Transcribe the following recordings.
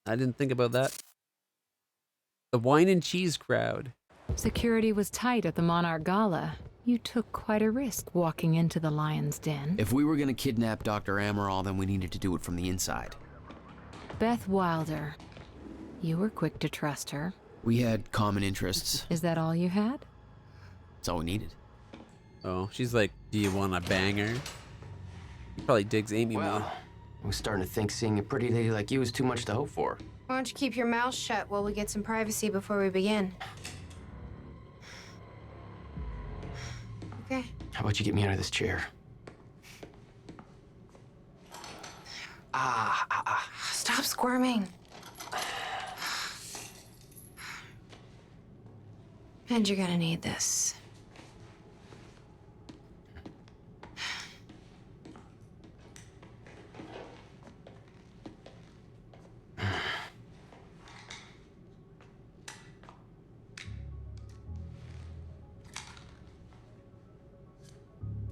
I didn't think about that. The wine and cheese crowd. Security was tight at the Monarch Gala. You took quite a risk walking into the Lion's Den. If we were gonna kidnap Dr. Amaral, then we needed to do it from the inside. Beth Wilder. You were quick to trust her. We had common interests. Is that all you had? That's all we needed. Oh, she's like, do you want to bang her? He probably digs Amy more. Well, I'm starting to think seeing a pretty lady like you is too much to hope for. Why don't you keep your mouth shut while we get some privacy before we begin? Okay. How about you get me out of this chair? Stop squirming. And you're gonna need this.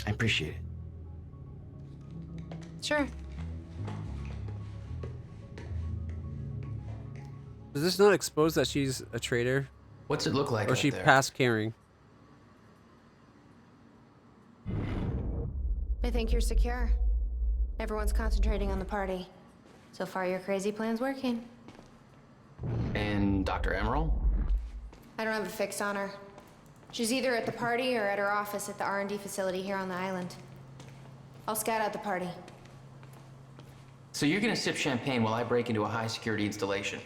I appreciate it. Sure. Does this not expose that she's a traitor? What's it look like Or out she there? past caring? I think you're secure. Everyone's concentrating on the party. So far, your crazy plan's working. And Dr. Emerald? I don't have a fix on her. She's either at the party or at her office at the R&D facility here on the island. I'll scout out the party. So you're gonna sip champagne while I break into a high-security installation?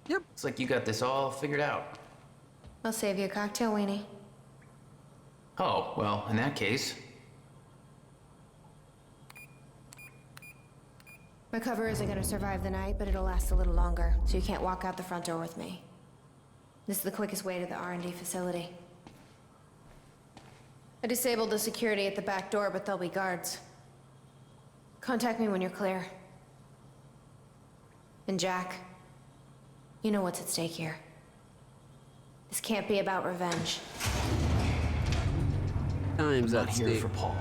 Yep. It's like you got this all figured out. I'll save you a cocktail, Weenie. Oh, well, in that case... My cover isn't gonna survive the night, but it'll last a little longer, so you can't walk out the front door with me. This is the quickest way to the R&D facility. I disabled the security at the back door, but there'll be guards. Contact me when you're clear. And Jack, you know what's at stake here. This can't be about revenge. Times I'm not at here stake. for Paul.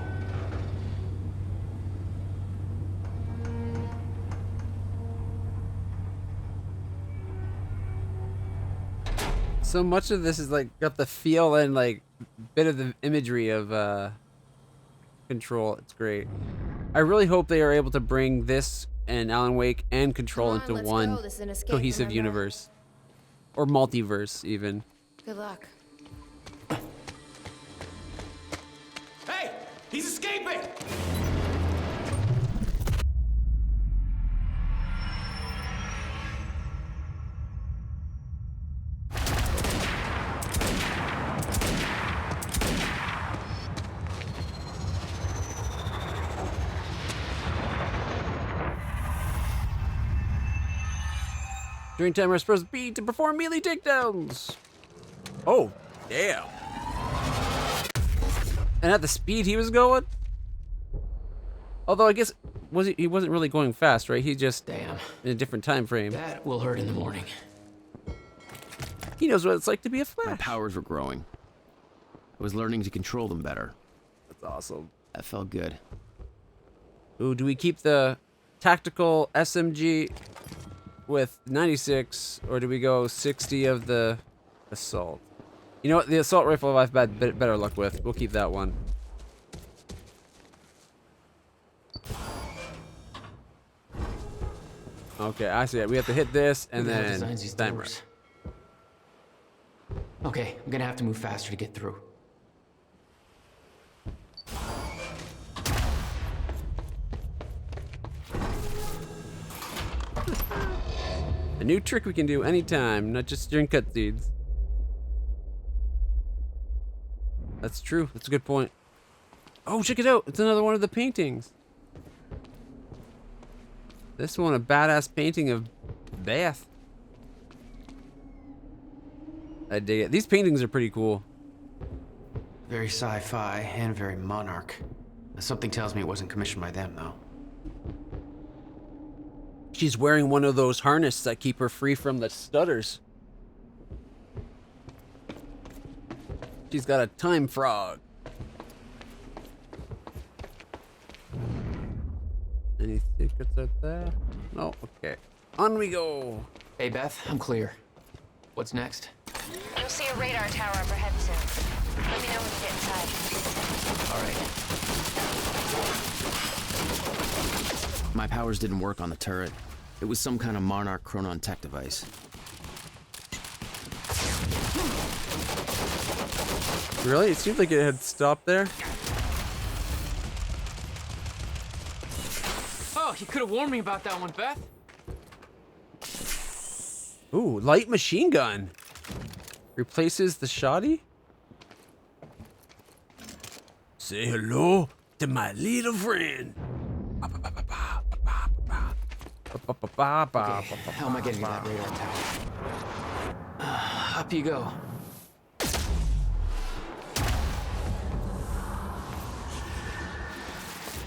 So much of this is like got the feel and like bit of the imagery of Control. It's great. I really hope they are able to bring this and Alan Wake and Control Come on, into let's one go. This is an escape, cohesive remember? universe. Or multiverse, even. Good luck. Hey! He's escaping! During time, we're supposed to be to perform melee takedowns. Oh, damn. And at the speed he was going? Although I guess he wasn't really going fast, right? He just Damn. in a different time frame. That will hurt in the morning. He knows what it's like to be a My Flash. powers were growing. I was learning to control them better. That's awesome. That felt good. Ooh, do we keep the tactical SMG with 96, or do we go 60 of the assault? You know what? The assault rifle I've had better luck with. We'll keep that one. Okay, I see it. We have to hit this and Who the hell then designs these timer. doors? Okay, I'm gonna have to move faster to get through. A new trick we can do anytime, not just during cutscenes. That's true. That's a good point. Oh, check it out. It's another one of the paintings. This one, a badass painting of Beth. I dig it. These paintings are pretty cool. Very sci-fi and very Monarch. Something tells me it wasn't commissioned by them, though. She's wearing one of those harnesses that keep her free from the stutters. She's got a time frog. Any secrets out there? No? Okay. On we go. Hey, Beth, I'm clear. What's next? You'll see a radar tower up ahead soon. Let me know when you get inside. All right. My powers didn't work on the turret. It was some kind of Monarch Chronon tech device. Really? It seemed like it had stopped there. Oh, you could have warned me about that one, Beth. Ooh, light machine gun. Replaces the shoddy? Say hello to my little friend. Okay, how am I getting to that radar tower? Up you go.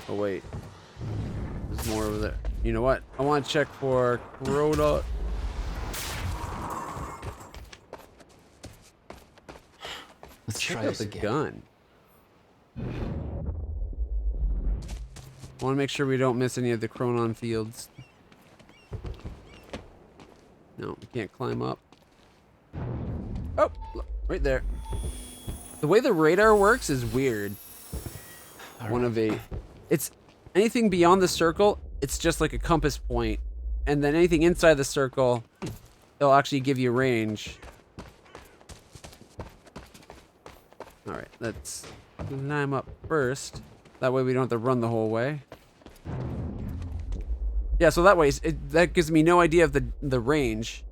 Oh wait, there's more over there. You know what? I want to check for Crota. Let's Check try out this the again. gun. I want to make sure we don't miss any of the Chronon fields. No, we can't climb up. Oh, look, right there. The way the radar works is weird. One of eight. It's anything beyond the circle, it's just like a compass point. And then anything inside the circle, it'll actually give you range. Alright, let's climb up first. That way we don't have to run the whole way. Yeah, so that way, that gives me no idea of the range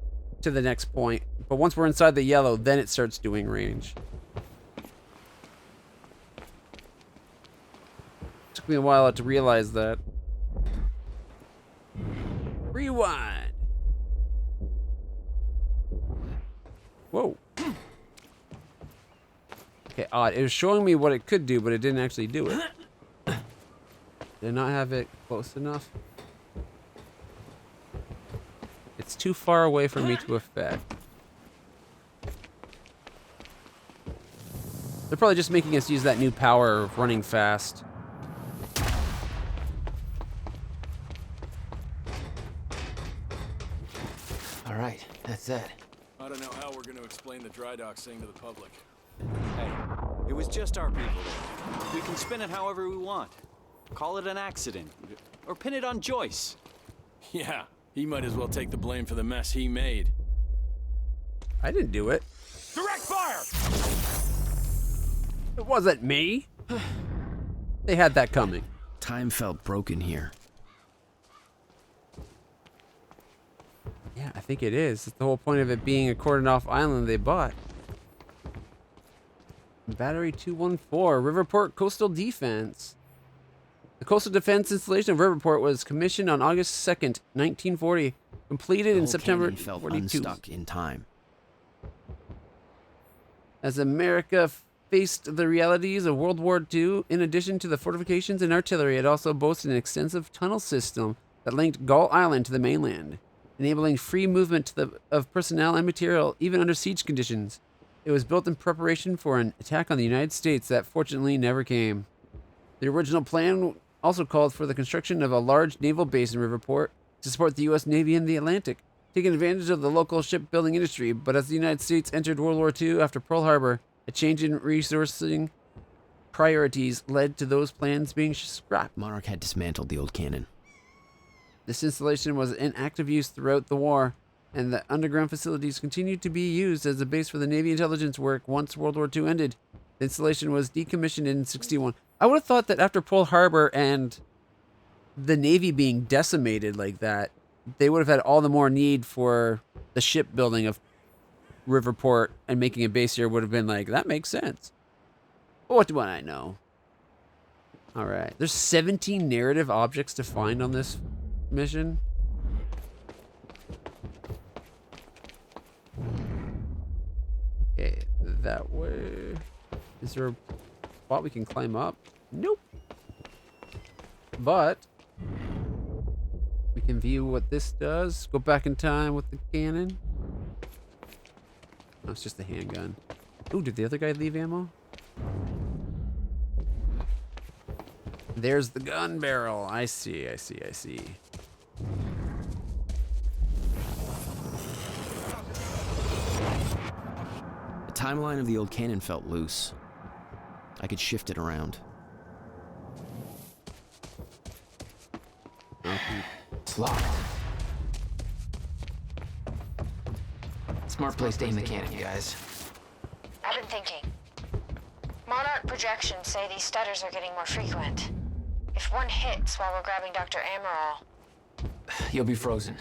to the next point. But once we're inside the yellow, then it starts doing range. Took me a while to realize that. Rewind. Whoa. Okay, odd. It was showing me what it could do, but it didn't actually do it. Did not have it close enough. It's too far away for me to affect. They're probably just making us use that new power of running fast. All right, that's it. I don't know how we're going to explain the dry dock thing to the public. Hey, it was just our people there. We can spin it however we want. Call it an accident. Or pin it on Joyce. Yeah, he might as well take the blame for the mess he made. I didn't do it. Direct fire! It wasn't me. They had that coming. Time felt broken here. Yeah, I think it is. It's the whole point of it being a cordoned off island they bought. Battery 214, Riverport Coastal Defense. The coastal defense installation of Riverport was commissioned on August 2nd, 1940, completed The in whole September canyon felt 42. unstuck in time. As America faced the realities of World War II, in addition to the fortifications and artillery, it also boasted an extensive tunnel system that linked Gull Island to the mainland, enabling free movement of personnel and material even under siege conditions. It was built in preparation for an attack on the United States that fortunately never came. The original plan also called for the construction of a large naval base in Riverport to support the U.S. Navy in the Atlantic, taking advantage of the local shipbuilding industry. But as the United States entered World War II after Pearl Harbor, a change in resourcing priorities led to those plans being scrapped. Monarch had dismantled the old cannon. This installation was in active use throughout the war, and the underground facilities continued to be used as a base for the Navy intelligence work once World War II ended. The installation was decommissioned in '61. I would have thought that after Pearl Harbor and the Navy being decimated like that, they would have had all the more need for the shipbuilding of Riverport, and making a base here would have been like, that makes sense. But what do I know? All right. There's 17 narrative objects to find on this mission. Okay, that way. Is there a spot we can climb up? Nope. But we can view what this does. Go back in time with the cannon. Oh, it's just the handgun. Ooh, did the other guy leave ammo? There's the gun barrel. I see. timeline of the old cannon felt loose. I could shift it around. It's locked. Smart place to aim the cannon, guys. I've been thinking. Monarch projections say these stutters are getting more frequent. If one hits while we're grabbing Dr. Amaral... You'll be frozen.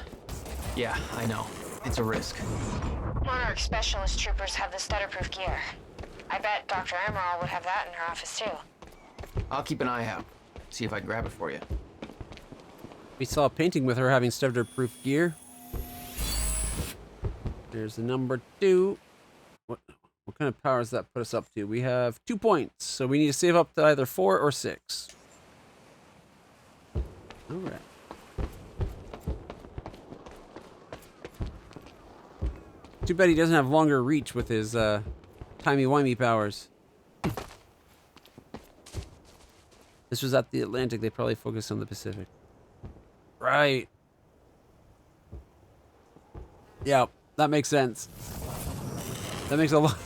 Yeah, I know. It's a risk. Monarch specialist troopers have the stutter-proof gear. I bet Dr. Amaral would have that in her office too. I'll keep an eye out. See if I can grab it for you. We saw a painting with her having stutter-proof gear. There's the number 2. What kind of power does that put us up to? We have 2 points, so we need to save up to either 4 or 6. All right. Too bad he doesn't have longer reach with his timey-wimey powers. This was at the Atlantic. They probably focused on the Pacific. Right. Yeah, that makes sense. That makes a lot.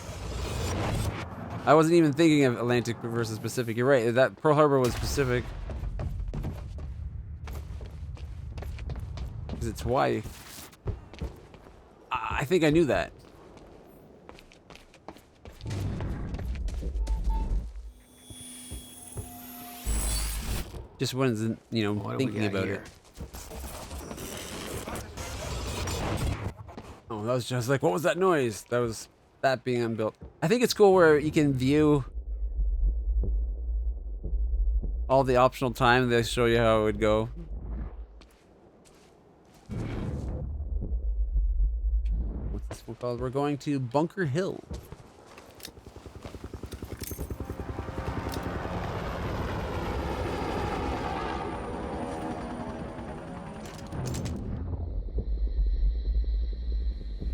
I wasn't even thinking of Atlantic versus Pacific. You're right. That Pearl Harbor was Pacific. Because it's Hawaii. I think I knew that. Just wasn't, you know, What do we thinking got about here? it. Oh, that was just like, what was that noise? That was that being unbuilt. I think it's cool where you can view all the optional time. They show you how it would go. What's this one called? We're going to Bunker Hill.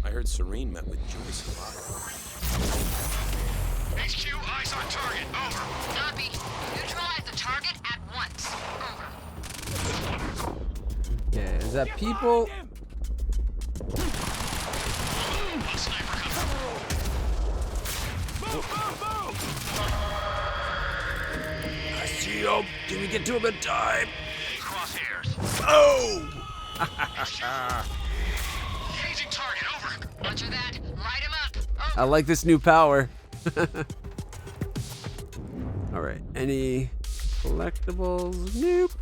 I heard Serene met with Joyce. HQ, eyes on target. Over. Copy. Neutralize the target at once. Over. Yeah, is that people? A sniper coming. I see him. Did we get to him in time? Crosshairs. Oh! Engaging target. Over. Roger that. Light him up. I like this new power. All right. Any collectibles? Nope.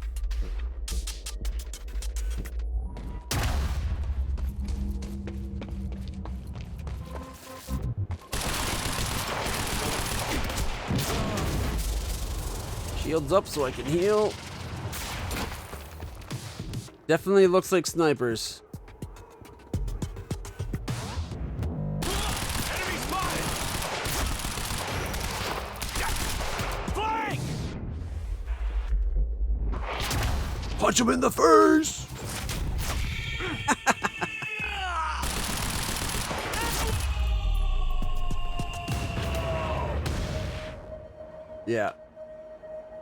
Shields up so I can heal. Definitely looks like snipers. Enemy spotted. Flank. Punch him in the face! Yeah.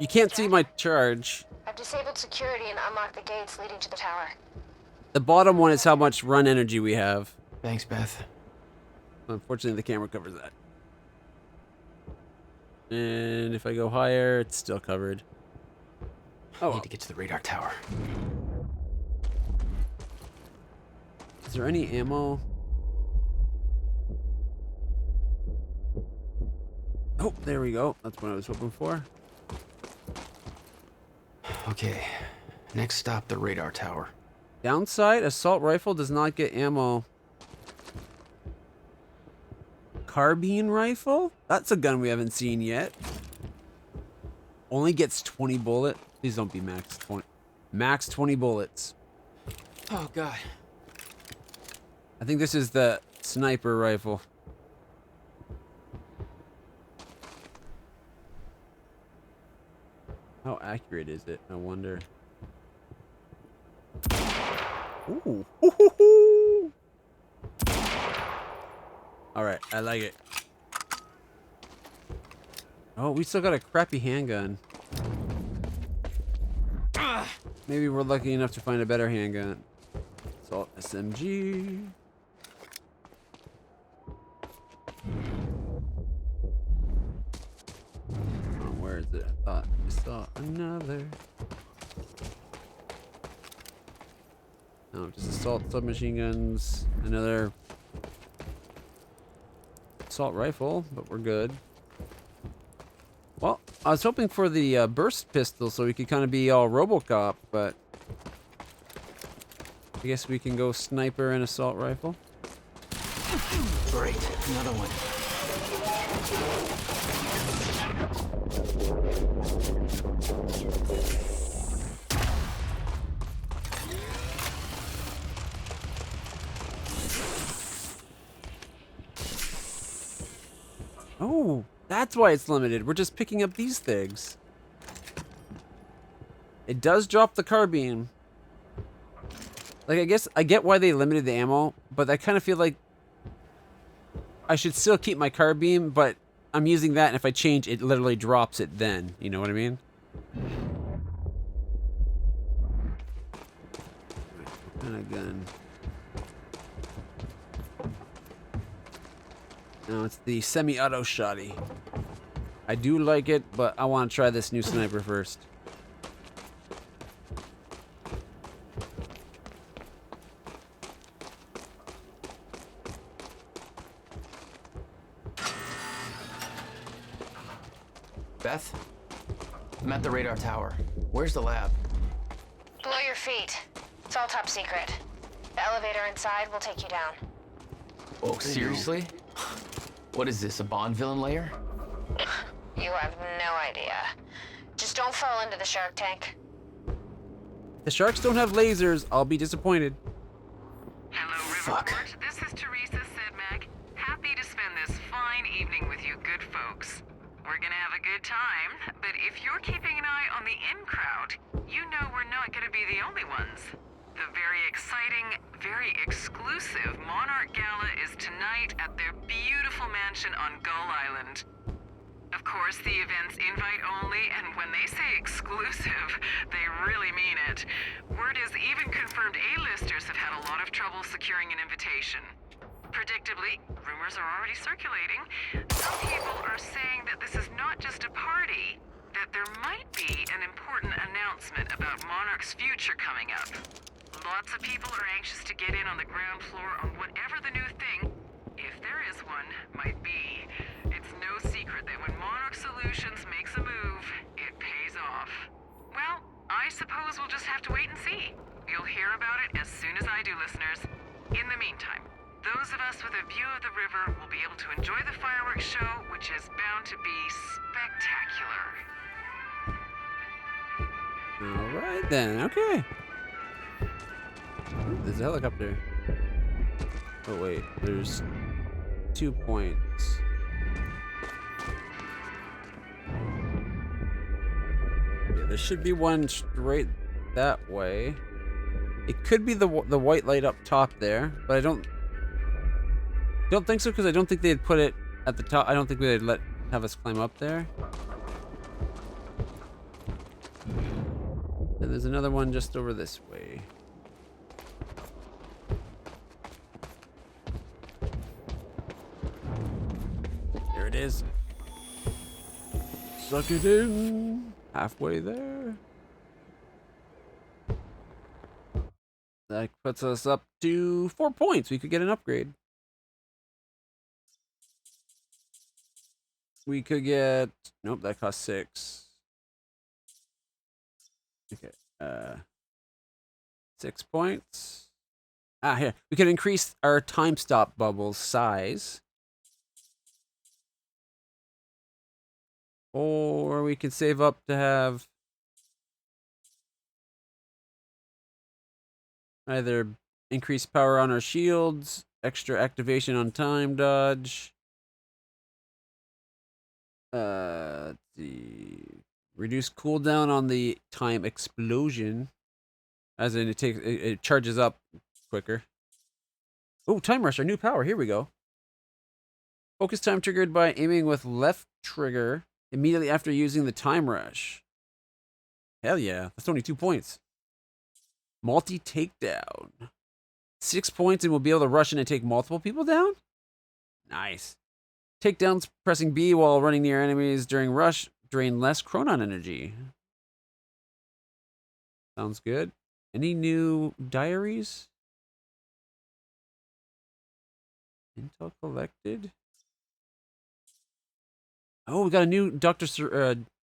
You can't see my charge. I've disabled security and unlocked the gates leading to the tower. The bottom one is how much run energy we have. Thanks, Beth. Unfortunately, the camera covers that. And if I go higher, it's still covered. Oh, I need to get to the radar tower. is there any ammo? Oh, there we go. That's what I was hoping for. Okay. Next stop, the radar tower. Downside, assault rifle does not get ammo. Carbine rifle? That's a gun we haven't seen yet. Only gets 20 bullets. Please don't be max 20. Max 20 bullets. Oh, God. I think this is the sniper rifle. How accurate is it? I wonder. Ooh. All right, I like it. Oh, we still got a crappy handgun. Maybe we're lucky enough to find a better handgun. Assault SMG. is it? I thought I saw another. No, just assault submachine guns. Another assault rifle, but we're good. Well, I was hoping for the burst pistol so we could kind of be all RoboCop, but I guess we can go sniper and assault rifle. Great, another one. Oh, that's why it's limited. We're just picking up these things. It does drop the carbine. Like, I guess I get why they limited the ammo, but I kind of feel like I should still keep my carbine, but I'm using that, and if I change, it literally drops it then. You know what I mean? What kind of gun? No, it's the semi-auto shotty. I do like it, but I want to try this new sniper first. Beth? I'm at the radar tower. Where's the lab? Below your feet. It's all top secret. The elevator inside will take you down. Oh, seriously? What is this, a Bond villain lair? You have no idea. Just don't fall into the shark tank. The sharks don't have lasers. I'll be disappointed. Hello, Fuck. Riverport. This is Teresa Sedmak. Happy to spend this fine evening with you good folks. We're gonna have a good time, but if you're keeping an eye on the in crowd, you know we're not gonna be the only ones. The very exciting, very exclusive Monarch Gala is tonight at their beautiful mansion on Gull Island. Of course, the event's invite only, and when they say exclusive, they really mean it. Word is even confirmed A-listers have had a lot of trouble securing an invitation. Predictably, rumors are already circulating. Some people are saying that this is not just a party, that there might be an important announcement about Monarch's future coming up. Lots of people are anxious to get in on the ground floor on whatever the new thing, if there is one, might be. It's no secret that when Monarch Solutions makes a move, it pays off. Well, I suppose we'll just have to wait and see. You'll hear about it as soon as I do, listeners. In the meantime, those of us with a view of the river will be able to enjoy the fireworks show, which is bound to be spectacular. All right then. Okay. Ooh, there's a helicopter. Oh wait, there's 2 points. Yeah, there should be one straight that way. It could be the white light up top there, but I don't think so because I don't think they'd put it at the top. I don't think they'd have us climb up there. And there's another one just over this way. There it is. Suck it in. Halfway there. That puts us up to 4 points. We could get an upgrade. We could get... Nope, that costs 6. Okay. 6 points. Ah, here. We could increase our time stop bubble's size. Or we can save up to have either increased power on our shields, extra activation on time dodge. Let's see. Reduce cooldown on the time explosion. As in it charges up quicker. Oh, time rush, our new power. Here we go. Focus time triggered by aiming with left trigger immediately after using the time rush. Hell yeah, that's only 2 points. Multi takedown. 6 points and we'll be able to rush in and take multiple people down? Nice. Takedowns, pressing B while running near enemies during rush drain less chronon energy. Sounds good. Any new diaries? Intel collected. Oh, we got a new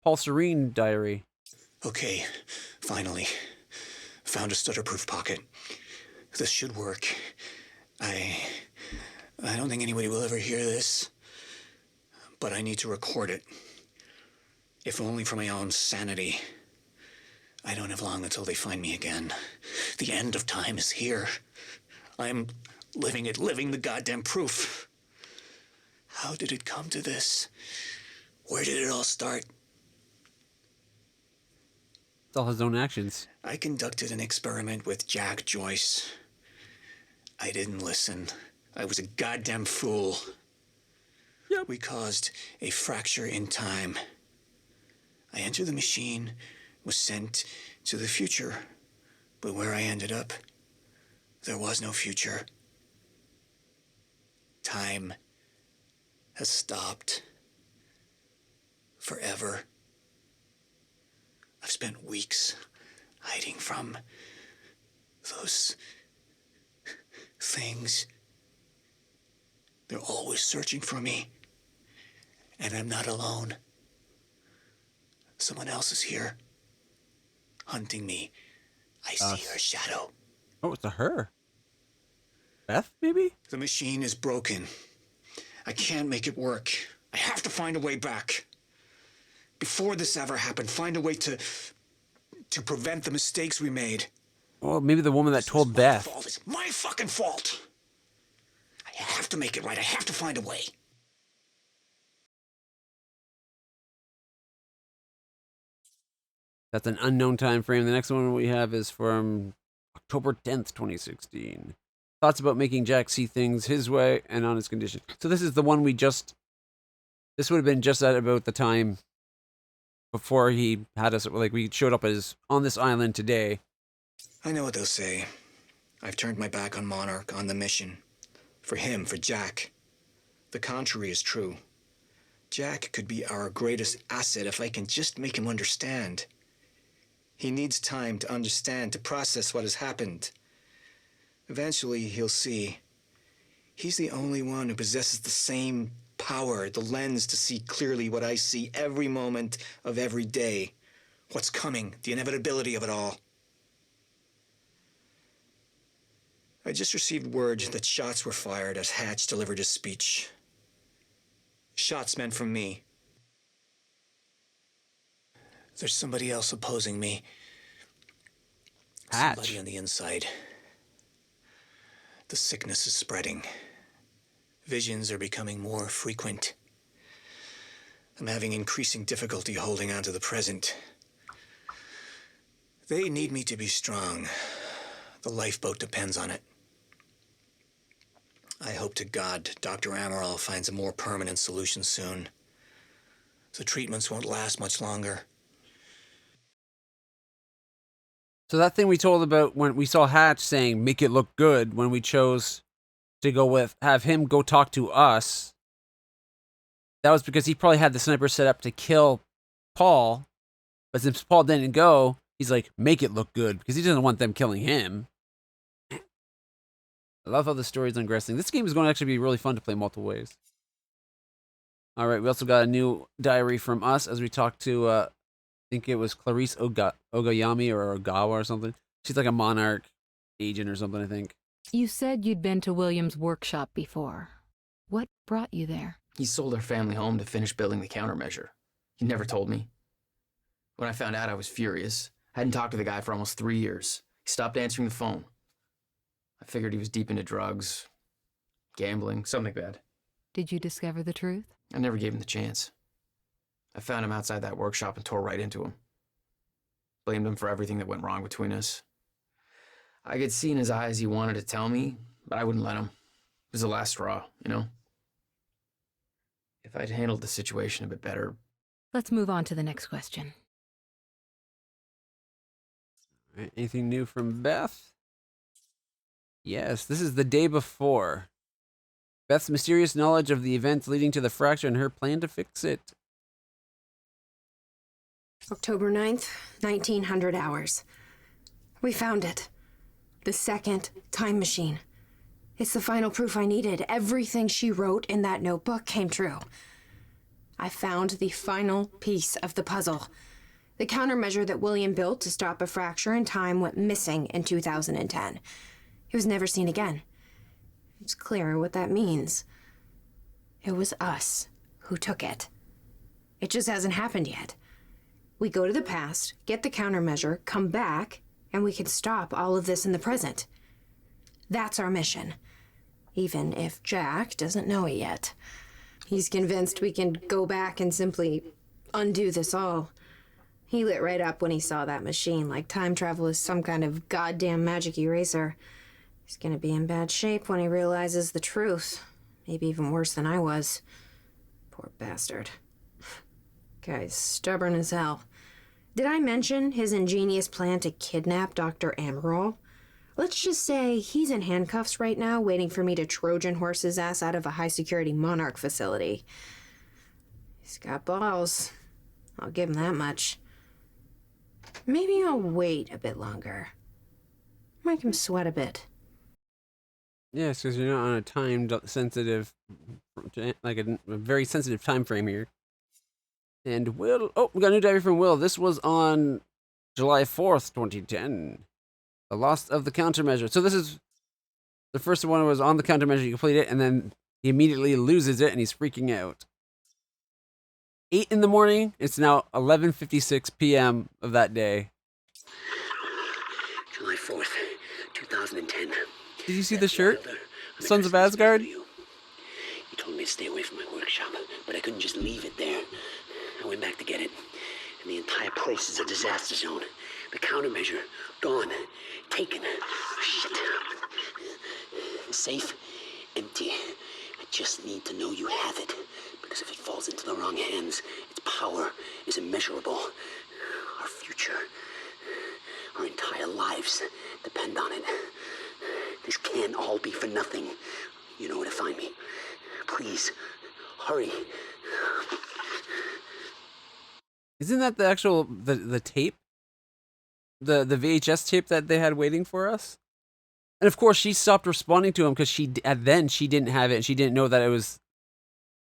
Paul Serene diary. Okay, finally. Found a stutter-proof pocket. This should work. I don't think anybody will ever hear this, but I need to record it. If only for my own sanity. I don't have long until they find me again. The end of time is here. I'm living it, living the goddamn proof. How did it come to this? Where did it all start? It's all his own actions. I conducted an experiment with Jack Joyce. I didn't listen. I was a goddamn fool. Yep. We caused a fracture in time. I entered the machine, was sent to the future. But where I ended up, there was no future. Time has stopped. Forever. I've spent weeks hiding from those things. They're always searching for me. And I'm not alone. Someone else is here, hunting me. I see her shadow. Oh, it's a her. Beth, maybe? The machine is broken. I can't make it work. I have to find a way back. Before this ever happened, find a way to prevent the mistakes we made. Well, maybe the woman that told Beth. It's my fucking fault. I have to make it right. I have to find a way. That's an unknown time frame. The next one we have is from October 10th, 2016. Thoughts about making Jack see things his way and on his condition. So this is the one this would have been just at about the time before he had us, like we showed up on this island today. I know what they'll say. I've turned my back on Monarch, on the mission. For him, for Jack. The contrary is true. Jack could be our greatest asset if I can just make him understand. He needs time to understand, to process what has happened. Eventually, he'll see. He's the only one who possesses the same power, the lens to see clearly what I see every moment of every day. What's coming, the inevitability of it all. I just received word that shots were fired as Hatch delivered his speech. Shots meant from me. There's somebody else opposing me. Hatch. Somebody on the inside. The sickness is spreading. Visions are becoming more frequent. I'm having increasing difficulty holding on to the present. They need me to be strong. The lifeboat depends on it. I hope to God Dr. Amaral finds a more permanent solution soon. The treatments won't last much longer. So that thing we told about when we saw Hatch saying, make it look good, when we chose to have him go talk to us, that was because he probably had the sniper set up to kill Paul. But since Paul didn't go, he's like, make it look good, because he doesn't want them killing him. I love how the story's ungressing. This game is going to actually be really fun to play multiple ways. All right, we also got a new diary from us as we talked to, I think it was Clarice Ogayami or Ogawa or something. She's like a Monarch agent or something, I think. You said you'd been to William's workshop before. What brought you there? He sold our family home to finish building the countermeasure. He never told me. When I found out, I was furious. I hadn't talked to the guy for almost 3 years. He stopped answering the phone. I figured he was deep into drugs, gambling, something bad. Did you discover the truth? I never gave him the chance. I found him outside that workshop and tore right into him. Blamed him for everything that went wrong between us. I could see in his eyes he wanted to tell me, but I wouldn't let him. It was the last straw, you know? If I'd handled the situation a bit better... Let's move on to the next question. All right, anything new from Beth? Yes, this is the day before. Beth's mysterious knowledge of the events leading to the fracture and her plan to fix it. October 9th, 1900 hours. We found it. The second time machine. It's the final proof I needed. Everything she wrote in that notebook came true. I found the final piece of the puzzle. The countermeasure that William built to stop a fracture in time went missing in 2010. It was never seen again. It's clear what that means. It was us who took it. It just hasn't happened yet. We go to the past, get the countermeasure, come back, and we can stop all of this in the present. That's our mission. Even if Jack doesn't know it yet. He's convinced we can go back and simply undo this all. He lit right up when he saw that machine, like time travel is some kind of goddamn magic eraser. He's gonna be in bad shape when he realizes the truth. Maybe even worse than I was. Poor bastard. Guy's stubborn as hell. Did I mention his ingenious plan to kidnap Dr. Amaral? Let's just say he's in handcuffs right now, waiting for me to Trojan horse his ass out of a high-security Monarch facility. He's got balls. I'll give him that much. Maybe I'll wait a bit longer. Make him sweat a bit. Yes, because you're not on a time-sensitive, like a very sensitive time frame here. And Will, oh, we got a new diary from Will. This was on July 4th, 2010. The loss of the countermeasure. So this is, the first one was on the countermeasure, you complete it, and then he immediately loses it and he's freaking out. 8 in the morning, it's now 11:56 p.m. of that day. July 4th, 2010. Did you see the shirt? Sons of Asgard? You told me to stay away from my workshop, but I couldn't just leave it there. I went back to get it, and the entire place is a disaster zone. The countermeasure, gone, taken. Shit. The safe, empty. I just need to know you have it, because if it falls into the wrong hands, its power is immeasurable. Our future, our entire lives depend on it. This can't all be for nothing. You know where to find me. Please, hurry. Isn't that the actual, the tape? The VHS tape that they had waiting for us? And of course, she stopped responding to him because she didn't have it and she didn't know that it was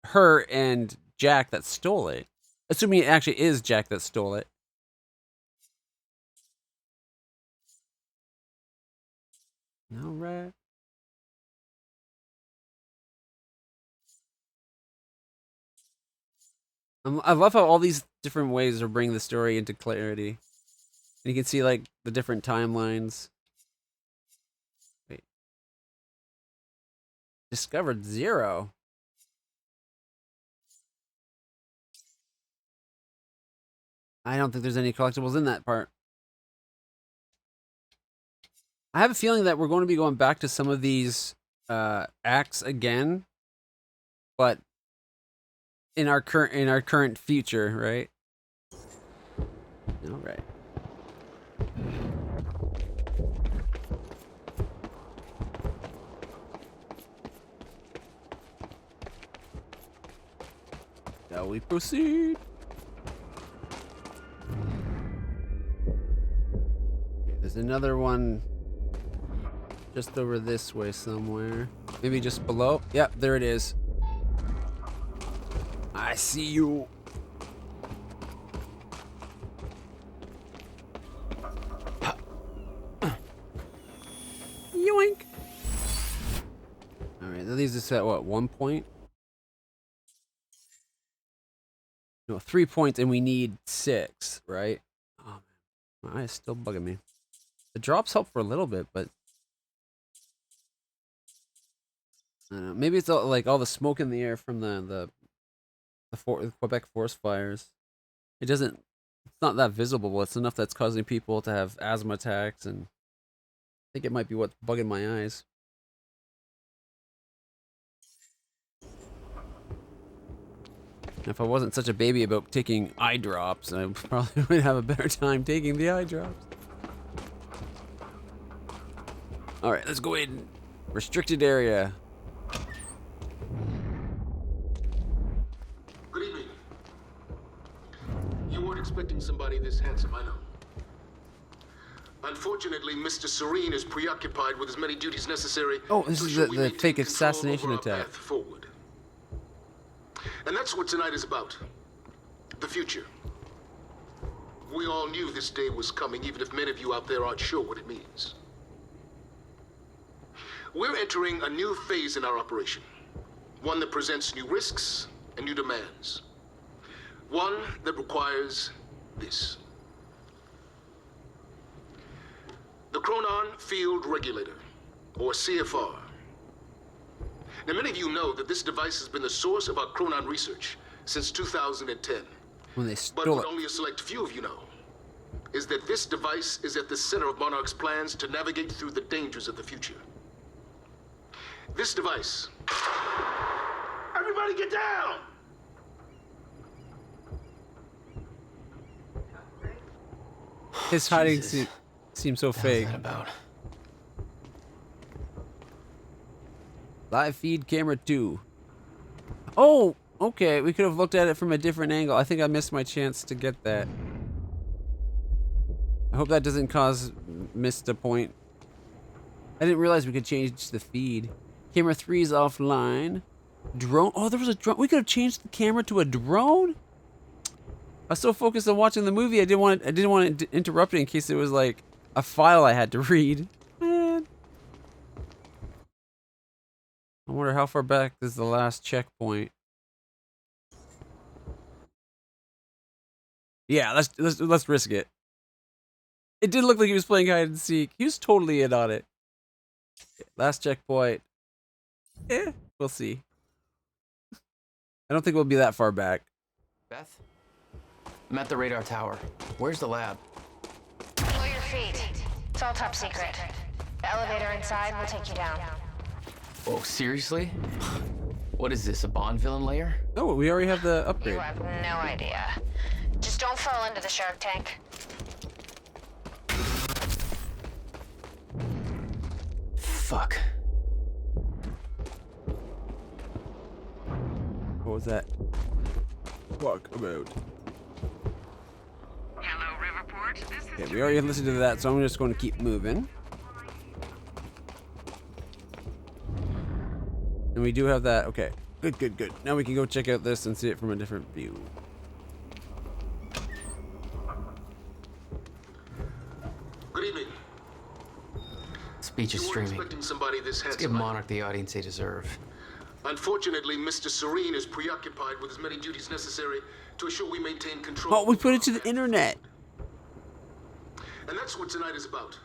her and Jack that stole it. Assuming it actually is Jack that stole it. All right. I love how all these different ways are bringing the story into clarity. And you can see, like, the different timelines. Wait. Discovered 0. I don't think there's any collectibles in that part. I have a feeling that we're going to be going back to some of these acts again, but in our current future, right? All right. Shall we proceed? Okay, there's another one just over this way somewhere. Maybe just below. Yep, there it is. I see you. Yoink. All right, these are at what, 1 point? No, 3 points, and we need 6, right? Oh man, my eye is still bugging me. The drops help for a little bit, but I don't know. Maybe it's all, like all the smoke in the air from the Quebec forest fires. It doesn't. It's not that visible. It's enough that's causing people to have asthma attacks, and I think it might be what's bugging my eyes. If I wasn't such a baby about taking eye drops, I probably would have a better time taking the eye drops. All right, let's go in. Restricted area. Good evening. You weren't expecting somebody this handsome, I know. Unfortunately, Mr. Serene is preoccupied with as many duties necessary. Oh, this to is ensure the we maintain fake control assassination over our attack. path forward. And that's what tonight is about. The future. We all knew this day was coming, even if many of you out there aren't sure what it means. We're entering a new phase in our operation. One that presents new risks and new demands. One that requires this. The Chronon Field Regulator, or CFR. Now, many of you know that this device has been the source of our Chronon research since 2010. When they But stole what it. only a select few of you know is that this device is at the center of Monarch's plans to navigate through the dangers of the future. This device. Everybody get down! His hiding seems so fake. What's that about? Live feed camera 2. Oh, okay. We could have looked at it from a different angle. I think I missed my chance to get that. I hope that doesn't cause missed a point. I didn't realize we could change the feed. Camera 3 is offline. Drone. Oh, there was a drone. We could have changed the camera to a drone. I was so focused on watching the movie, I didn't want it interrupted in case it was like a file I had to read. Man. I wonder how far back is the last checkpoint. Yeah, let's risk it. It did look like he was playing hide and seek. He was totally in on it. Last checkpoint. We'll see. I don't think we'll be that far back. Beth? I'm at the radar tower. Where's the lab? Below your feet. It's all top secret. The elevator inside will take you down. Oh, seriously? What is this, a Bond villain lair? No, we already have the upgrade. You have no idea. Just don't fall into the shark tank. Fuck. What was that? Fuck about. Hello, Riverport. This is Okay, we already listened to that, so I'm just going to keep moving. And we do have that. Okay. Good. Now we can go check out this and see it from a different view. Good evening. Speech is You were streaming. expecting somebody this Let's give handsome. Monarch the audience they deserve. Unfortunately, Mr. Serene is preoccupied with as many duties necessary to ensure we maintain control. Oh, we put it to the internet. And that's what tonight is about.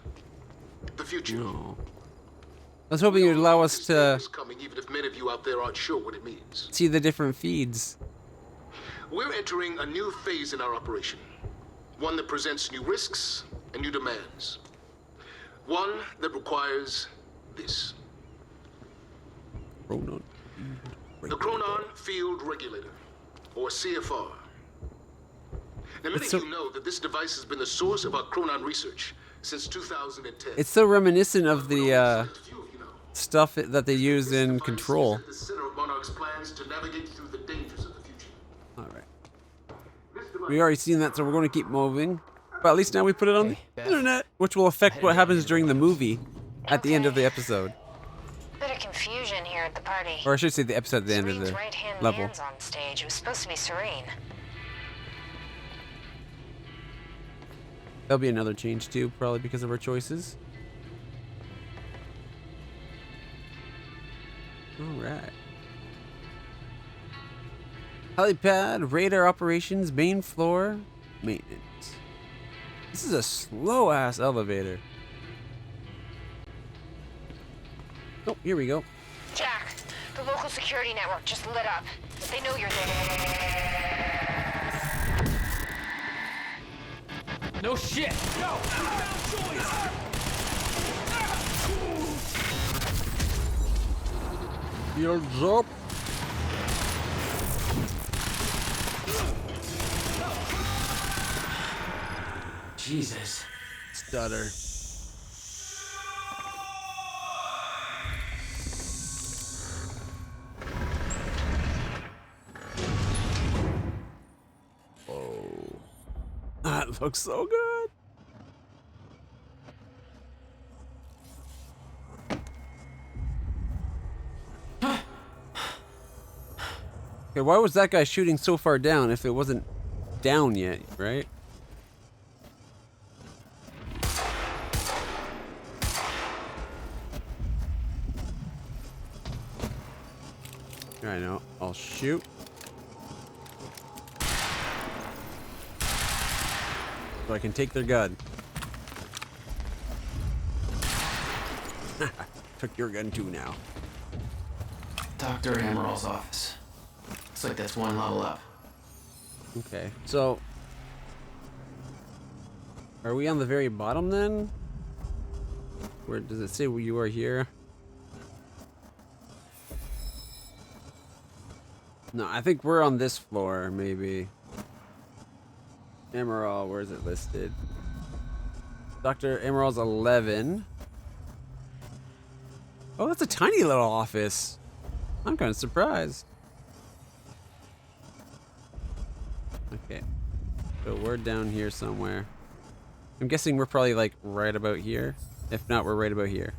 The future. No. I was hoping it would allow us to It's coming, even if many of you out there aren't sure what it means. see the different feeds. We're entering a new phase in our operation. One that presents new risks and new demands. One that requires this. Chronon. The Chronon Field Regulator, or CFR. Now, many It's of so- you know that this device has been the source of our Chronon research since 2010. It's so reminiscent of the stuff that they use in Control. At the center of Monarch's plans to navigate through the dangers of the future. All right. We already seen that, so we're going to keep moving. But at least now we put it on the internet, which will affect what happens during the movie at the end of the episode. Bit of confusion here at the party. Or I should say the episode at the end of Serene's the right-hand level. man's on stage. It was supposed to be Serene. There'll be another change too, probably because of our choices. Alright. Helipad, radar operations, main floor, maintenance. This is a slow ass elevator. Oh, here we go. Jack, the local security network just lit up. They know you're there. No shit! No! Here's up. Jesus. Stutter. Oh. That looks so good. Okay, why was that guy shooting so far down if it wasn't down yet, right? I know. I'll shoot. So I can take their gun. Took your gun too now. Dr. Amaril's office. Looks like that's one level up. Okay, so are we on the very bottom then? Where does it say where you are here? No, I think we're on this floor, maybe. Emerald, where is it listed? Dr. Emerald's 11. Oh, that's a tiny little office. I'm kind of surprised. Okay. So we're down here somewhere. I'm guessing we're probably like right about here. If not, we're right about here.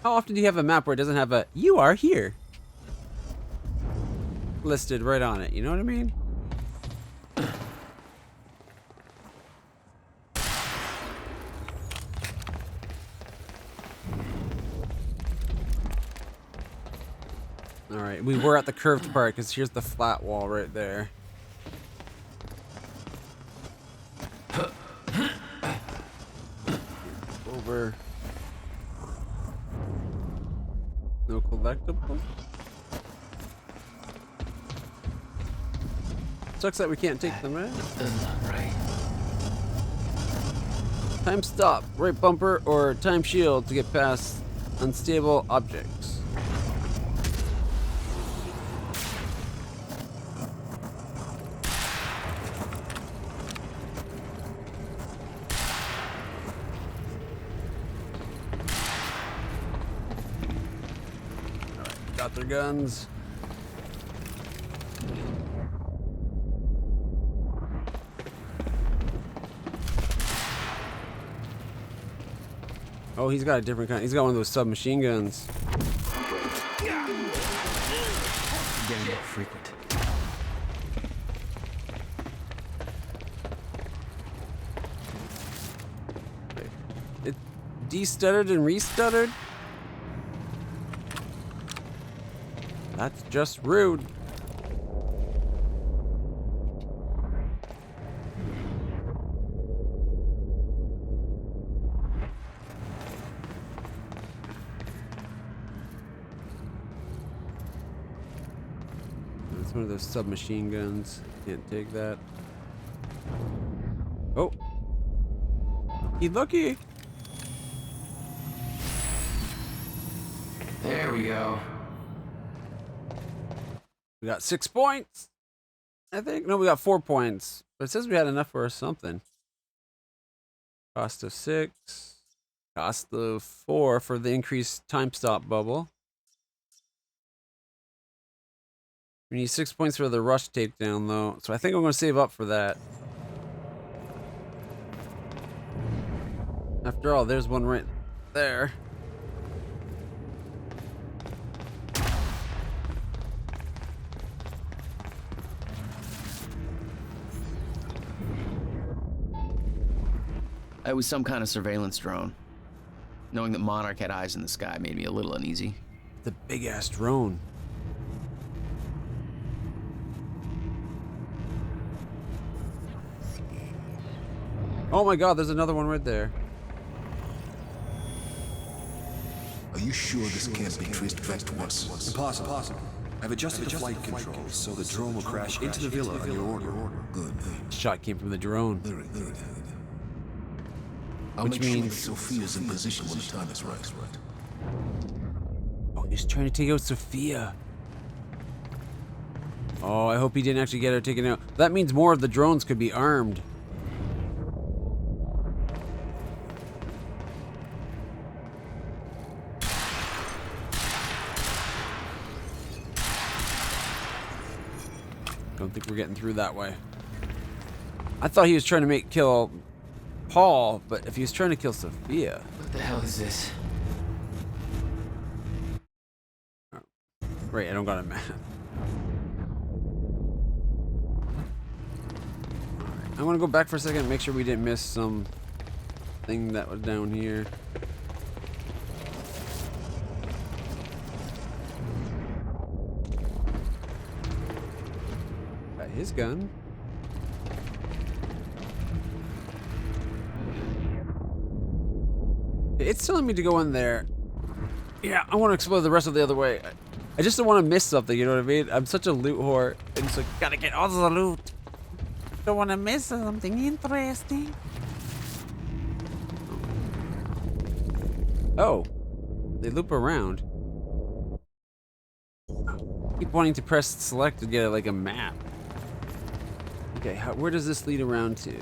How often do you have a map where it doesn't have a "you are here" listed right on it? You know what I mean? Alright, we were at the curved part because here's the flat wall right there. Over. No collectible. Sucks that we can't take them, right? Right. Time stop, right bumper, or time shield to get past unstable objects. Got their guns. Oh, he's got a different kind. He's got one of those submachine guns. Getting more frequent. It de-stuttered and re-stuttered? That's just rude. It's one of those submachine guns. Can't take that. Oh. Lucky. There we go. We got 6 points. I think. No, we got 4 points. But it says we had enough for something. Cost of 6. Cost of 4 for the increased time stop bubble. We need 6 points for the rush takedown, though. So I think I'm going to save up for that. After all, there's one right there. It was some kind of surveillance drone. Knowing that Monarch had eyes in the sky made me a little uneasy. The big-ass drone. Oh my god, there's another one right there. Are you sure this can't be traced back to us? Impossible. I've adjusted the flight controls so the drone will crash into the villa on your order. Good. Shot came from the drone. Very good. I'll Which make means sure that Sophia's in position when the time is right. Oh, he's trying to take out Sophia. Oh, I hope he didn't actually get her taken out. That means more of the drones could be armed. Don't think we're getting through that way. I thought he was trying to kill Paul, but if he was trying to kill Sophia... What the hell is this? Right, I don't got a map. Alright, I want to go back for a second and make sure we didn't miss some thing that was down here. Got his gun. It's telling me to go in there. Yeah, I want to explore the rest of the other way. I just don't want to miss something, you know what I mean? I'm such a loot whore. And it's like, gotta get all the loot. Don't want to miss something interesting. Oh. They loop around. Keep wanting to press select to get like a map. Okay, where does this lead around to?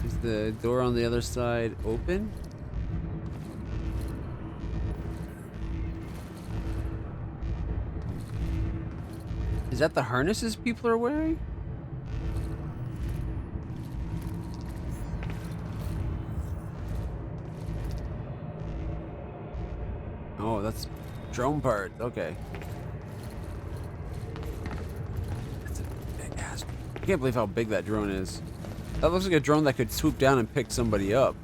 Is the door on the other side open? Is that the harnesses people are wearing? Oh, that's drone parts. Okay. That's a big ass. I can't believe how big that drone is. That looks like a drone that could swoop down and pick somebody up.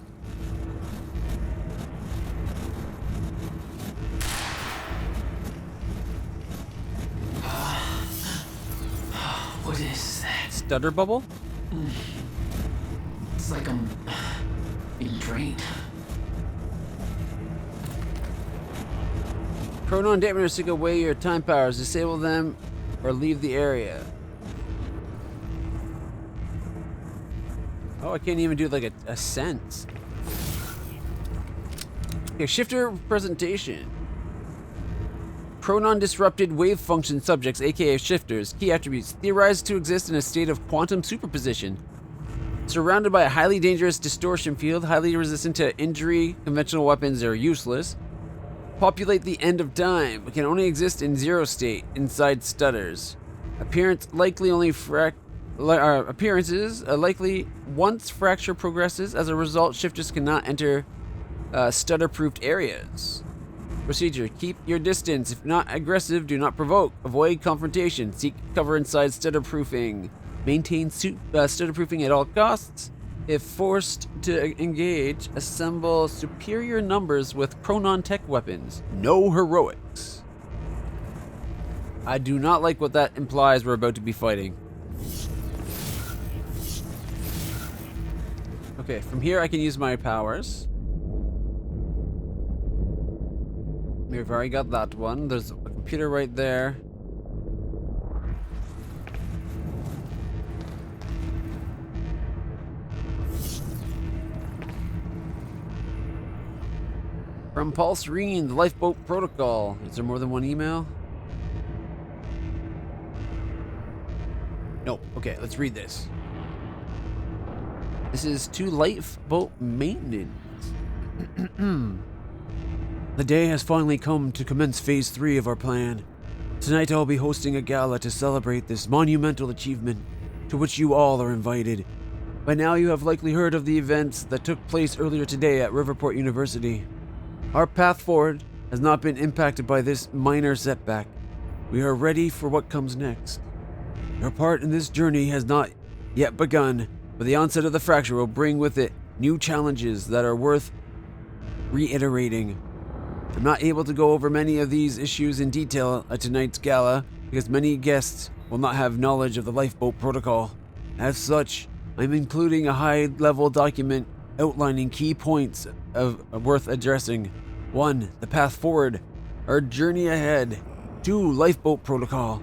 What is that? Stutter bubble? It's like I'm being drained. Chronon dampers take away your time powers. Disable them or leave the area. Oh, I can't even do like a sense. Okay, shifter presentation. Chronon disrupted wave function subjects, aka shifters. Key attributes: theorized to exist in a state of quantum superposition. Surrounded by a highly dangerous distortion field, highly resistant to injury, conventional weapons are useless. Populate the end of time. It can only exist in zero state inside stutters. Appearances likely once fracture progresses. As a result, shifters cannot enter stutter-proofed areas. Procedure: keep your distance. If not aggressive, do not provoke. Avoid confrontation. Seek cover inside stutter-proofing. Maintain stutter-proofing at all costs. If forced to engage, assemble superior numbers with Chronon tech weapons. No heroics. I do not like what that implies we're about to be fighting. Okay, from here I can use my powers. We've already got that one. There's a computer right there. From Paul Serene, the Lifeboat Protocol. Is there more than one email? Nope. Okay, let's read this. This is to Lifeboat Maintenance. The day has finally come to commence Phase 3 of our plan. Tonight I'll be hosting a gala to celebrate this monumental achievement, to which you all are invited. By now you have likely heard of the events that took place earlier today at Riverport University. Our path forward has not been impacted by this minor setback. We are ready for what comes next. Your part in this journey has not yet begun, but the onset of the fracture will bring with it new challenges that are worth reiterating. I'm not able to go over many of these issues in detail at tonight's gala because many guests will not have knowledge of the Lifeboat Protocol. As such, I'm including a high-level document outlining key points worth addressing. 1. The path forward. Our journey ahead. 2. Lifeboat Protocol.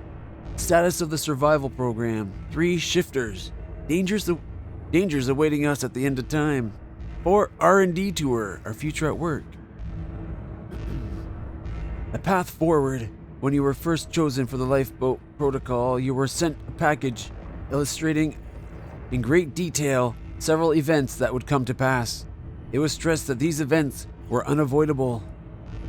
Status of the survival program. 3. Shifters. Dangers awaiting us at the end of time. 4. R&D tour. Our future at work. The path forward. When you were first chosen for the Lifeboat Protocol, you were sent a package illustrating in great detail several events that would come to pass. It was stressed that these events were unavoidable.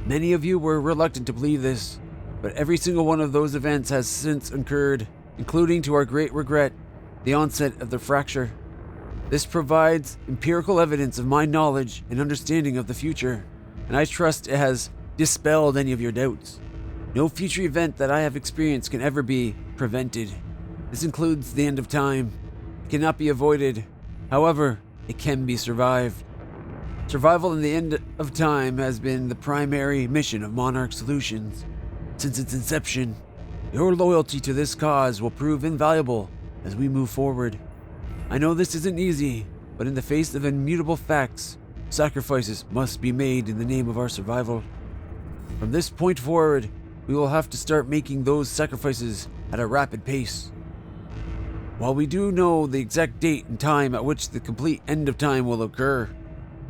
Many of you were reluctant to believe this, but every single one of those events has since occurred, including, to our great regret, the onset of the fracture. This provides empirical evidence of my knowledge and understanding of the future, and I trust it has dispelled any of your doubts. No future event that I have experienced can ever be prevented. This includes the end of time. It cannot be avoided. However, it can be survived. Survival in the end of time has been the primary mission of Monarch Solutions. Since its inception, your loyalty to this cause will prove invaluable as we move forward. I know this isn't easy, but in the face of immutable facts, sacrifices must be made in the name of our survival. From this point forward, we will have to start making those sacrifices at a rapid pace. While we do know the exact date and time at which the complete end of time will occur,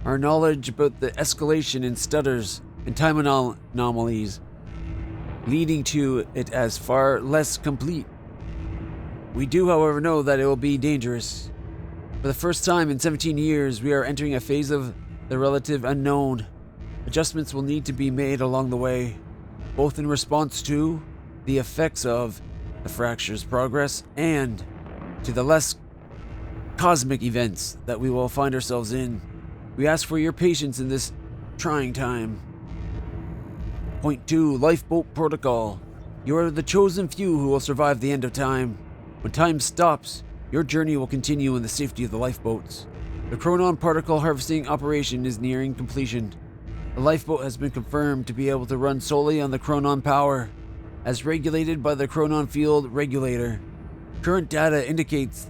our knowledge about the escalation in stutters and time anomalies leading to it as far less complete. We do, however, know that it will be dangerous. For the first time in 17 years, we are entering a phase of the relative unknown. Adjustments will need to be made along the way, both in response to the effects of the fracture's progress and to the less cosmic events that we will find ourselves in. We ask for your patience in this trying time. Point 2, Lifeboat Protocol. You are the chosen few who will survive the end of time. When time stops, your journey will continue in the safety of the lifeboats. The Chronon particle harvesting operation is nearing completion. The lifeboat has been confirmed to be able to run solely on the Chronon power, as regulated by the Chronon Field Regulator. Current data indicates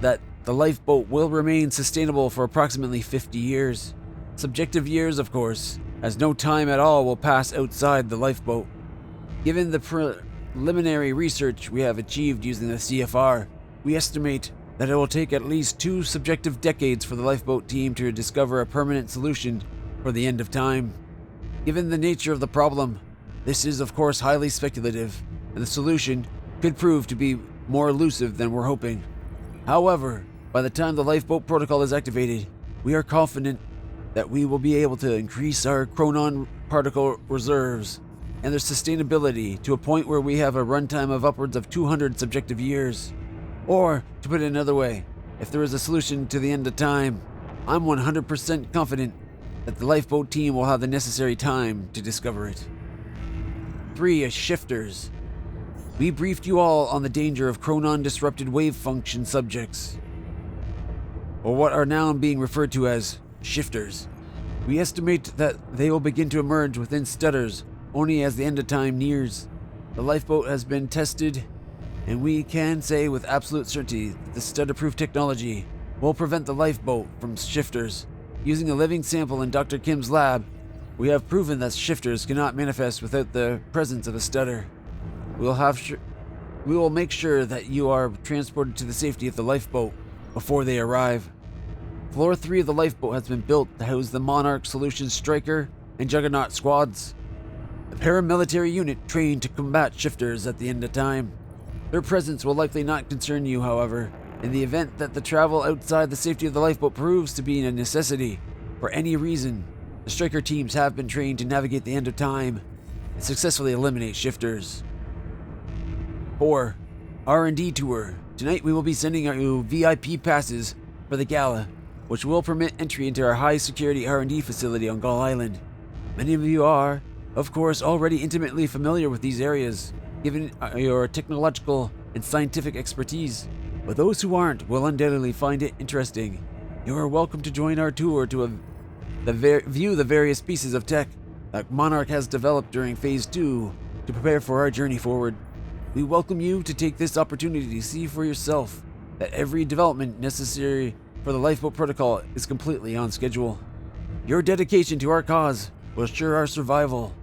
that the lifeboat will remain sustainable for approximately 50 years. Subjective years, of course, as no time at all will pass outside the lifeboat. Given the preliminary research we have achieved using the CFR, we estimate that it will take at least 2 subjective decades for the lifeboat team to discover a permanent solution for the end of time. Given the nature of the problem, this is of course highly speculative, and the solution could prove to be more elusive than we're hoping. However, by the time the lifeboat protocol is activated, we are confident that we will be able to increase our Chronon particle reserves and their sustainability to a point where we have a runtime of upwards of 200 subjective years. Or, to put it another way, if there is a solution to the end of time, I'm 100% confident that the lifeboat team will have the necessary time to discover it. 3. Shifters. We briefed you all on the danger of Chronon disrupted wave function subjects, or what are now being referred to as shifters. We estimate that they will begin to emerge within stutters only as the end of time nears. The lifeboat has been tested, and we can say with absolute certainty that the stutter-proof technology will prevent the lifeboat from shifters. Using a living sample in Dr. Kim's lab, we have proven that shifters cannot manifest without the presence of a stutter. We will make sure that you are transported to the safety of the lifeboat before they arrive. Floor 3 of the lifeboat has been built to house the Monarch Solutions Striker and Juggernaut squads, the paramilitary unit trained to combat shifters at the end of time. Their presence will likely not concern you, however, in the event that the travel outside the safety of the lifeboat proves to be a necessity. For any reason, the Striker teams have been trained to navigate the end of time and successfully eliminate shifters. 4. R&D Tour. Tonight we will be sending you VIP passes for the gala, which will permit entry into our high-security R&D facility on Gull Island. Many of you are, of course, already intimately familiar with these areas, given your technological and scientific expertise. But those who aren't will undoubtedly find it interesting. You are welcome to join our tour to view the various pieces of tech that Monarch has developed during Phase 2 to prepare for our journey forward. We welcome you to take this opportunity to see for yourself that every development necessary for the Lifeboat Protocol is completely on schedule. Your dedication to our cause will assure our survival.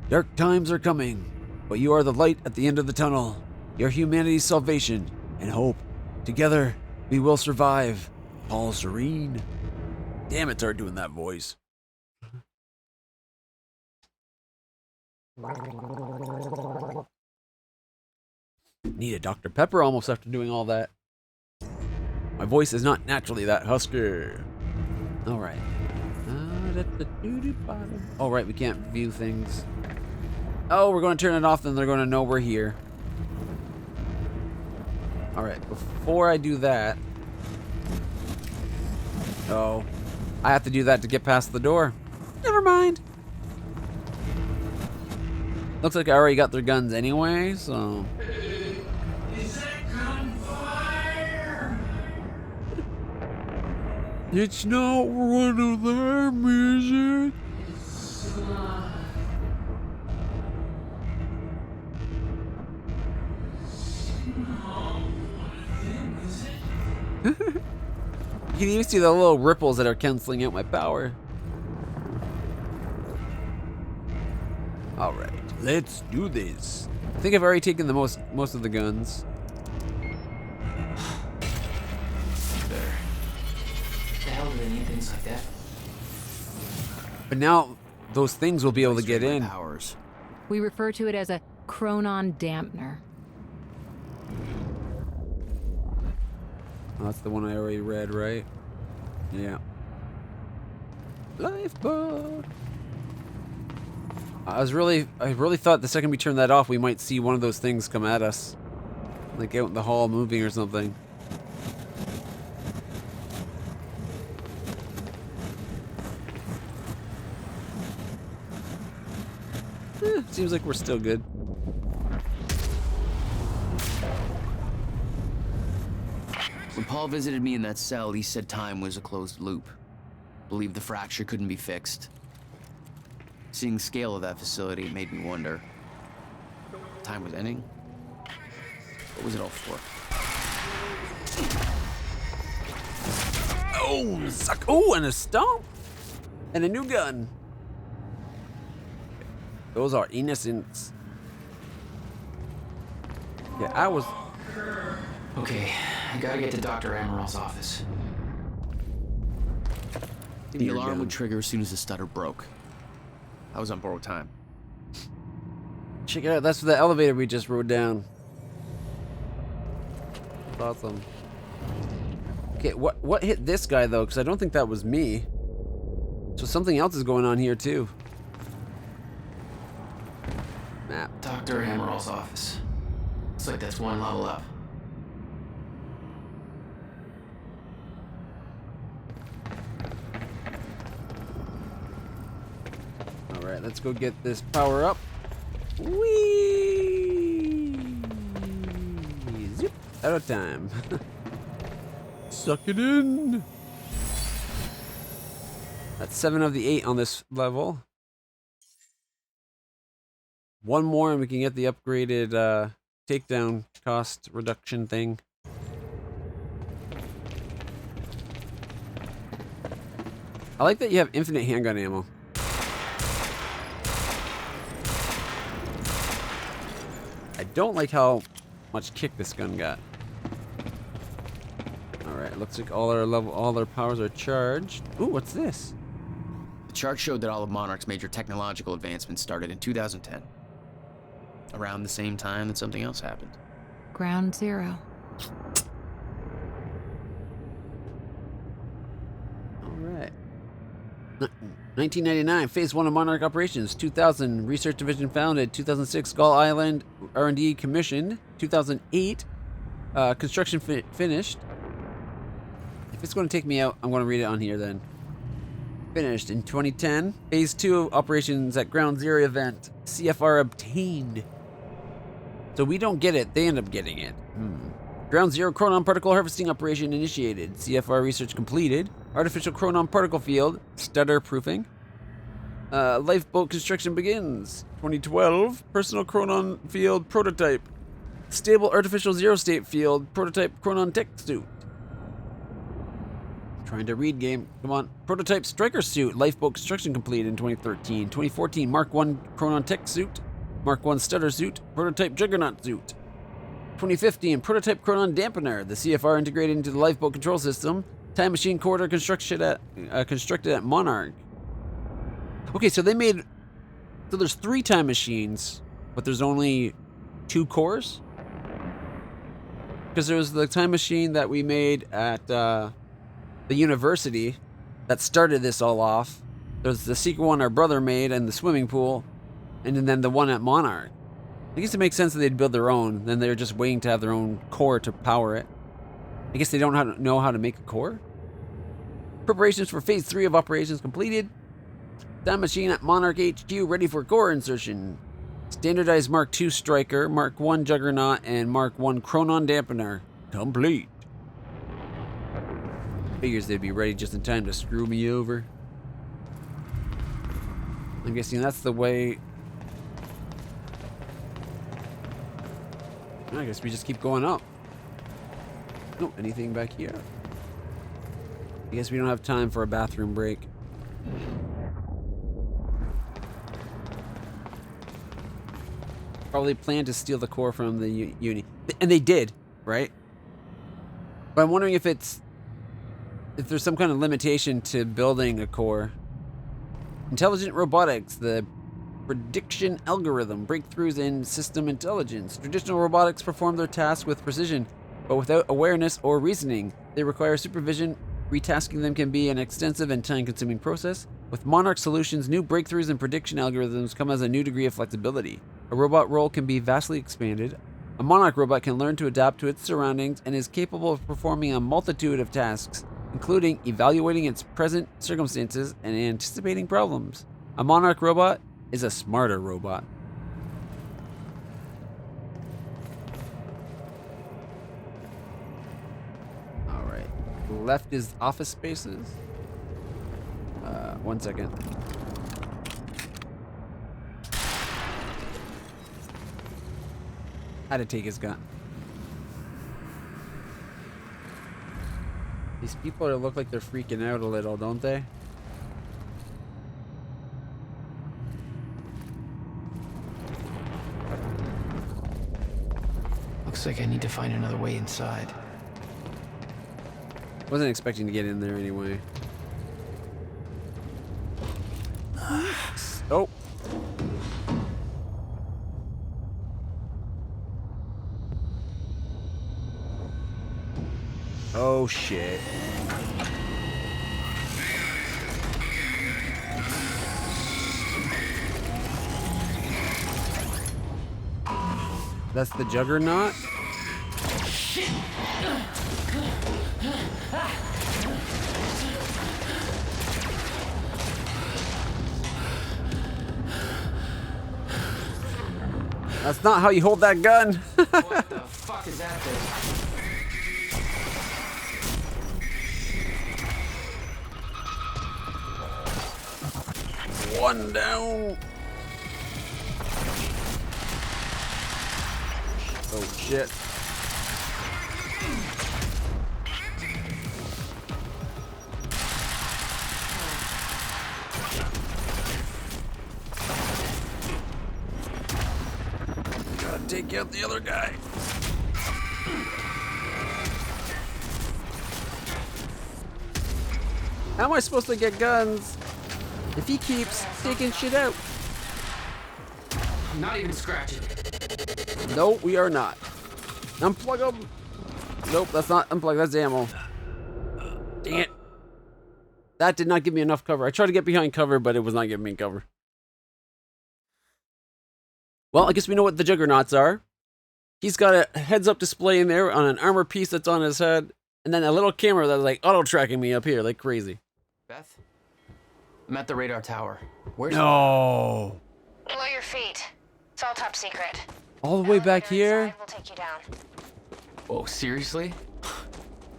Dark times are coming, but you are the light at the end of the tunnel, your humanity's salvation and hope. Together, we will survive. Paul Serene. Damn, it's hard doing that voice. Need a Dr. Pepper almost after doing all that. My voice is not naturally that husky. Alright. Alright, we can't view things. Oh, we're going to turn it off, then they're going to know we're here. Alright, before I do that... Oh, I have to do that to get past the door. Never mind. Looks like I already got their guns anyway, so... It's not one of them, is it? You can even see the little ripples that are canceling out my power. Alright, let's do this. I think I've already taken the most of the guns. There. The hell do they need things like that? But now those things will be able to get in. Powers. We refer to it as a chronon dampener. Oh, that's the one I already read, right? Yeah. Lifeboat. I really thought the second we turned that off, we might see one of those things come at us, like out in the hall moving or something. Seems like we're still good. When Paul visited me in that cell, he said time was a closed loop. Believed the fracture couldn't be fixed. Seeing the scale of that facility made me wonder. Time was ending? What was it all for? Oh, suck. Oh, and a stomp. And a new gun. Those are innocents. Yeah, I was... Okay, I gotta get to Dr. Amaral's office. The alarm would trigger as soon as the stutter broke. I was on borrowed time. Check it out. That's the elevator we just rode down. That's awesome. Okay, what hit this guy though? Because I don't think that was me. So something else is going on here too. Map. Dr. Amaral's office. Looks like that's one level up. Alright, let's go get this power up. Whee! Zip! Out of time. Suck it in! That's 7 of the 8 on this level. One more and we can get the upgraded takedown cost reduction thing. I like that you have infinite handgun ammo. I don't like how much kick this gun got. Alright, looks like all our powers are charged. Ooh, what's this? The chart showed that all of Monarch's major technological advancements started in 2010. Around the same time that something else happened. Ground Zero. Alright. 1999, Phase 1 of Monarch Operations. 2000, Research Division founded. 2006, Skull Island R&D commissioned. 2008, construction finished. If it's going to take me out, I'm going to read it on here then. Finished in 2010. Phase 2 of operations at Ground Zero event. CFR obtained. So we don't get it, they end up getting it. Ground Zero Chronon Particle Harvesting Operation initiated. CFR research completed. Artificial Chronon Particle Field. Stutter proofing. Lifeboat construction begins. 2012. Personal Chronon Field prototype. Stable Artificial Zero State Field. Prototype Chronon Tech Suit. Trying to read game. Come on. Prototype Striker Suit. Lifeboat construction completed in 2013. 2014. Mark 1 Chronon Tech Suit. Mark 1 Stutter Suit. Prototype Juggernaut Suit. 2015. Prototype Chronon Dampener. The CFR integrated into the lifeboat control system. Time machine corridor constructed at Monarch. Okay, so they made... So there's 3 time machines, but there's only 2 cores? Because there was the time machine that we made at the university that started this all off. There's the secret one our brother made and the swimming pool. And then the one at Monarch. I guess it makes sense that they'd build their own. Then they're just waiting to have their own core to power it. I guess they don't know how to make a core. Preparations for Phase 3 of operations completed. Time machine at Monarch HQ ready for core insertion. Standardized Mark II Striker, Mark I Juggernaut, and Mark I Chronon Dampener. Complete. Figures they'd be ready just in time to screw me over. I'm guessing that's the way. I guess we just keep going up. No, anything back here? I guess we don't have time for a bathroom break. Probably planned to steal the core from the uni. And they did, right? But I'm wondering if there's some kind of limitation to building a core. Intelligent robotics, the prediction algorithm, breakthroughs in system intelligence. Traditional robotics perform their tasks with precision, but without awareness or reasoning. They require supervision. Retasking them can be an extensive and time-consuming process. With Monarch solutions, new breakthroughs in prediction algorithms come as a new degree of flexibility. A robot role can be vastly expanded. A Monarch robot can learn to adapt to its surroundings and is capable of performing a multitude of tasks, including evaluating its present circumstances and anticipating problems. A Monarch robot is a smarter robot. Alright. Left is office spaces. 1 second. Had to take his gun. These people look like they're freaking out a little, don't they? Looks like I need to find another way inside. Wasn't expecting to get in there anyway. Oh. Oh shit. That's the Juggernaut? That's not how you hold that gun. What the fuck is that thing? One down. Oh shit. Gotta take out the other guy. How am I supposed to get guns if he keeps taking shit out? Not even scratching. No, we are not. Unplug them. Nope, that's not unplug. That's ammo. Dang it. That did not give me enough cover. I tried to get behind cover, but it was not giving me cover. Well, I guess we know what the Juggernauts are. He's got a heads-up display in there on an armor piece that's on his head, and then a little camera that's like auto-tracking me up here like crazy. Beth? I'm at the radar tower. Where's No. Below your feet. It's all top secret. All the way back here? We'll take you down. Oh, seriously?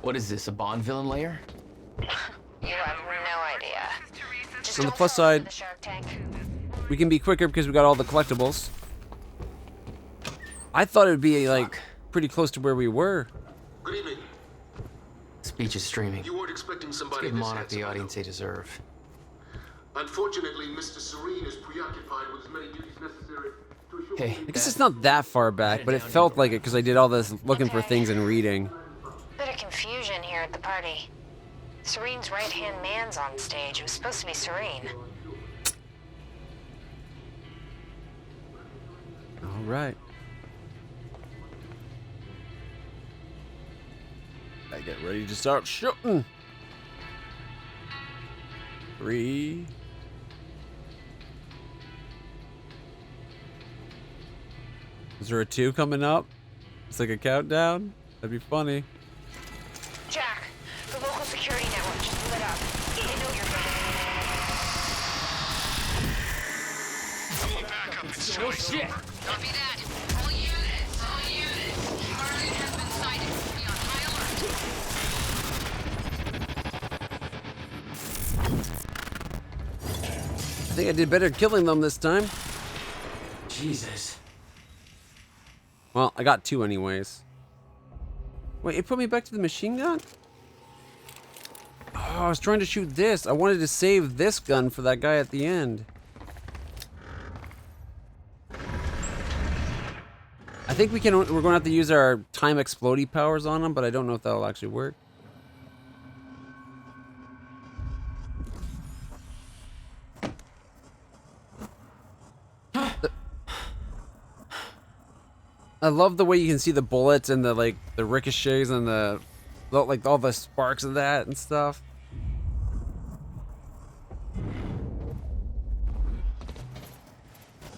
What is this, a Bond villain lair? You have no idea. Just On the don't plus fall into side, the Shark Tank. we can be quicker because we got all the collectibles. I thought it would be like pretty close to where we were. Good evening. Speech is streaming. You weren't expecting Let's somebody give this Monarch the handsome, audience they deserve. Unfortunately, Mr. Serene is preoccupied with as many duties necessary to assure Hey, I guess it's not that far back, but it felt like it because I did all this looking for things and reading. Bit of confusion here at the party. Serene's right-hand man's on stage. It was supposed to be Serene. All right. I get ready to start shooting. 3, Is there a 2 coming up? It's like a countdown? That'd be funny. Jack, the local security network just lit up. They know you're there. No shit! Copy that. All units. Target has been sighted. Be on high alert. I think I did better killing them this time. Jesus. Well, I got 2 anyways. Wait, it put me back to the machine gun? Oh, I was trying to shoot this. I wanted to save this gun for that guy at the end. I think we're going to have to use our time explodey powers on him, but I don't know if that'll actually work. I love the way you can see the bullets and the the ricochets and the like all the sparks of that and stuff.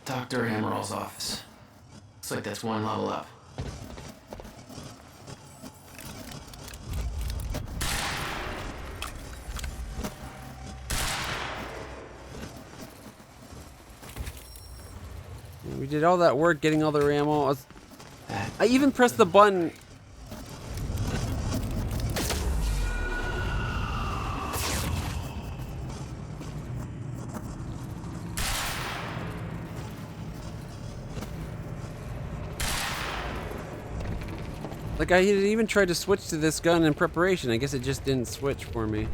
Dr. Amaril's office. Looks like that's one level up. We did all that work getting all their ammo. I even pressed the button. Like, I had even tried to switch to this gun in preparation. I guess it just didn't switch for me.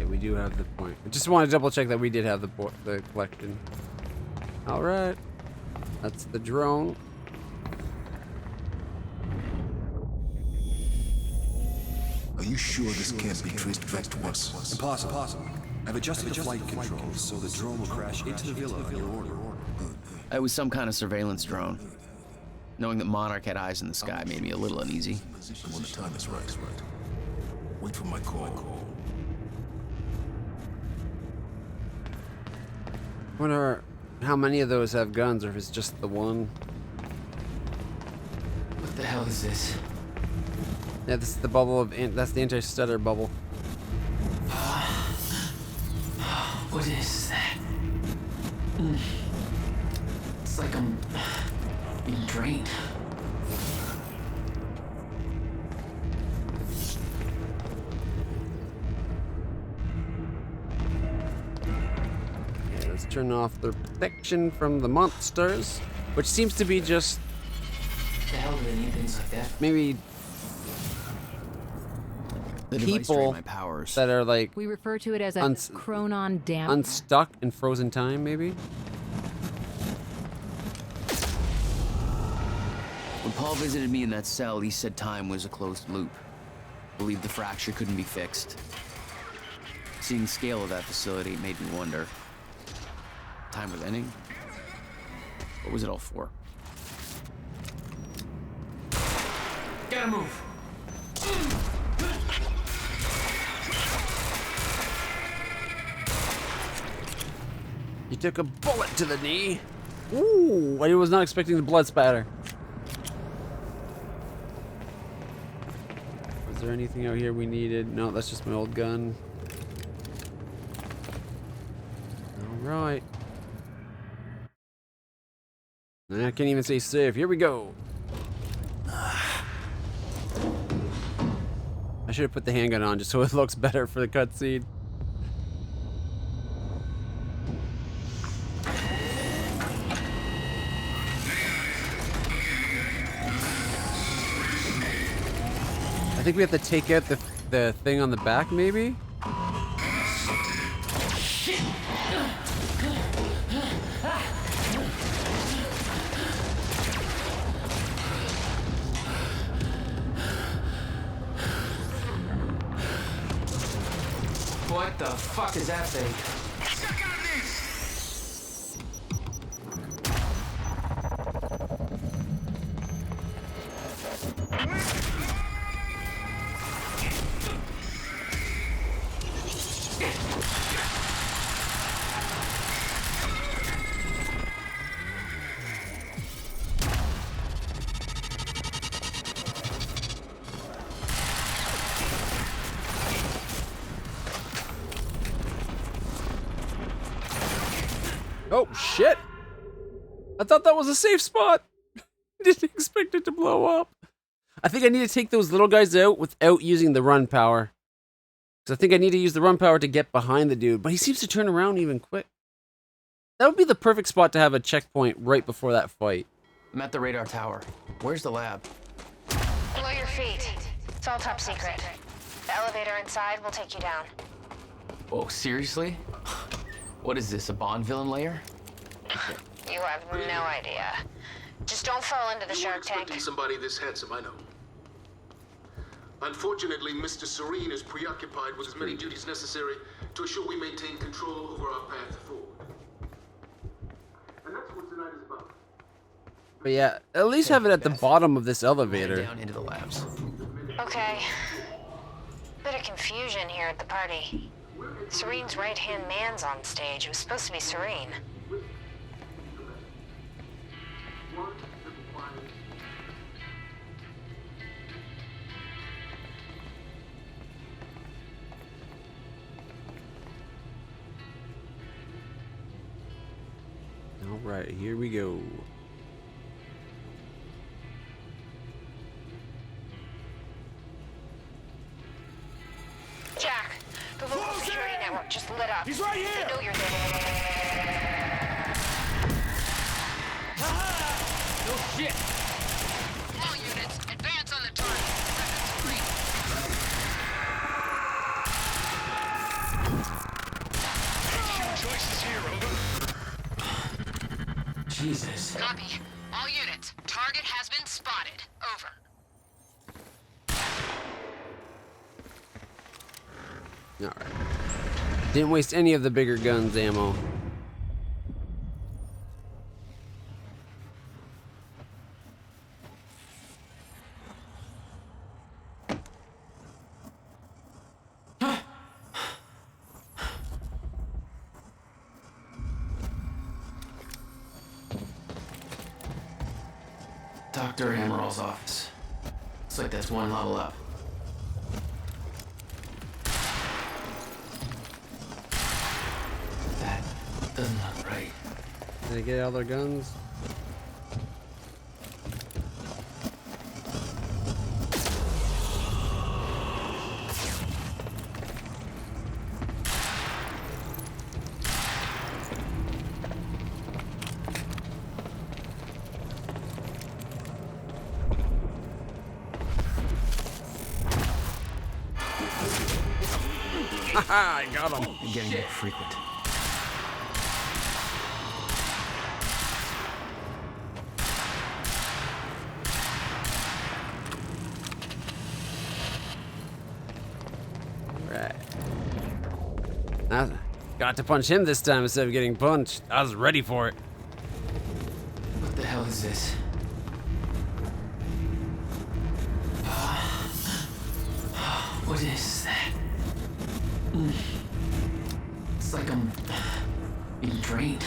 We do have the point. I just want to double check that we did have the collection. All right, that's the drone. Are you sure this can't be traced back to us? Impossible. I've adjusted the flight controls so the drone will crash into the villa on your order. It was some kind of surveillance drone. Knowing that Monarch had eyes in the sky made me a little uneasy. When the time is right. Wait for my call. I wonder how many of those have guns, or if it's just the one. What the hell is this? Yeah, this is the bubble of that's the anti-stutter bubble. What is that? It's like I'm being drained. Let's turn off the protection from the monsters, which seems to be just The hell do they need things like that? maybe The device people drained my powers. that are like We refer to it as a chronon damper. unstuck in frozen time, maybe. When Paul visited me in that cell, he said time was a closed loop. Believed the fracture couldn't be fixed. Seeing the scale of that facility made me wonder. Time was ending? What was it all for? Gotta move. You took a bullet to the knee. Ooh, I was not expecting the blood spatter. Was there anything out here we needed? No, that's just my old gun. All right. I can't even say save. Here we go. I should have put the handgun on just so it looks better for the cutscene. I think we have to take out the thing on the back, maybe? What the fuck is that thing? Oh, shit! I thought that was a safe spot! Didn't expect it to blow up. I think I need to take those little guys out without using the run power. Because I think I need to use the run power to get behind the dude, but he seems to turn around even quick. That would be the perfect spot to have a checkpoint right before that fight. I'm at the radar tower. Where's the lab? Below your feet. It's all top secret. The elevator inside will take you down. Oh, seriously? What is this, a Bond villain lair? You have no idea. Just don't fall into the shark tank. Expecting somebody this handsome, I know. Unfortunately, Mr. Serene is preoccupied with as many duties necessary to assure we maintain control over our path forward. And that's what tonight is about. But yeah, at least have it at the bottom of this elevator. Down into the labs. Okay. Bit of confusion here at the party. Serene's right-hand man's on stage. It was supposed to be Serene. All right, here we go. Jack, the local security network just lit up. He's right here! I know you're there. No shit! All units, advance on the target. Joyce is here, over. Jesus. Copy. All units, target has been spotted. Over. Alright. Didn't waste any of the bigger guns ammo. Dr. Amaril's office. Looks like that's one level up. That doesn't look right. Did they get all their guns? Haha, I got him. I'm getting more frequent. Right. I got to punch him this time instead of getting punched. I was ready for it. What the hell is this? What is that? It's like I'm being drained.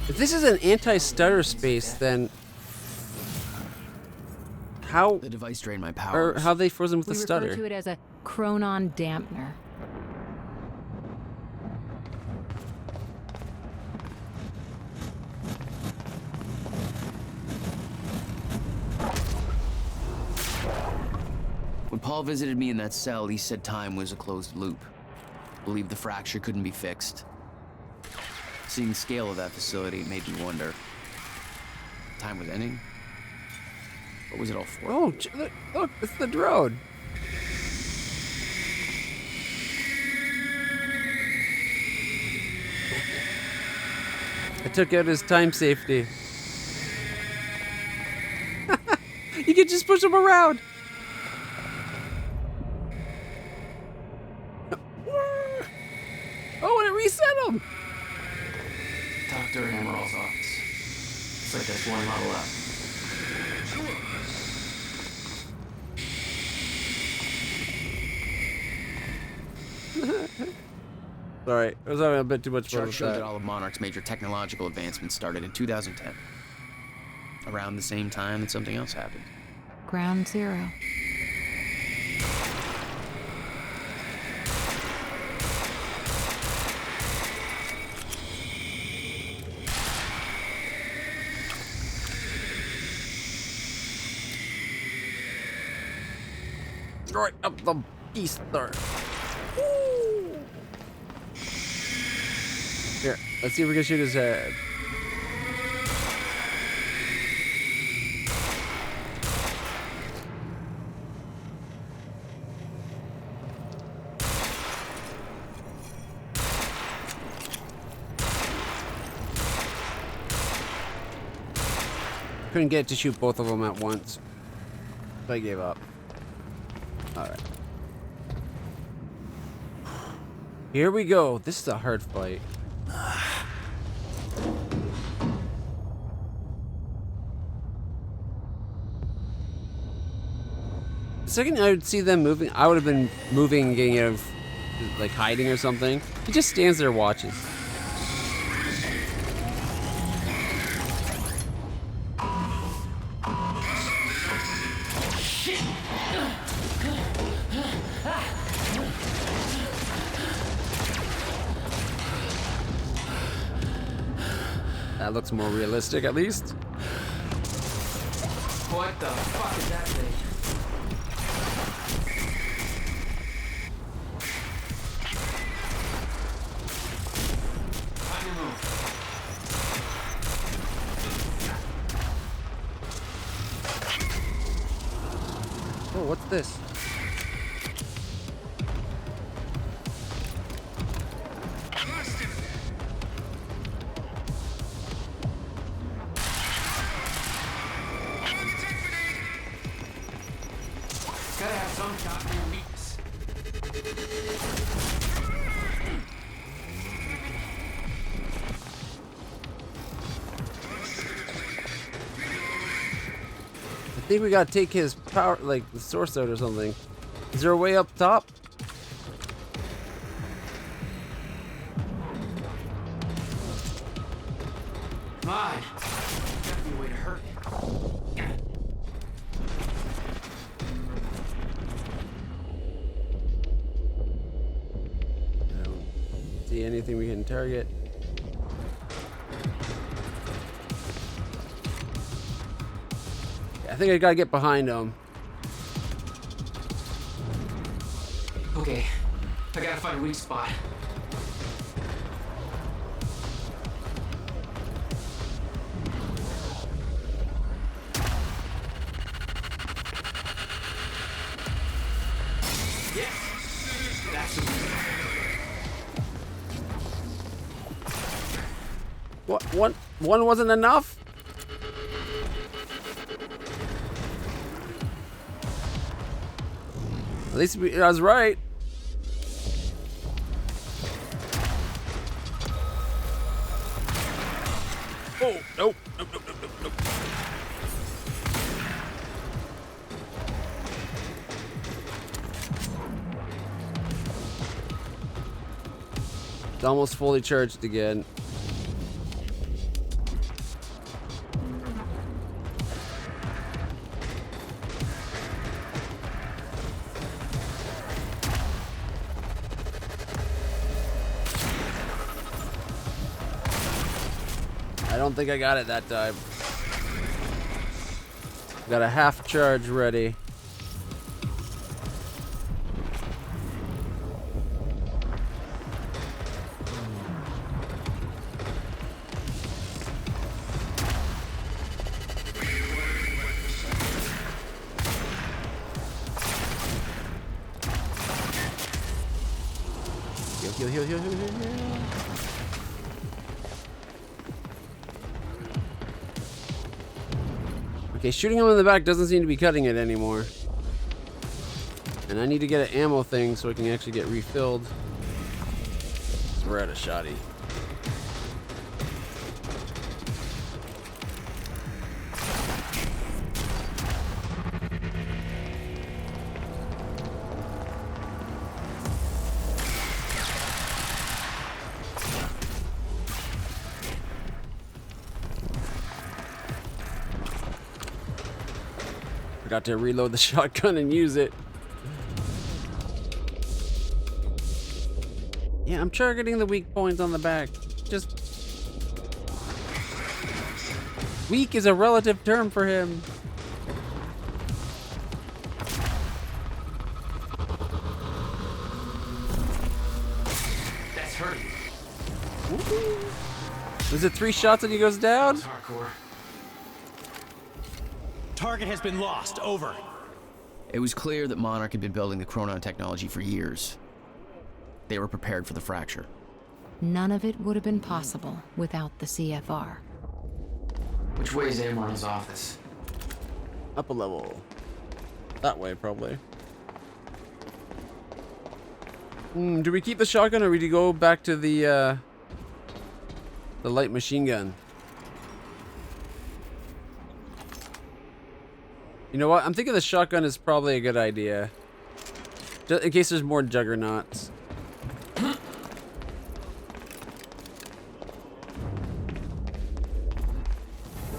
If this is an anti-stutter space, then how the device drained my power? Or how they frozen with We the stutter? refer to it as a chronon dampener. When Paul visited me in that cell, he said time was a closed loop. Believed the fracture couldn't be fixed. Seeing the scale of that facility made me wonder. Time was ending? What was it all for? Oh, look, it's the drone. I took out his time safety. You can just push him around. Oh, and it reset him. Dr. Amaril's office. Looks like there's one level up. Sorry, I was having a bit too much fun Chart with showed that that. all of Monarch's major technological advancements started in 2010. Around the same time that something else happened. Ground zero. Right up the beast there. Here, let's see if we can shoot his head. Couldn't get to shoot both of them at once. So I gave up. Alright. Here we go. This is a hard fight. The second I would see them moving, I would have been moving and getting out of, like, hiding or something. He just stands there and watches. That looks more realistic, at least. What the fuck is that thing? On your move. Oh, what's this? Gotta have some shot for your weakness. I think we gotta take his power, like the source out or something. Is there a way up top? Come on. Gotta be a way to hurt it. I don't see anything we can target. I think I gotta get behind him. Okay, I gotta find a weak spot. Yes, that's it. What? One wasn't enough? At least I was right. Oh, nope. Nope, nope, nope, nope, nope. It's almost fully charged again. I don't think I got it that time. Got a half charge ready. Heal, heal, heal, heal, heal, heal. Okay, shooting him in the back doesn't seem to be cutting it anymore. And I need to get an ammo thing so I can actually get refilled. So we're out of shoddy. Forgot to reload the shotgun and use it. Yeah, I'm targeting the weak points on the back. Just... weak is a relative term for him. That's hurting. Was it 3 shots and he goes down? Hardcore. Target has been lost. Over. It was clear that Monarch had been building the Chronon technology for years. They were prepared for the fracture. None of it would have been possible without the CFR. Which way is Amor's office? Up a level. That way, probably. Do we keep the shotgun or do we go back to the light machine gun? You know what? I'm thinking the shotgun is probably a good idea. Just in case there's more juggernauts.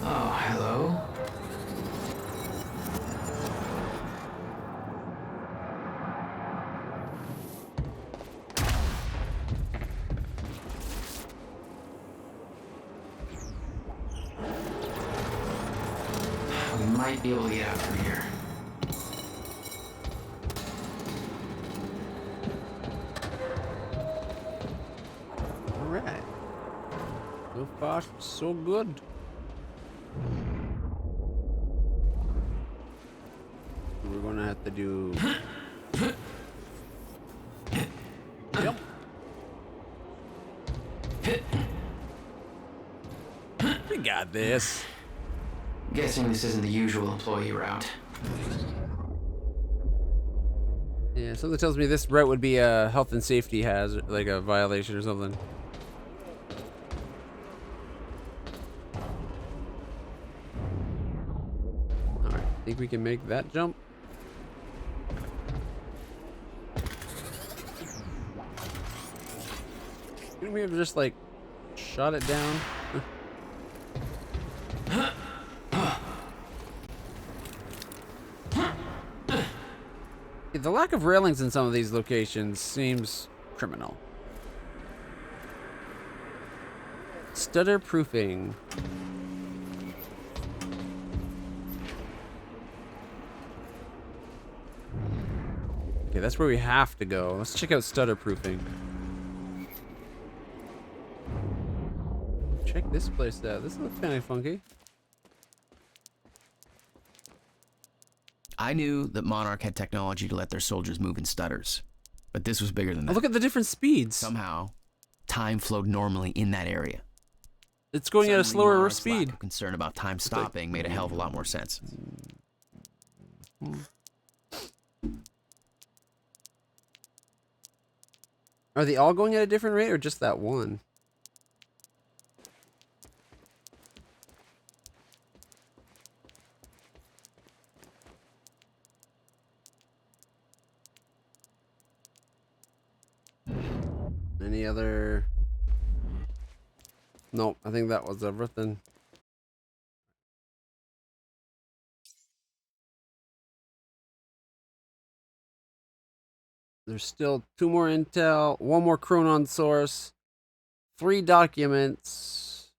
Oh, hello. We might be able to get out from here. Alright. So far, so good. We're gonna have to do... Yep. We got this. Guessing this isn't the usual employee route. Yeah, something tells me this route would be a health and safety hazard, like a violation or something. Alright, think we can make that jump? Couldn't we have just like shot it down? The lack of railings in some of these locations seems criminal. Stutter proofing. Okay, that's where we have to go. Let's check out stutter proofing. Check this place out. This looks kind of funky. I knew that Monarch had technology to let their soldiers move in stutters, but this was bigger than that. Oh, look at the different speeds. Somehow, time flowed normally in that area. It's going at a slower Monarch's speed. Lack of concern about time stopping made a hell of a lot more sense. Are they all going at a different rate or just that one? Any other? Nope, I think that was everything. There's still 2 more intel, 1 more Chronon source, 3 documents,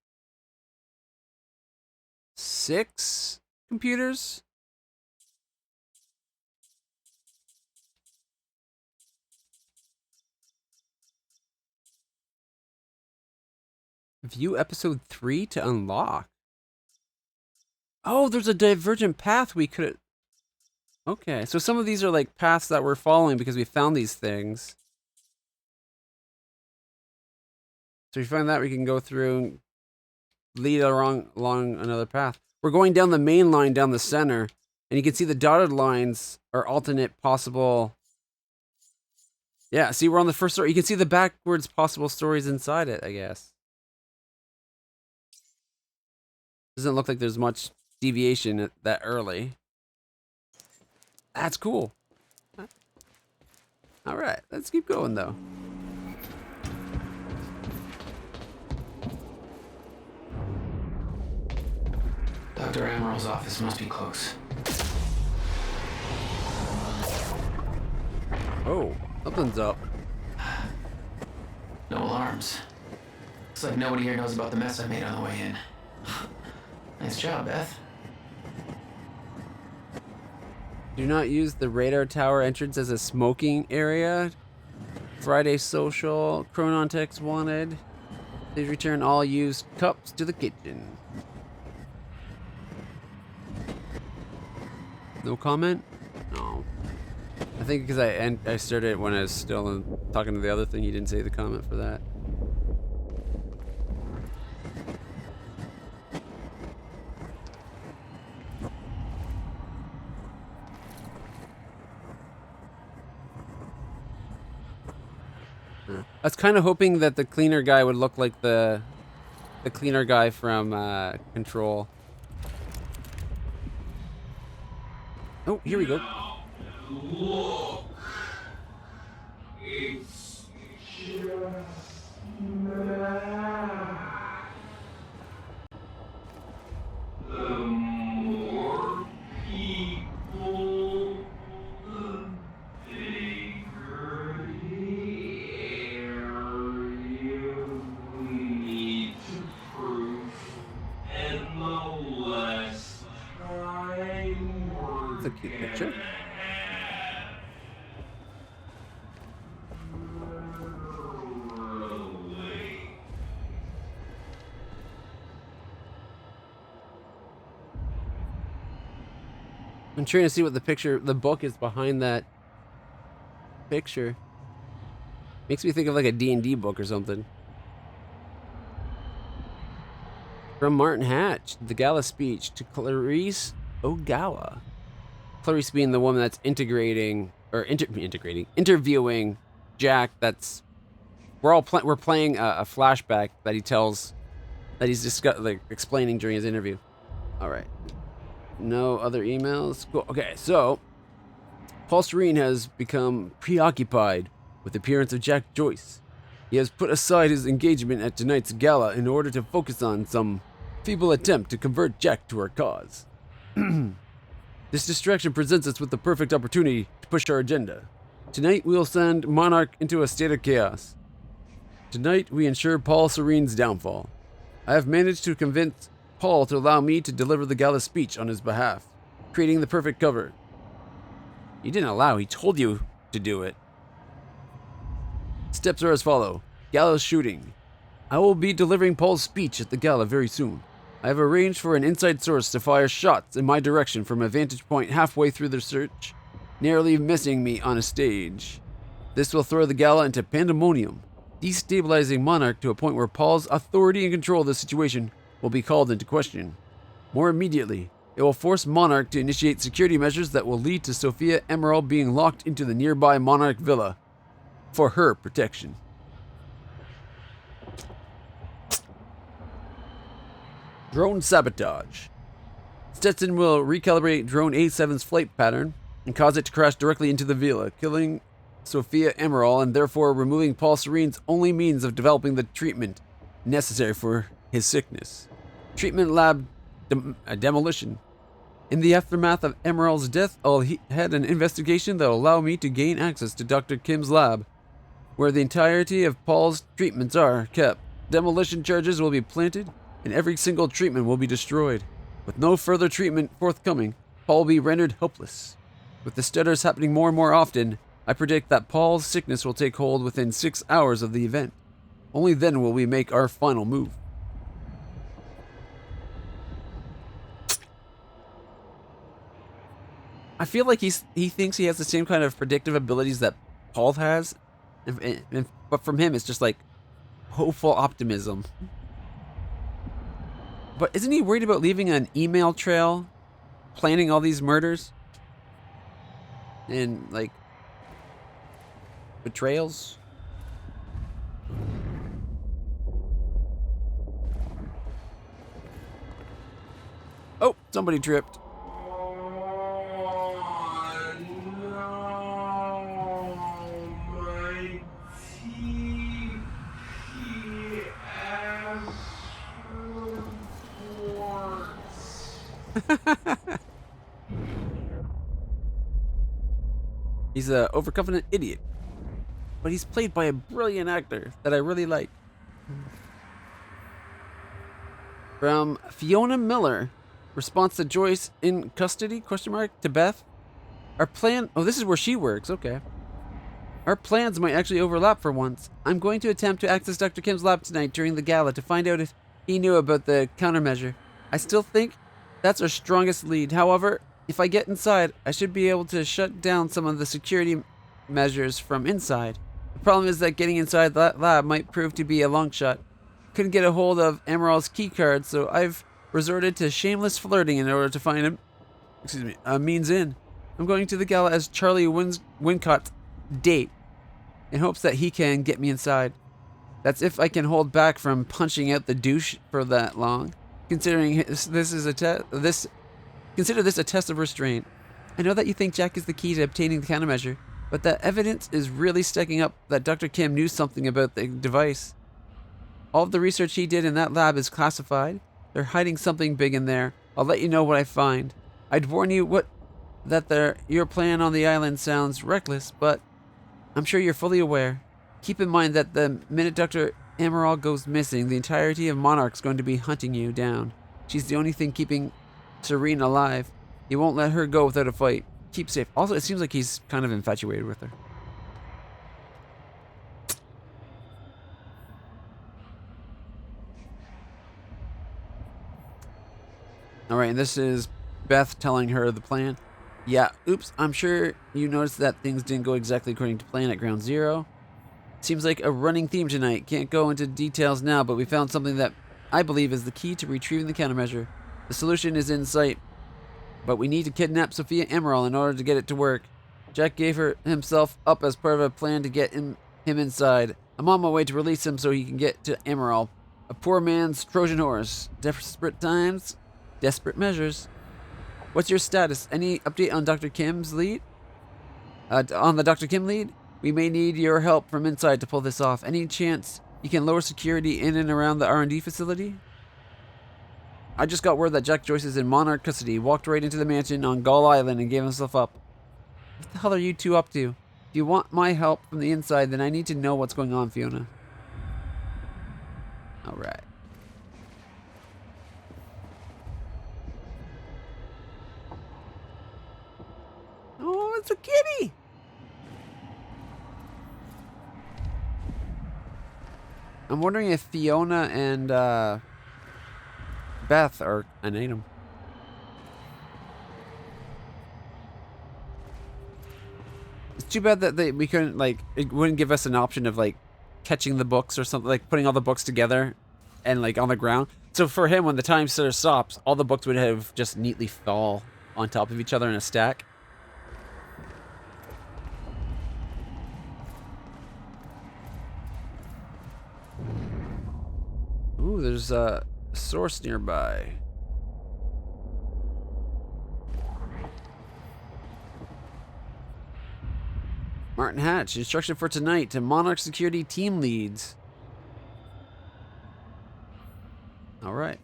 6 computers. View episode 3 to unlock. Oh, there's a divergent path we could... Okay, so some of these are like paths that we're following because we found these things. So if we find that, we can go through and lead along another path. we're going down the main line down the center, and you can see the dotted lines are alternate possible. Yeah, see, we're on the first story. You can see the backwards possible stories inside it, I guess. Doesn't look like there's much deviation that early. That's cool. All right, let's keep going, though. Dr. Amaril's office must be close. Oh, something's up. No alarms. Looks like nobody here knows about the mess I made on the way in. Nice job, Beth. Do not use the radar tower entrance as a smoking area. Friday social. Chronon text wanted. Please return all used cups to the kitchen. No comment? No. I think because I started it when I was still talking to the other thing, he didn't say the comment for that. I was kind of hoping that the cleaner guy would look like the cleaner guy from Control. Oh, here we go. Look, it's just that. The more people, the bigger the area we need to proof, and the less time we're That's a cute picture. I'm trying to see what the book is behind that picture. Makes me think of like a D&D book or something. From Martin Hatch, the gala speech to Clarice Ogawa. Clarice being the woman that's interviewing Jack. That's we're playing a flashback that he tells that he's explaining during his interview. All right. No other emails. Cool. Okay, so Paul Serene has become preoccupied with the appearance of Jack Joyce. He has put aside his engagement at tonight's gala in order to focus on some feeble attempt to convert Jack to our cause. This distraction presents us with the perfect opportunity to push our agenda. Tonight we will send Monarch into a state of chaos. Tonight we ensure Paul Serene's downfall. I have managed to convince Paul to allow me to deliver the gala speech on his behalf, creating the perfect cover. You didn't allow, he told you to do it. Steps are as follow. Gala shooting. I will be delivering Paul's speech at the gala very soon. I have arranged for an inside source to fire shots in my direction from a vantage point halfway through the search, narrowly missing me on a stage. This will throw the gala into pandemonium, destabilizing Monarch to a point where Paul's authority and control of the situation will be called into question. More immediately, it will force Monarch to initiate security measures that will lead to Sophia Emerald being locked into the nearby Monarch Villa for her protection. Drone sabotage. Stetson will recalibrate drone A7's flight pattern and cause it to crash directly into the villa, killing Sophia Emerald and therefore removing Paul Serene's only means of developing the treatment necessary for his sickness. Treatment lab demolition. In the aftermath of Emerald's death, I'll head an investigation that will allow me to gain access to Dr. Kim's lab, where the entirety of Paul's treatments are kept. Demolition charges will be planted, and every single treatment will be destroyed. With no further treatment forthcoming, Paul will be rendered helpless. With the stutters happening more and more often, I predict that Paul's sickness will take hold within 6 hours of the event. Only then will we make our final move. I feel like he thinks he has the same kind of predictive abilities that Paul has, but from him it's just like hopeful optimism. But isn't he worried about leaving an email trail, planning all these murders? And, like, betrayals? Oh, somebody tripped. He's an overconfident idiot, but he's played by a brilliant actor that I really like. From Fiona Miller, response to Joyce in custody? Question mark to Beth. Our plan. Oh, this is where she works. Okay. Our plans might actually overlap for once. I'm going to attempt to access Dr. Kim's lab tonight during the gala to find out if he knew about the countermeasure. I still think that's our strongest lead. However, if I get inside, I should be able to shut down some of the security measures from inside. The problem is that getting inside that lab might prove to be a long shot. Couldn't get a hold of Emerald's key card, so I've resorted to shameless flirting in order to find a means in. I'm going to the gala as Charlie Wincott's date in hopes that he can get me inside. That's if I can hold back from punching out the douche for that long. Considering consider this a test of restraint. I know that you think Jack is the key to obtaining the countermeasure, but that evidence is really stacking up that Dr. Kim knew something about the device. All of the research he did in that lab is classified. They're hiding something big in there. I'll let you know what I find. I'd warn you that your plan on the island sounds reckless, but I'm sure you're fully aware. Keep in mind that the minute Dr. Emerald goes missing, the entirety of Monarch's going to be hunting you down. She's the only thing keeping Serene alive. He won't let her go without a fight. Keep safe. Also, it seems like he's kind of infatuated with her. Alright, and this is Beth telling her the plan. Yeah, oops, I'm sure you noticed that things didn't go exactly according to plan at Ground Zero. Seems like a running theme tonight. Can't go into details now, but we found something that I believe is the key to retrieving the countermeasure. The solution is in sight, but we need to kidnap Sophia Emerald in order to get it to work. Jack gave himself up as part of a plan to get him inside. I'm on my way to release him so he can get to Emerald. A poor man's Trojan horse. Desperate times, desperate measures. What's your status? Any update on Dr. Kim's lead? On the Dr. Kim lead? We may need your help from inside to pull this off. Any chance you can lower security in and around the R&D facility? I just got word that Jack Joyce is in Monarch custody. Walked right into the mansion on Gull Island and gave himself up. What the hell are you two up to? If you want my help from the inside, then I need to know what's going on, Fiona. Alright. Oh, it's a kitty! I'm wondering if Fiona and Beth are an item. It's too bad that we couldn't, like, it wouldn't give us an option of, like, catching the books or something, like putting all the books together and, like, on the ground. So for him, when the time sort of stops, all the books would have just neatly fall on top of each other in a stack. Ooh, there's a source nearby. Martin Hatch, instruction for tonight to Monarch Security Team Leads. Alright.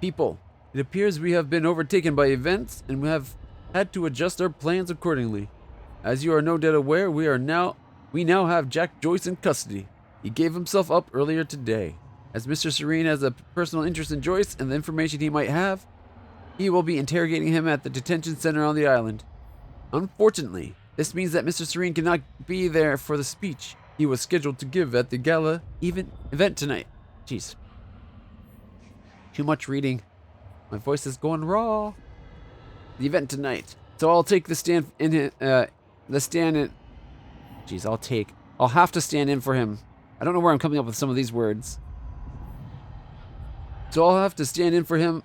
People, it appears we have been overtaken by events and we have had to adjust our plans accordingly. As you are no doubt aware, we now have Jack Joyce in custody. He gave himself up earlier today. As Mr. Serene has a personal interest in Joyce and the information he might have, he will be interrogating him at the detention center on the island. Unfortunately, this means that Mr. Serene cannot be there for the speech he was scheduled to give at the gala event tonight. Jeez. Too much reading. My voice is going raw. The event tonight. So I'll take the stand in Jeez, I'll have to stand in for him. I don't know where I'm coming up with some of these words. so I'll have to stand in for him.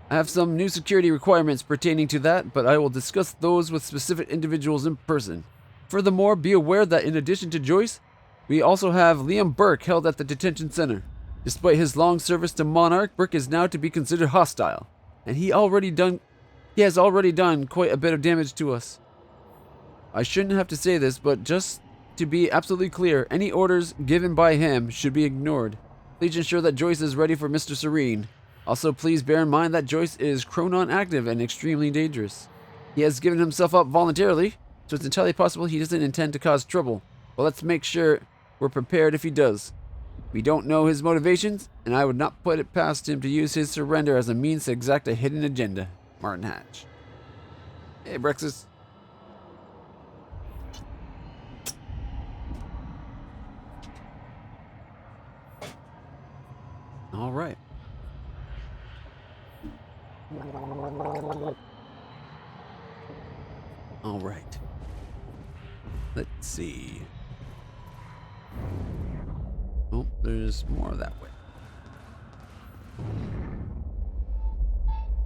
I have some new security requirements pertaining to that, but I will discuss those with specific individuals in person. Furthermore, be aware that in addition to Joyce, we also have Liam Burke held at the detention center. Despite his long service to Monarch, Burke is now to be considered hostile, and he has already done quite a bit of damage to us. I shouldn't have to say this, but just to be absolutely clear, any orders given by him should be ignored. Please ensure that Joyce is ready for Mr. Serene. Also, please bear in mind that Joyce is Chronon active and extremely dangerous. He has given himself up voluntarily, so it's entirely possible he doesn't intend to cause trouble. But let's make sure we're prepared if he does. We don't know his motivations, and I would not put it past him to use his surrender as a means to exact a hidden agenda. Martin Hatch. Hey, Brexus. All right. All right. Let's see. Oh, there's more that way.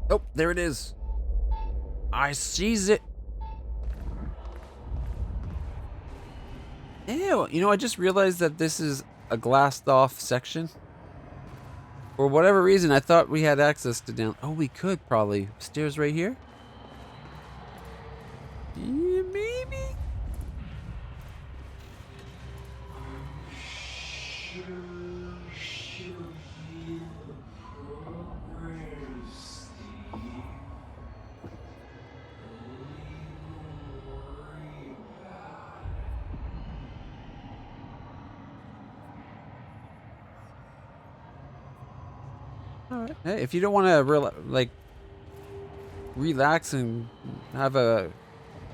Oh, there it is. I sees it. Ew, you know, I just realized that this is a glassed off section. For whatever reason, I thought we had access to down. Oh, we could probably. Stairs right here? Yeah, maybe? Alright. Hey, if you don't want to relax and have a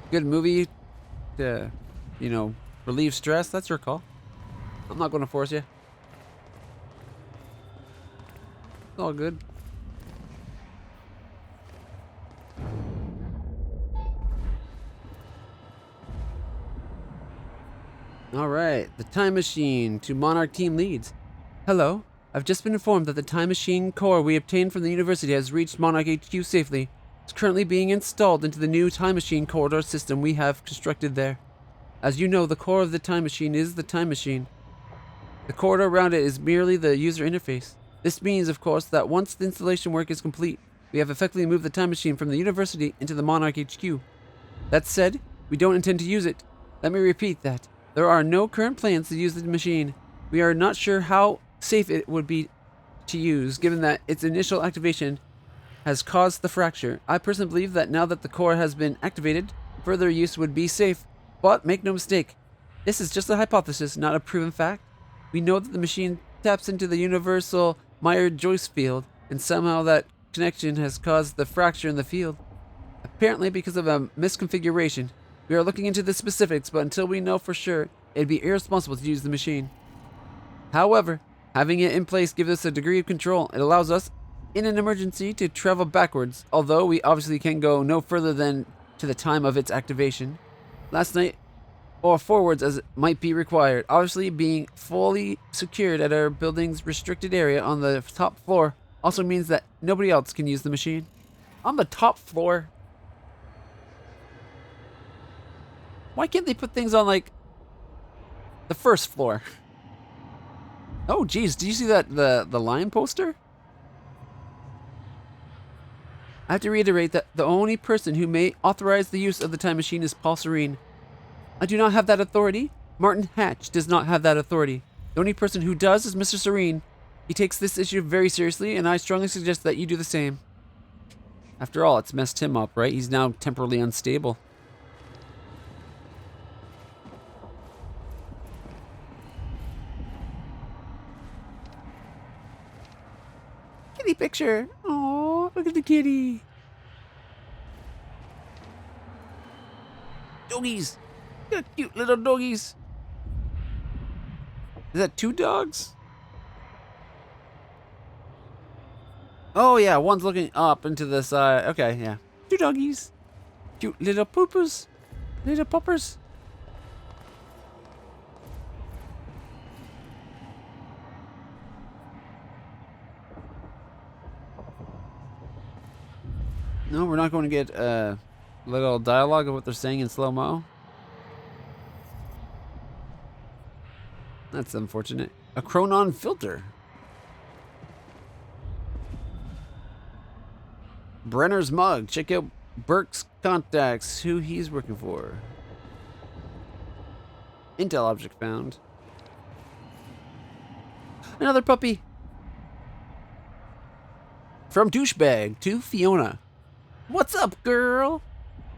good movie to, you know, relieve stress, that's your call. I'm not going to force you. It's all good. Alright, the time machine to Monarch team leads. Hello. I've just been informed that the time machine core we obtained from the university has reached Monarch HQ safely. It's currently being installed into the new time machine corridor system we have constructed there. As you know, the core of the time machine is the time machine. The corridor around it is merely the user interface. This means, of course, that once the installation work is complete, we have effectively moved the time machine from the university into the Monarch HQ. That said, we don't intend to use it. Let me repeat that. There are no current plans to use the machine. We are not sure how safe it would be to use, given that its initial activation has caused the fracture. I personally believe that now that the core has been activated, further use would be safe. But make no mistake, this is just a hypothesis, not a proven fact. We know that the machine taps into the universal Meyer-Joyce field, and somehow that connection has caused the fracture in the field. Apparently because of a misconfiguration. We are looking into the specifics, but until we know for sure, it'd be irresponsible to use the machine. However, having it in place gives us a degree of control. It allows us, in an emergency, to travel backwards, although we obviously can go no further than to the time of its activation. Last night, or forwards as it might be required. Obviously, being fully secured at our building's restricted area on the top floor also means that nobody else can use the machine. On the top floor? Why can't they put things on, like, the first floor? Oh, geez, do you see that, the line poster? I have to reiterate that the only person who may authorize the use of the time machine is Paul Serene. I do not have that authority. Martin Hatch does not have that authority. The only person who does is Mr. Serene. He takes this issue very seriously, and I strongly suggest that you do the same. After all, it's messed him up, right? He's now temporarily unstable. Kitty picture. Oh, look at the kitty. Doggies. Look at cute little doggies. Is that two dogs? Oh yeah, one's looking up into the side. Okay, yeah. Two doggies. Cute little poopers. Little poppers. No, we're not going to get a little dialogue of what they're saying in slow-mo. That's unfortunate. A Chronon filter. Brenner's mug. Check out Burke's contacts, who he's working for. Intel object found. Another puppy. From douchebag to Fiona. What's up, girl?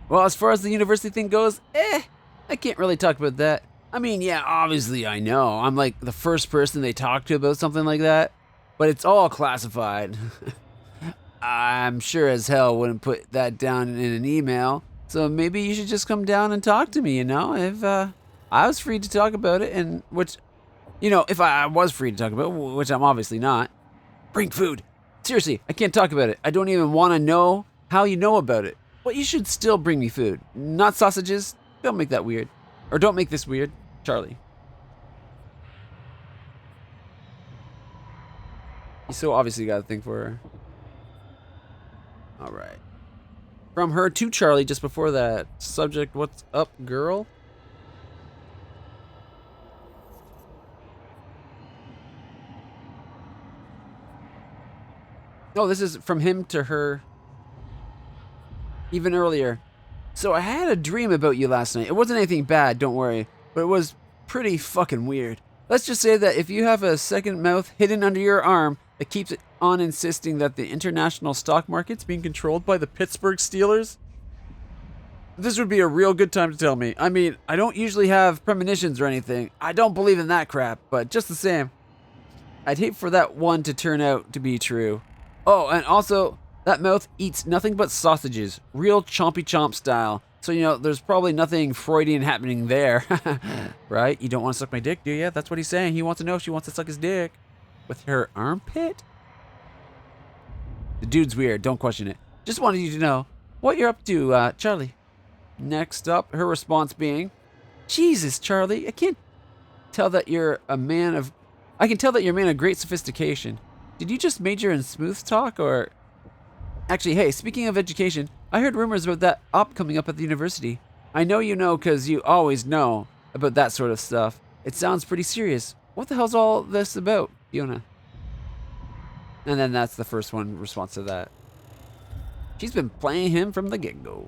Well, as far as the university thing goes, I can't really talk about that. I mean, yeah, obviously I know. I'm like the first person they talk to about something like that, but it's all classified. I'm sure as hell wouldn't put that down in an email, so maybe you should just come down and talk to me, you know? If I was free to talk about it, and which, you know, if I was free to talk about it, which I'm obviously not, bring food. Seriously, I can't talk about it. I don't even want to know how you know about it. But you should still bring me food. Not sausages. Don't make that weird. Or don't make this weird. Charlie. You so obviously got a thing for her. Alright. From her to Charlie just before that. Subject, what's up, girl? Oh, this is from him to her. Even earlier. So I had a dream about you last night. It wasn't anything bad, don't worry. But it was pretty fucking weird. Let's just say that if you have a second mouth hidden under your arm that keeps it on insisting that the international stock market's being controlled by the Pittsburgh Steelers, this would be a real good time to tell me. I mean, I don't usually have premonitions or anything. I don't believe in that crap, but just the same, I'd hate for that one to turn out to be true. Oh, and also, that mouth eats nothing but sausages, real chompy chomp style. So, you know, there's probably nothing Freudian happening there. Right? You don't want to suck my dick, do you? That's what he's saying. He wants to know if she wants to suck his dick. With her armpit? The dude's weird. Don't question it. Just wanted you to know what you're up to, Charlie. Next up, her response being, Jesus, Charlie, I can tell that you're a man of great sophistication. Did you just major in smooth talk, or... Actually, hey, speaking of education, I heard rumors about that op coming up at the university. I know you know because you always know about that sort of stuff. It sounds pretty serious. What the hell's all this about, Fiona? And then that's the first one response to that. She's been playing him from the get-go.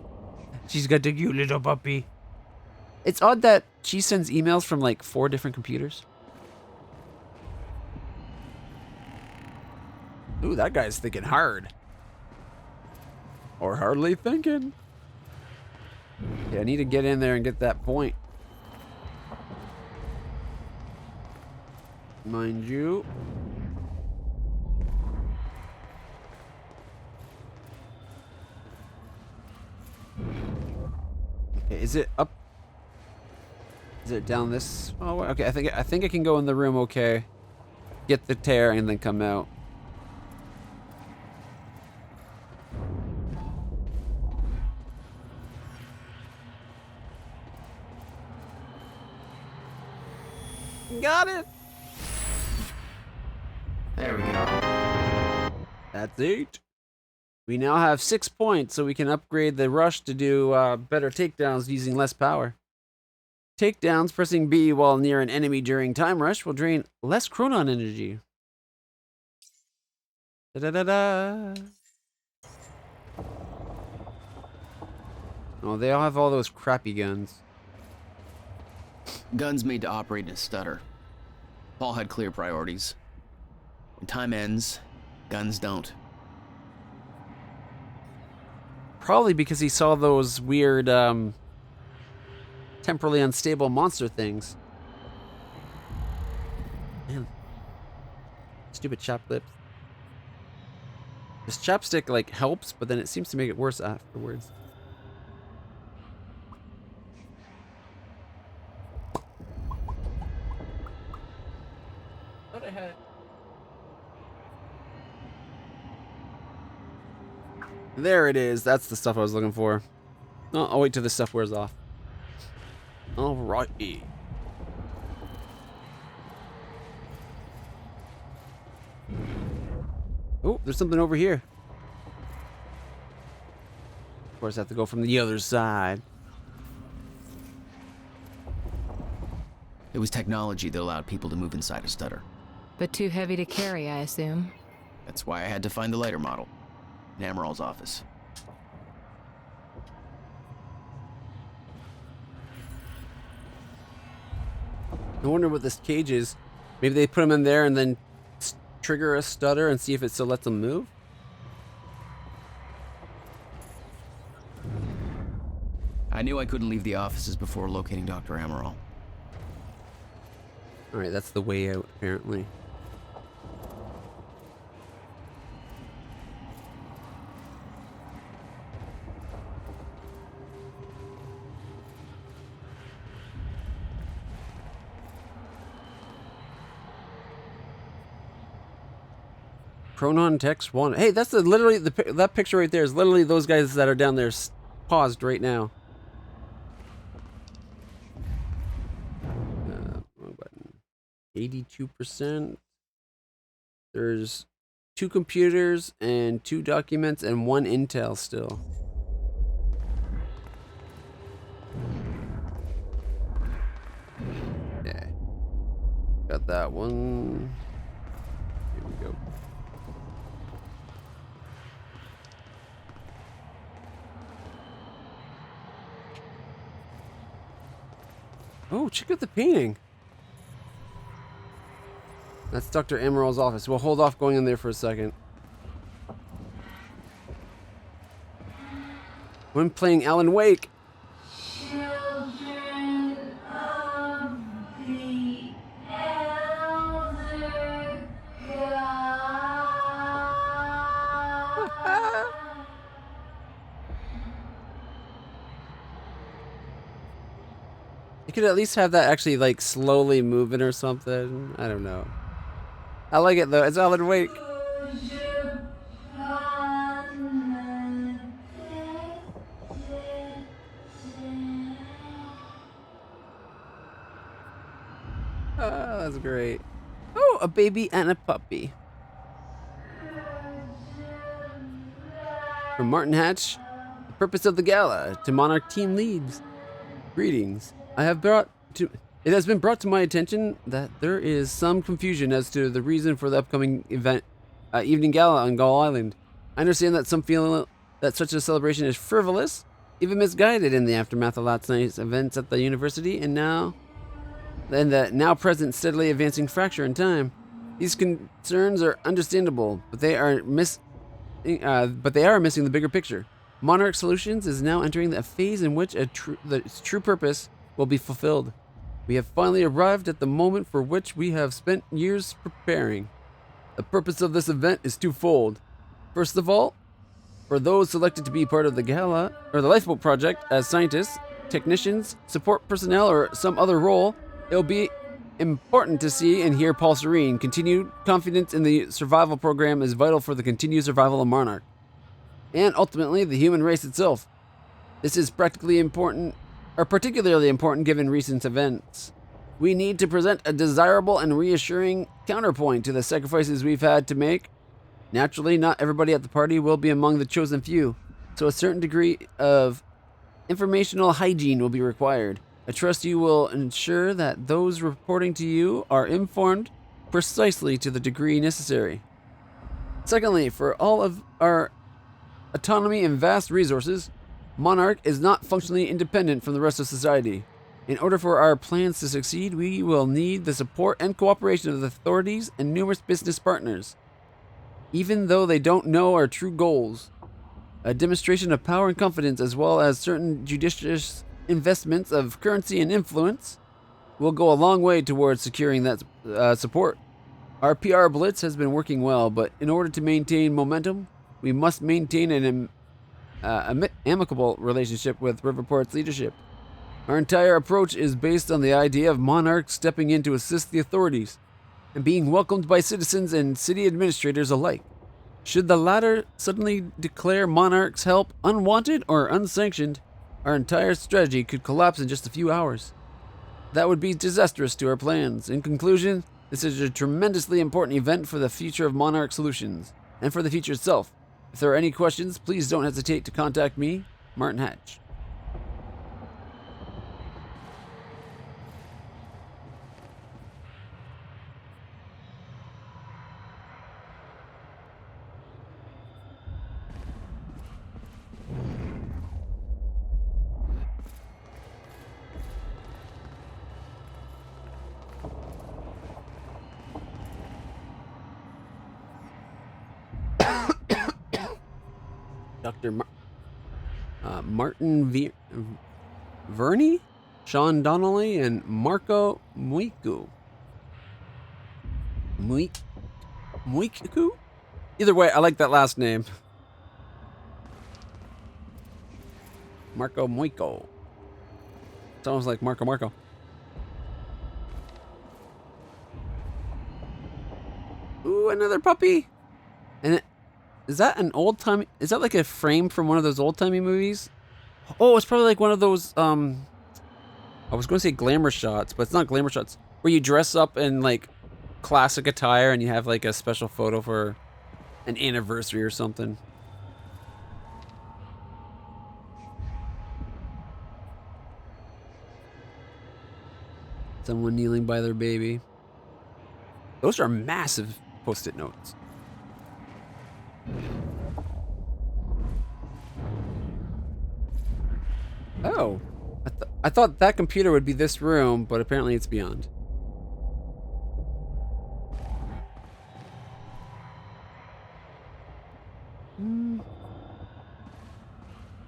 She's got the cute little puppy. It's odd that she sends emails from like 4 different computers. Ooh, that guy's thinking hard. Or hardly thinking. Yeah, I need to get in there and get that point. Mind you. Okay, is it up? Is it down this? Oh, okay. I think I can go in the room. Okay. Get the tear and then come out. Got it. There we go. That's 8. We now have 6 points, so we can upgrade the rush to do better takedowns using less power. Takedowns, pressing B while near an enemy during time rush will drain less chronon energy. Da-da-da-da. Oh, they all have all those crappy guns. Guns made to operate in a stutter. Paul had clear priorities. When time ends, guns don't. Probably because he saw those weird, temporally unstable monster things. Man. Stupid chap lips. This chapstick, like, helps, but then it seems to make it worse afterwards. What I had. There it is. That's the stuff I was looking for. Oh, I'll wait till this stuff wears off. Alrighty. Oh, there's something over here. course, have to go from the other side. It was technology that allowed people to move inside a stutter. But too heavy to carry, I assume. That's why I had to find the lighter model in Amaral's office. I wonder what this cage is. Maybe they put him in there and then trigger a stutter and see if it still lets them move? I knew I couldn't leave the offices before locating Dr. Amaral. Alright, that's the way out, apparently. Chronon Text 1. Hey, that's literally that picture right there is literally those guys that are down there paused right now. Wrong button. 82%. There's 2 computers and 2 documents and 1 intel still. Yeah. Got that one. Here we go. Oh, check out the painting. That's Dr. Amaral's office. We'll hold off going in there for a second. When playing Alan Wake. Children of the Elder God. You could at least have that actually like slowly moving or something. I don't know. I like it though. It's Alan Wake. Oh, that's great. Oh, a baby and a puppy. From Martin Hatch, the purpose of the gala to Monarch team leads. Greetings. It has been brought to my attention that there is some confusion as to the reason for the upcoming event, evening gala on Gull Island. I understand that some feel that such a celebration is frivolous, even misguided in the aftermath of last night's events at the university, and the now present steadily advancing fracture in time. These concerns are understandable, but they are missing the bigger picture. Monarch Solutions is now entering a phase in which the true purpose will be fulfilled. We have finally arrived at the moment for which we have spent years preparing. The purpose of this event is twofold. First of all, for those selected to be part of the gala or the Lifeboat Project as scientists, technicians, support personnel, or some other role, it will be important to see and hear Paul Serene. Continued confidence in the survival program is vital for the continued survival of Monarch, and ultimately the human race itself. This is particularly important given recent events. We need to present a desirable and reassuring counterpoint to the sacrifices we've had to make. Naturally, not everybody at the party will be among the chosen few, so a certain degree of informational hygiene will be required. I trust you will ensure that those reporting to you are informed precisely to the degree necessary. Secondly, for all of our autonomy and vast resources, Monarch is not functionally independent from the rest of society. In order for our plans to succeed, we will need the support and cooperation of the authorities and numerous business partners. Even though they don't know our true goals, a demonstration of power and confidence, as well as certain judicious investments of currency and influence, will go a long way towards securing that support. Our PR blitz has been working well, but in order to maintain momentum, we must maintain an amicable relationship with Riverport's leadership. Our entire approach is based on the idea of Monarch stepping in to assist the authorities and being welcomed by citizens and city administrators alike. Should the latter suddenly declare Monarch's help unwanted or unsanctioned, our entire strategy could collapse in just a few hours. That would be disastrous to our plans. In conclusion, this is a tremendously important event for the future of Monarch Solutions and for the future itself. If there are any questions, please don't hesitate to contact me. Martin Hatch. Dr. Martin Verney, Sean Donnelly, and Marco Muiku. Muiku? Either way, I like that last name. Marco Muico. Sounds like Marco. Ooh, another puppy. And is that an old timey? Is that like a frame from one of those old timey movies? Oh, it's probably like one of those. I was going to say glamour shots, but it's not glamour shots. Where you dress up in like classic attire and you have like a special photo for an anniversary or something. Someone kneeling by their baby. Those are massive post-it notes. Oh, I thought that computer would be this room, but apparently it's beyond.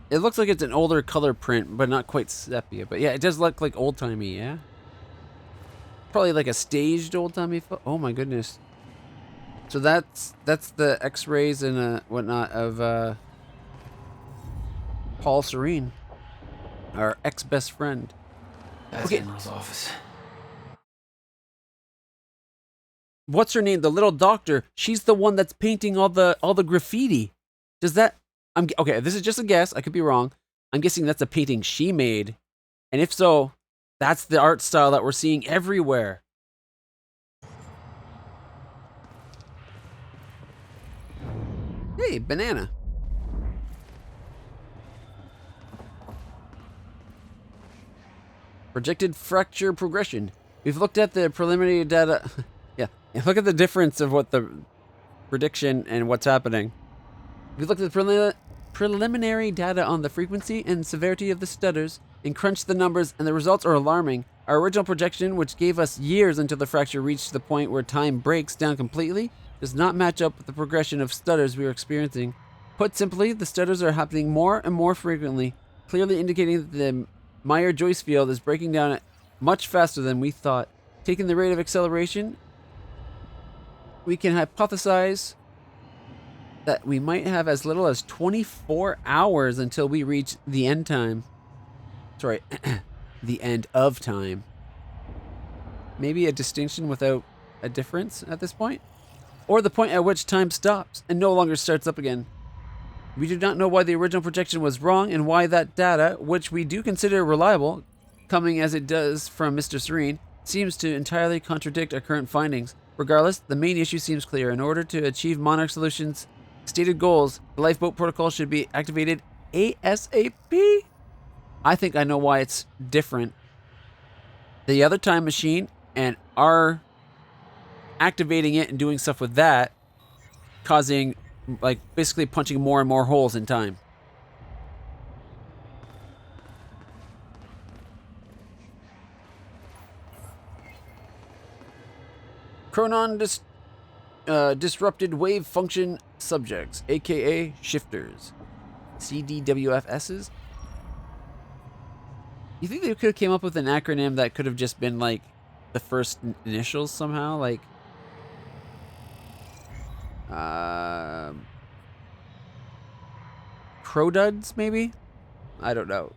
It looks like it's an older color print, but not quite sepia. But yeah, it does look like old-timey, yeah? Probably like a staged old-timey oh my goodness. So that's the x-rays and whatnot of Paul Serene, our ex-best friend. That's Henry's office. What's her name? The little doctor. She's the one that's painting all the graffiti. Does that? Okay. This is just a guess. I could be wrong. I'm guessing that's a painting she made, and if so, that's the art style that we're seeing everywhere. Hey, banana. Projected fracture progression. We've looked at the preliminary data. Yeah, look at the difference of what the prediction and what's happening. We've looked at the preliminary data on the frequency and severity of the stutters and crunched the numbers, and the results are alarming. Our original projection, which gave us years until the fracture reached the point where time breaks down completely, does not match up with the progression of stutters we are experiencing. Put simply, the stutters are happening more and more frequently, clearly indicating that the Meyer-Joyce field is breaking down much faster than we thought. Taking the rate of acceleration, we can hypothesize that we might have as little as 24 hours until we reach the end time. Sorry, the end of time. Maybe a distinction without a difference at this point? Or the point at which time stops and no longer starts up again. We do not know why the original projection was wrong and why that data, which we do consider reliable, coming as it does from Mr. Serene, seems to entirely contradict our current findings. Regardless, the main issue seems clear. In order to achieve Monarch Solutions' stated goals, the lifeboat protocol should be activated ASAP. I think I know why it's different. The other time machine and our activating it and doing stuff with that, causing, like, basically punching more and more holes in time. Chronon disrupted wave function subjects, aka shifters, CDWFSs. You think they could have came up with an acronym that could have just been like the first initials somehow, like Croduds maybe? I don't know.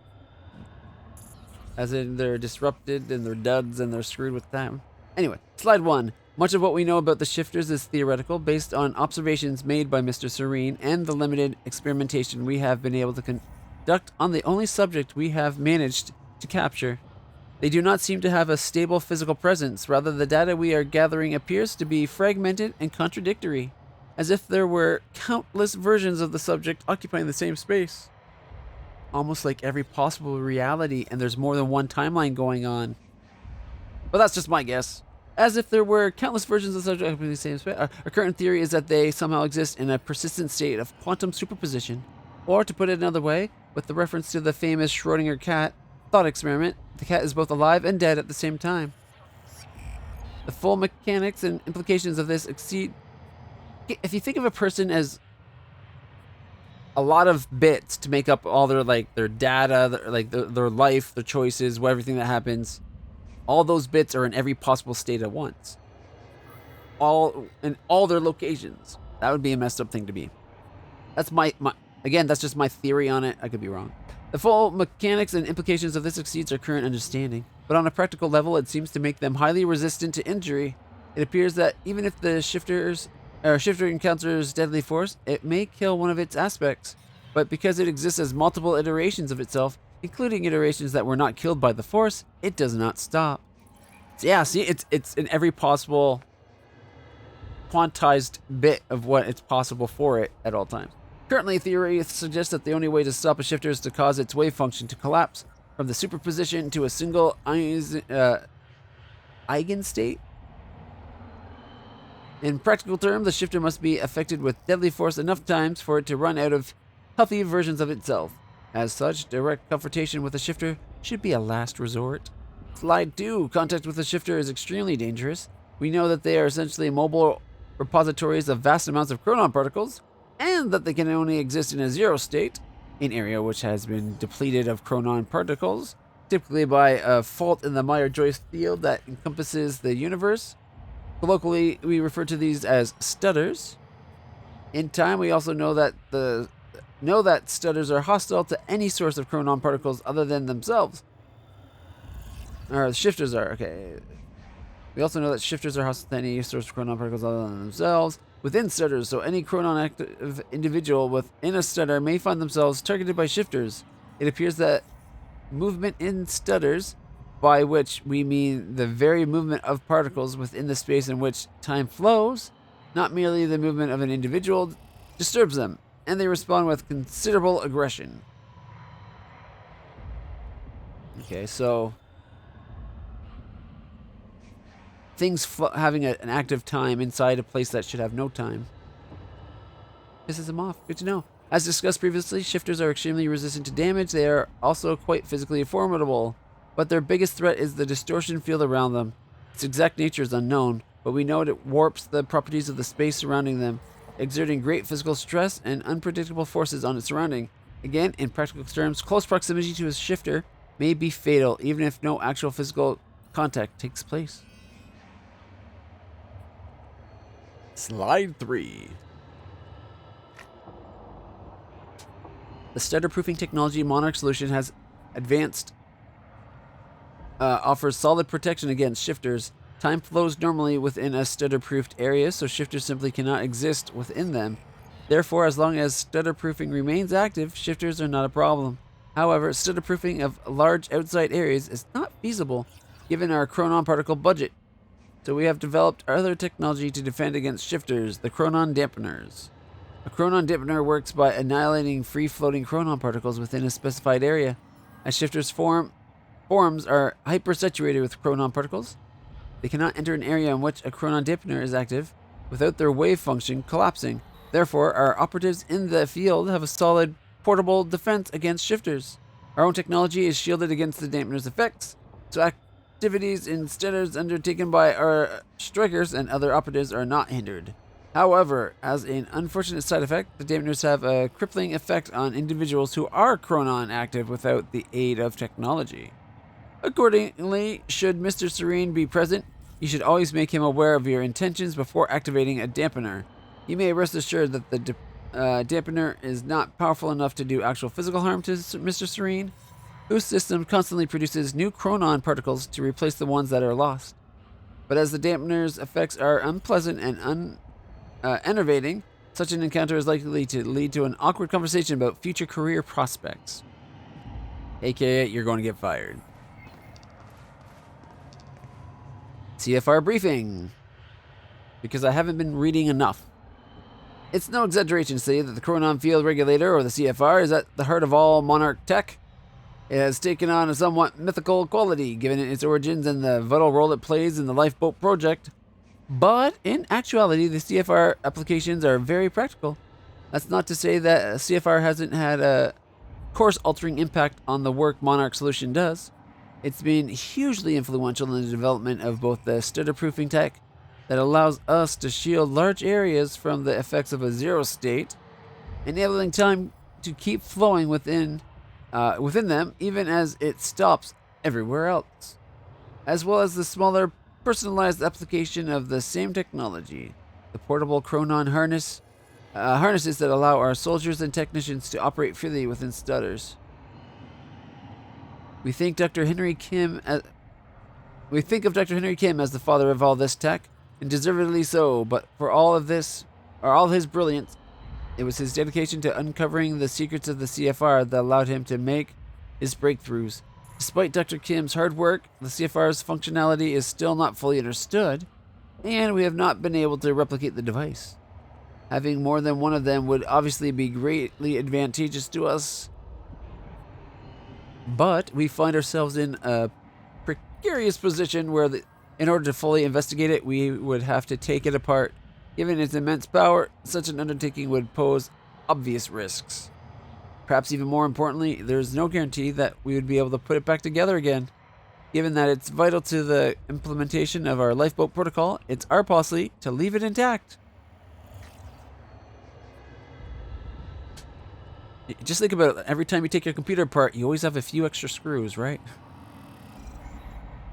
As in they're disrupted and they're duds and they're screwed with time. Anyway, slide 1. Much of what we know about the shifters is theoretical, based on observations made by Mr. Serene and the limited experimentation we have been able to conduct on the only subject we have managed to capture. They do not seem to have a stable physical presence. Rather, the data we are gathering appears to be fragmented and contradictory, as if there were countless versions of the subject occupying the same space. almost like every possible reality, and there's more than one timeline going on. But that's just my guess. As if there were countless versions of such the same space. Our current theory is that they somehow exist in a persistent state of quantum superposition. Or, to put it another way, with the reference to the famous Schrödinger cat thought experiment, the cat is both alive and dead at the same time. The full mechanics and implications of this exceed... If you think of a person as a lot of bits to make up all their data, their life, their choices, everything that happens, all those bits are in every possible state at once. In all their locations. That would be a messed up thing to be. That's again, that's just my theory on it. I could be wrong. The full mechanics and implications of this exceeds our current understanding, but on a practical level, it seems to make them highly resistant to injury. It appears that even if the shifter encounters deadly force, it may kill one of its aspects, but because it exists as multiple iterations of itself, including iterations that were not killed by the force, it does not stop. So yeah, see, it's in every possible quantized bit of what it's possible for it at all times. Currently, theory suggests that the only way to stop a shifter is to cause its wave function to collapse from the superposition to a single eigenstate. In practical terms, the shifter must be affected with deadly force enough times for it to run out of healthy versions of itself. As such, direct confrontation with a shifter should be a last resort. Slide 2. Contact with a shifter is extremely dangerous. We know that they are essentially mobile repositories of vast amounts of chronon particles, and that they can only exist in a zero state, an area which has been depleted of chronon particles, typically by a fault in the Meyer-Joyce field that encompasses the universe. Colloquially, we refer to these as stutters. In time, we also know that stutters are hostile to any source of chronon particles other than themselves. Or shifters are, okay. We also know that shifters are hostile to any source of chronon particles other than themselves within stutters, so any chronon active individual within a stutter may find themselves targeted by shifters. It appears that movement in stutters, by which we mean the very movement of particles within the space in which time flows, not merely the movement of an individual, disturbs them, and they respond with considerable aggression. Okay, so things having an active time inside a place that should have no time pisses them off. Good to know. As discussed previously, shifters are extremely resistant to damage. They are also quite physically formidable, but their biggest threat is the distortion field around them. Its exact nature is unknown, but we know it warps the properties of the space surrounding them, exerting great physical stress and unpredictable forces on its surrounding. Again, in practical terms, close proximity to a shifter may be fatal, even if no actual physical contact takes place. Slide 3. The stutter-proofing technology Monarch Solution has advanced offers solid protection against shifters. Time flows normally within a stutter-proofed area, so shifters simply cannot exist within them. Therefore, as long as stutter-proofing remains active, shifters are not a problem. However, stutter-proofing of large outside areas is not feasible given our chronon particle budget. So we have developed other technology to defend against shifters, the chronon dampeners. A chronon dampener works by annihilating free-floating chronon particles within a specified area. As shifters' forms are hypersaturated with chronon particles, they cannot enter an area in which a chronon dampener is active without their wave function collapsing. Therefore, our operatives in the field have a solid, portable defense against shifters. Our own technology is shielded against the dampener's effects, so activities in stutters undertaken by our strikers and other operatives are not hindered. However, as an unfortunate side effect, the dampeners have a crippling effect on individuals who are chronon active without the aid of technology. Accordingly, should Mr. Serene be present, you should always make him aware of your intentions before activating a dampener. You may rest assured that the dampener is not powerful enough to do actual physical harm to Mr. Serene, whose system constantly produces new chronon particles to replace the ones that are lost. But as the dampener's effects are unpleasant and enervating, such an encounter is likely to lead to an awkward conversation about future career prospects. AKA, you're going to get fired. CFR briefing. Because I haven't been reading enough. It's no exaggeration to say that the Chronon Field Regulator, or the CFR, is at the heart of all Monarch tech. It has taken on a somewhat mythical quality, given its origins and the vital role it plays in the Lifeboat project. But in actuality, the CFR applications are very practical. That's not to say that CFR hasn't had a course-altering impact on the work Monarch Solution does. It's been hugely influential in the development of both the stutter-proofing tech that allows us to shield large areas from the effects of a zero state, enabling time to keep flowing within them even as it stops everywhere else, as well as the smaller personalized application of the same technology, the portable Chronon harnesses that allow our soldiers and technicians to operate freely within stutters. We think of Dr. Henry Kim as the father of all this tech, and deservedly so, but for all of his brilliance, it was his dedication to uncovering the secrets of the CFR that allowed him to make his breakthroughs. Despite Dr. Kim's hard work, the CFR's functionality is still not fully understood, and we have not been able to replicate the device. Having more than one of them would obviously be greatly advantageous to us, but we find ourselves in a precarious position where in order to fully investigate it, we would have to take it apart. Given its immense power, such an undertaking would pose obvious risks. Perhaps even more importantly, there's no guarantee that we would be able to put it back together again. Given that it's vital to the implementation of our Lifeboat protocol, it's our policy to leave it intact. Just think about it. Every time you take your computer apart, you always have a few extra screws, right?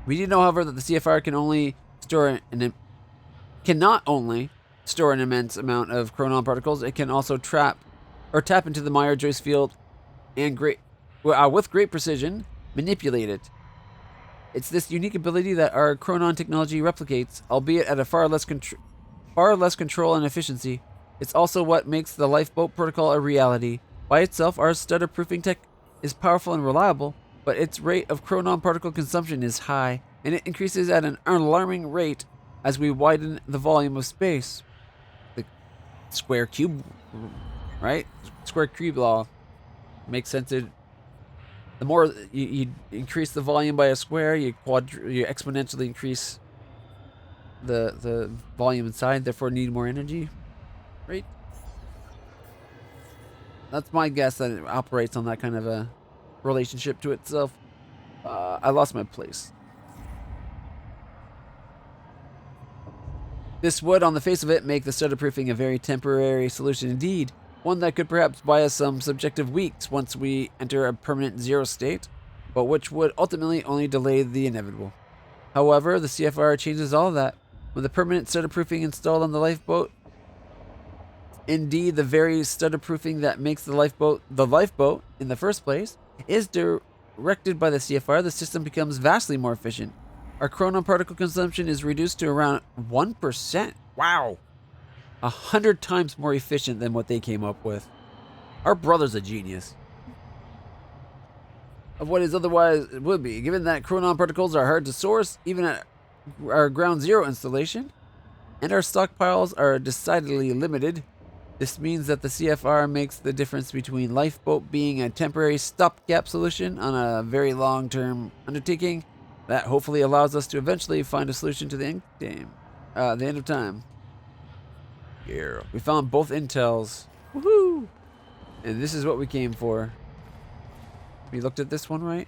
We do know, however, that the CFR cannot only store an immense amount of Chronon particles, it can also tap into the Meyer-Joyce field and with great precision, manipulate it. It's this unique ability that our Chronon technology replicates, albeit at a far less control and efficiency. It's also what makes the Lifeboat protocol a reality. By itself, our stutter-proofing tech is powerful and reliable, but its rate of Chronon particle consumption is high, and it increases at an alarming rate as we widen the volume of space. The square cube, right? Square cube law makes sense. The more you increase the volume by a square, you exponentially increase the volume inside, therefore need more energy, right? That's my guess, that it operates on that kind of a relationship to itself. I lost my place. This would, on the face of it, make the stutter-proofing a very temporary solution indeed, one that could perhaps buy us some subjective weeks once we enter a permanent zero state, but which would ultimately only delay the inevitable. However, the CFR changes all of that. With the permanent stutter-proofing installed on the Lifeboat, indeed the very stutter-proofing that makes the lifeboat in the first place, is directed by the CFR, the system becomes vastly more efficient. Our Chronon particle consumption is reduced to around 1%. Wow! 100 times more efficient than what they came up with. Our brother's a genius. Of what is otherwise would be, given that Chronon particles are hard to source, even at our ground zero installation, and our stockpiles are decidedly limited. This means that the CFR makes the difference between Lifeboat being a temporary stopgap solution on a very long-term undertaking that hopefully allows us to eventually find a solution to the end of time. Yeah. We found both intels. Woohoo! And this is what we came for. We looked at this one, right?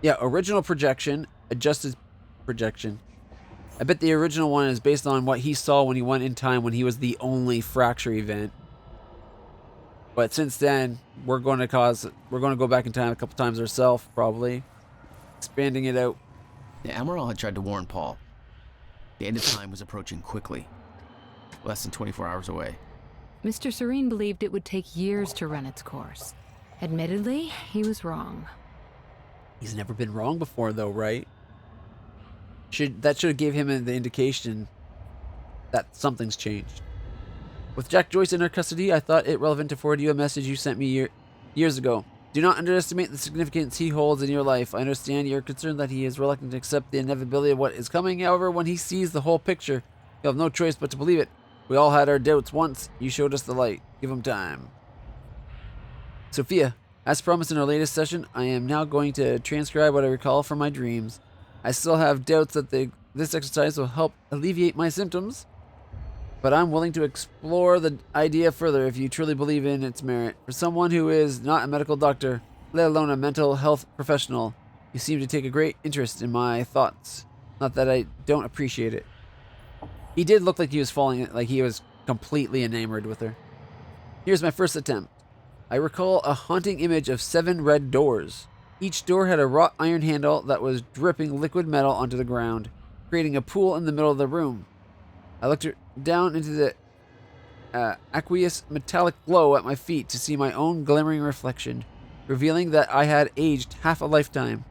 Yeah, original projection, adjusted projection. I bet the original one is based on what he saw when he went in time when he was the only fracture event. But since then, we're going to go back in time a couple times ourselves, probably. Expanding it out. The Amaral had tried to warn Paul. The end of time was approaching quickly. Less than 24 hours away. Mr. Serene believed it would take years to run its course. Admittedly, he was wrong. He's never been wrong before, though, right? That should have gave him the indication that something's changed. With Jack Joyce in our custody, I thought it relevant to forward you a message you sent me years ago. Do not underestimate the significance he holds in your life. I understand you're concerned that he is reluctant to accept the inevitability of what is coming. However, when he sees the whole picture, he'll have no choice but to believe it. We all had our doubts once. You showed us the light. Give him time. Sophia, as promised in our latest session, I am now going to transcribe what I recall from my dreams. I still have doubts that this exercise will help alleviate my symptoms, but I'm willing to explore the idea further if you truly believe in its merit. For someone who is not a medical doctor, let alone a mental health professional, you seem to take a great interest in my thoughts. Not that I don't appreciate it. He did look like he was falling, like he was completely enamored with her. Here's my first attempt. I recall a haunting image of 7 red doors. Each door had a wrought iron handle that was dripping liquid metal onto the ground, creating a pool in the middle of the room. I looked down into the aqueous metallic glow at my feet to see my own glimmering reflection, revealing that I had aged half a lifetime.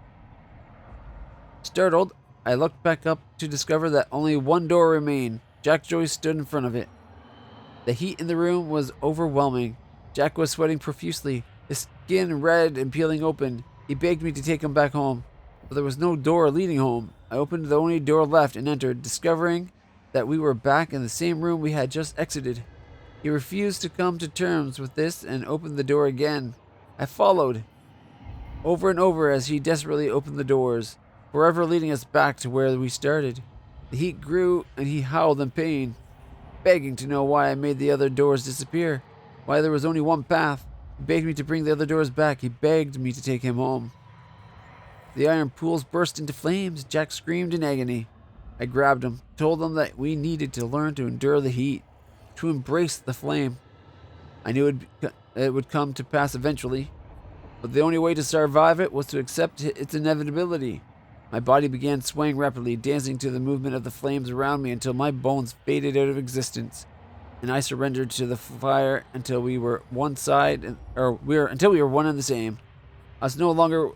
Startled, I looked back up to discover that only one door remained. Jack Joyce stood in front of it. The heat in the room was overwhelming. Jack was sweating profusely, his skin red and peeling open. He begged me to take him back home, but there was no door leading home. I opened the only door left and entered, discovering that we were back in the same room we had just exited. He refused to come to terms with this and opened the door again. I followed, over and over as he desperately opened the doors, forever leading us back to where we started. The heat grew and he howled in pain, begging to know why I made the other doors disappear, why there was only one path. He begged me to bring the other doors back. He begged me to take him home. The iron pools burst into flames. Jack screamed in agony. I grabbed him, told him that we needed to learn to endure the heat, to embrace the flame. I knew it would come to pass eventually, but the only way to survive it was to accept its inevitability. My body began swaying rapidly, dancing to the movement of the flames around me until my bones faded out of existence, and I surrendered to the fire until we were one and the same. I was no longer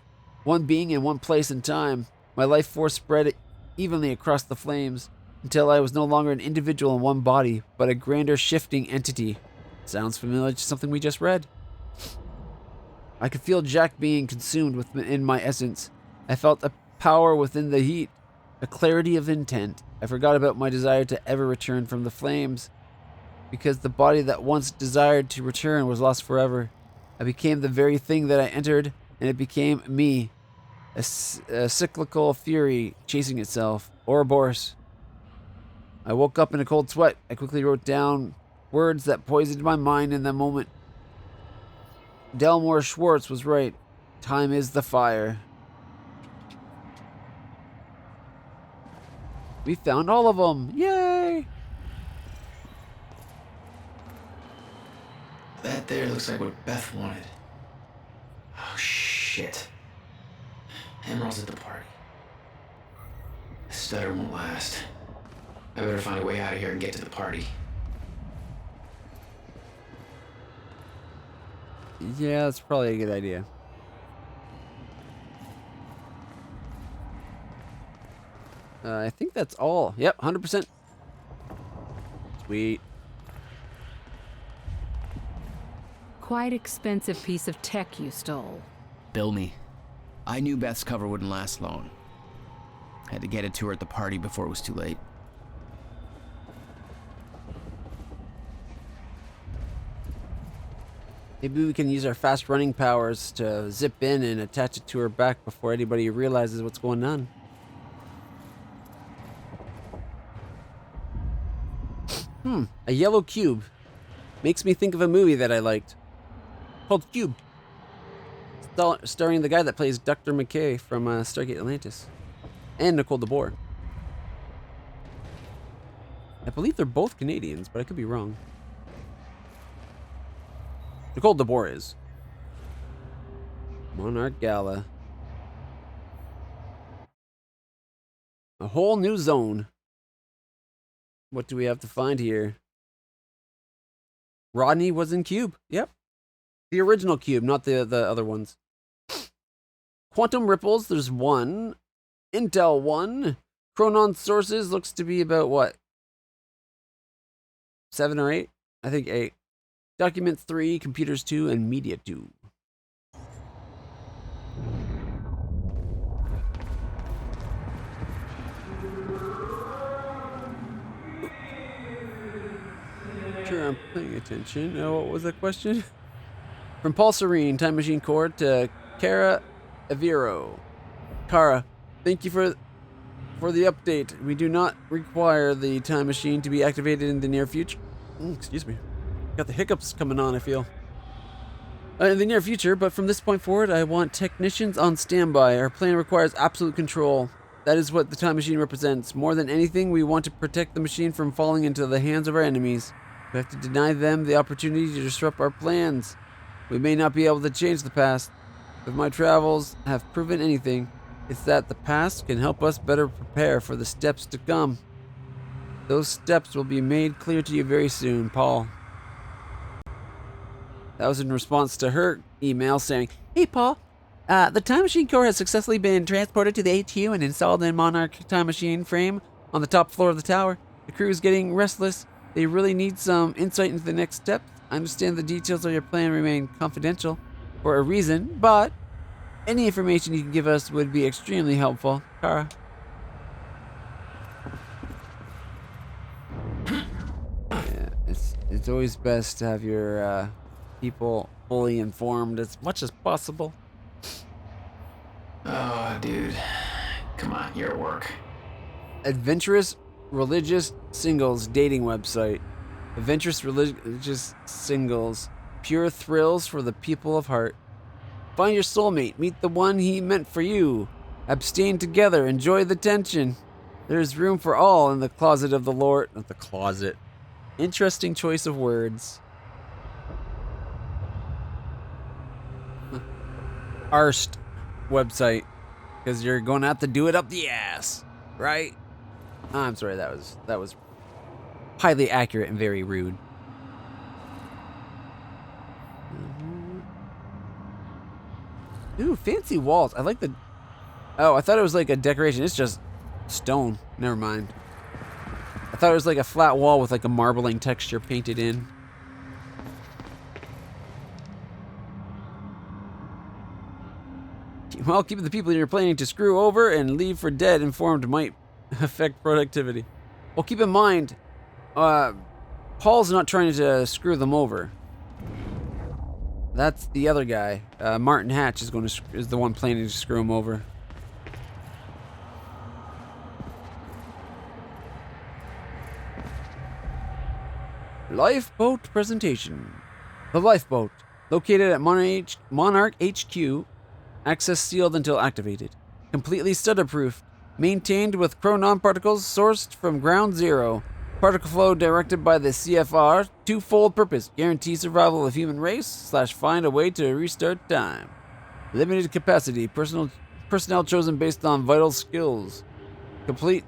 one being in one place and time. My life force spread evenly across the flames until I was no longer an individual in one body, but a grander shifting entity. Sounds familiar to something we just read. I could feel Jack being consumed within my essence. I felt a power within the heat, a clarity of intent. I forgot about my desire to ever return from the flames, because the body that once desired to return was lost forever. I became the very thing that I entered, and it became me. A cyclical fury chasing itself. Ouroboros. I woke up in a cold sweat. I quickly wrote down words that poisoned my mind in that moment. Delmore Schwartz was right. Time is the fire. We found all of them. Yay! That there looks like what Beth wanted. Oh, shit. Emerald's at the party. This stutter won't last. I better find a way out of here and get to the party. Yeah, that's probably a good idea. I think that's all. Yep, 100%. Sweet. Quite expensive piece of tech you stole. Bill me. I knew Beth's cover wouldn't last long. Had to get it to her at the party before it was too late. Maybe we can use our fast running powers to zip in and attach it to her back before anybody realizes what's going on. A yellow cube. Makes me think of a movie that I liked called Cube. Starring the guy that plays Dr. McKay from Stargate Atlantis. And Nicole DeBoer. I believe they're both Canadians, but I could be wrong. Nicole DeBoer is. Monarch Gala. A whole new zone. What do we have to find here? Rodney was in Cube. Yep. The original Cube, not the other ones. Quantum Ripples, there's 1. Intel 1. Chronon Sources looks to be about what? 7 or 8? I think 8. Documents 3, Computers 2, and Media 2. Sure, I'm paying attention. What was the question? From Paul Serene, Time Machine Corps, to Kara Aviro. Kara, thank you for the update. We do not require the time machine to be activated in the near future. Excuse me. Got the hiccups coming on, I feel. In the near future, but from this point forward, I want technicians on standby. Our plan requires absolute control. That is what the time machine represents. More than anything, we want to protect the machine from falling into the hands of our enemies. We have to deny them the opportunity to disrupt our plans. We may not be able to change the past. If my travels have proven anything, it's that the past can help us better prepare for the steps to come. Those steps will be made clear to you very soon, Paul. That was in response to her email saying, "Hey, Paul, the Time Machine Core has successfully been transported to the HQ and installed in Monarch Time Machine frame on the top floor of the tower. The crew is getting restless. They really need some insight into the next steps. I understand the details of your plan remain confidential for a reason, but any information you can give us would be extremely helpful. Kara." Yeah, it's always best to have your people fully informed as much as possible. Oh, dude. Come on, your work. Adventurous religious singles dating website. Adventurous religious singles. Pure thrills for the people of heart. Find your soulmate. Meet the one he meant for you. Abstain together. Enjoy the tension. There's room for all in the closet of the Lord. Not the closet. Interesting choice of words. Arst website. Because you're going to have to do it up the ass. Right? Oh, I'm sorry. That was highly accurate and very rude. Ooh, fancy walls. I like the... Oh, I thought it was like a decoration. It's just stone. Never mind. I thought it was like a flat wall with like a marbling texture painted in. Well, keeping the people you're planning to screw over and leave for dead informed might affect productivity. Well, keep in mind, Paul's not trying to screw them over. That's the other guy. Martin Hatch is the one planning to screw him over. Lifeboat presentation. The lifeboat, located at Monarch HQ, access sealed until activated. Completely stutter-proof, maintained with chronon particles sourced from ground zero. Particle flow directed by the CFR, twofold purpose: guarantee survival of human race / find a way to restart time. Limited capacity, personnel chosen based on vital skills. Complete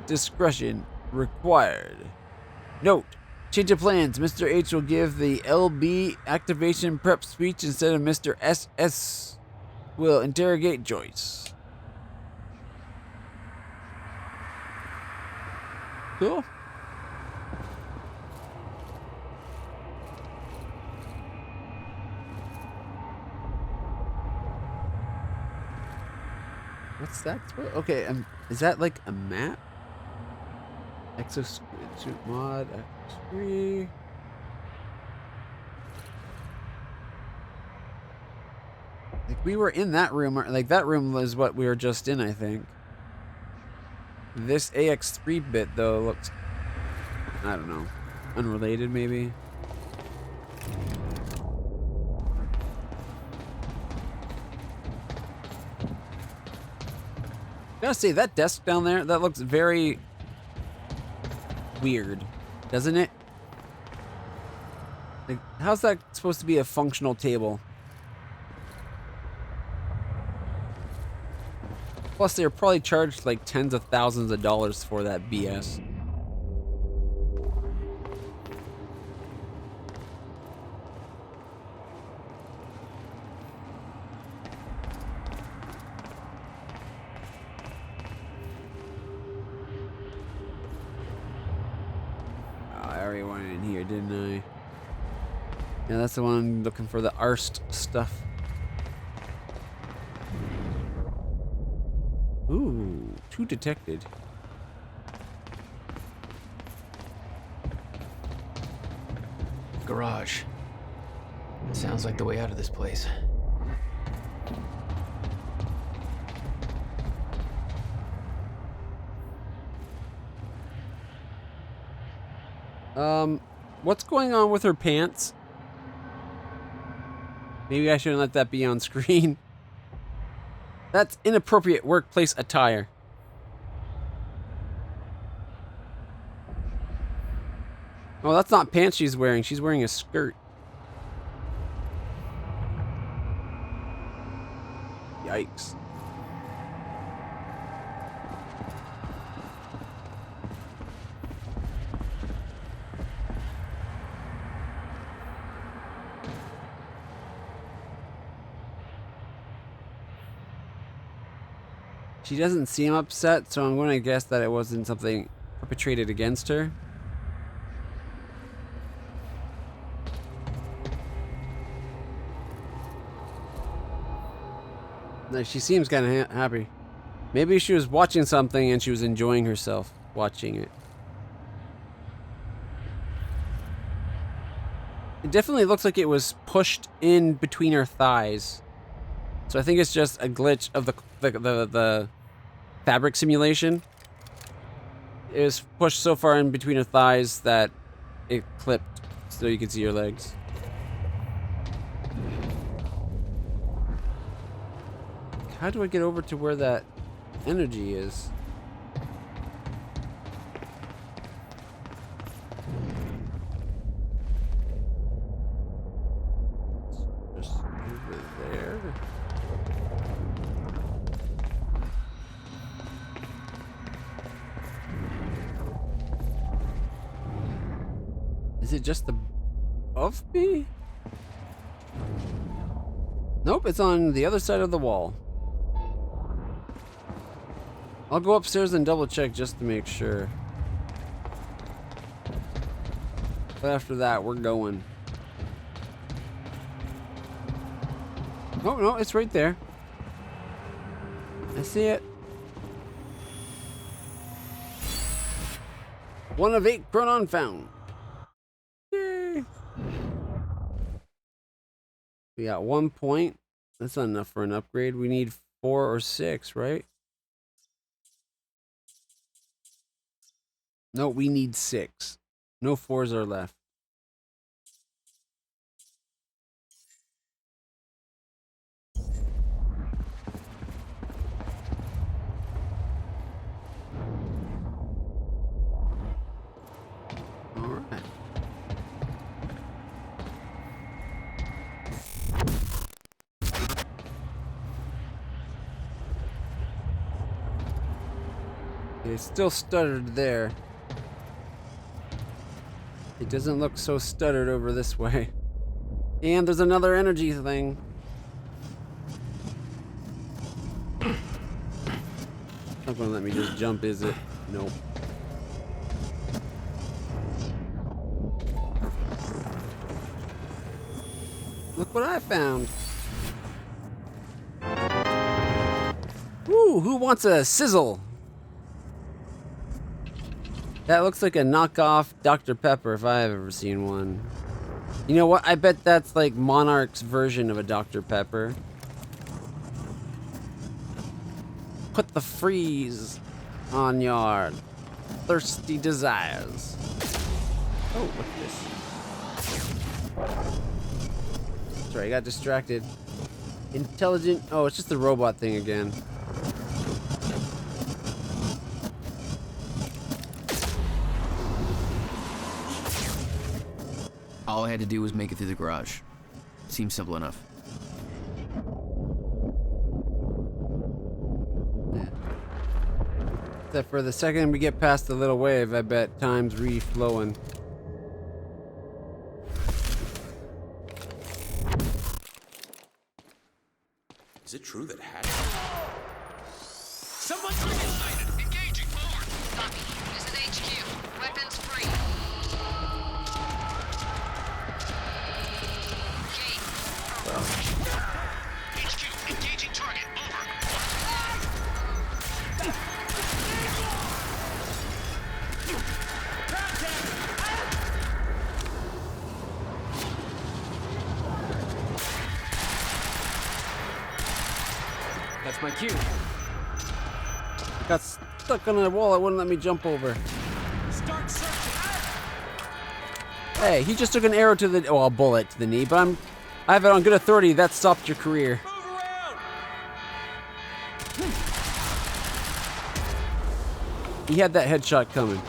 discretion required. Note: change of plans. Mr. H will give the LB activation prep speech instead of Mr. SS will interrogate Joyce. Cool. What's that? Okay, is that like a map? Exosuit mod X3. Like we were in that room, like that room was what we were just in, I think. This AX3 bit though looks, I don't know, unrelated maybe. Gotta say, that desk down there, that looks very weird, doesn't it? Like, how's that supposed to be a functional table? Plus, they were probably charged like tens of thousands of dollars for that BS. Didn't I? Yeah, that's the one I'm looking for, the Arst stuff. Ooh, 2 detected. garage. Sounds like the way out of this place. What's going on with her pants? Maybe I shouldn't let that be on screen. That's inappropriate workplace attire. Oh, that's not pants she's wearing. She's wearing a skirt. Yikes. She doesn't seem upset, so I'm going to guess that it wasn't something perpetrated against her. No, she seems kind of happy. Maybe she was watching something and she was enjoying herself watching it. It definitely looks like it was pushed in between her thighs. So I think it's just a glitch of the fabric simulation. It was pushed so far in between her thighs that it clipped so you could see her legs. How do I get over to where that energy is? Just over there. Is it just above me? Nope, it's on the other side of the wall. I'll go upstairs and double check just to make sure. But after that, we're going. Oh, no, it's right there. I see it. 1 of 8 Chronon found. Yay. We got 1 point. That's not enough for an upgrade. We need 4 or 6, right? No, we need 6. No 4s are left. All right. It still stuttered there. It doesn't look so stuttered over this way. And there's another energy thing. Not gonna let me just jump, is it? Nope. Look what I found. Ooh, who wants a sizzle? That looks like a knockoff Dr. Pepper if I've ever seen one. You know what? I bet that's like Monarch's version of a Dr. Pepper. Put the freeze on your thirsty desires. Oh, what's this? Sorry, I got distracted. Intelligent. Oh, it's just the robot thing again. All I had to do was make it through the garage. Seems simple enough. Yeah. Except for the second we get past the little wave, I bet time's reflowing. Is it true that Someone reunited! Engaging! Forward! Copy. This is HQ. Weapons free. HQ, engaging target. Over. That's my cue. I got stuck on a wall. It wouldn't let me jump over. Start searching. Hey, he just took an arrow to the, well, a bullet to the knee, but I have it on good authority that stopped your career. He had that headshot coming.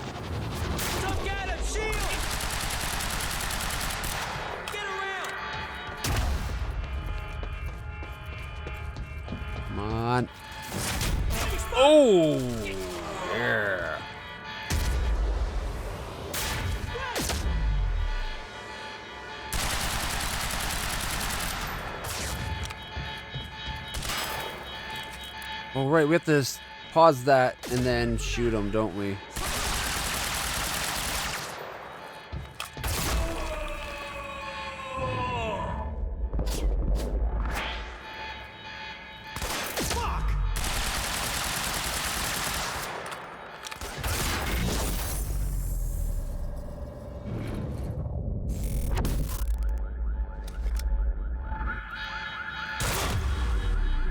Don't get him! Shield! Get around! Come on. Oh! Yeah. All right, we have to pause that and then shoot him, don't we?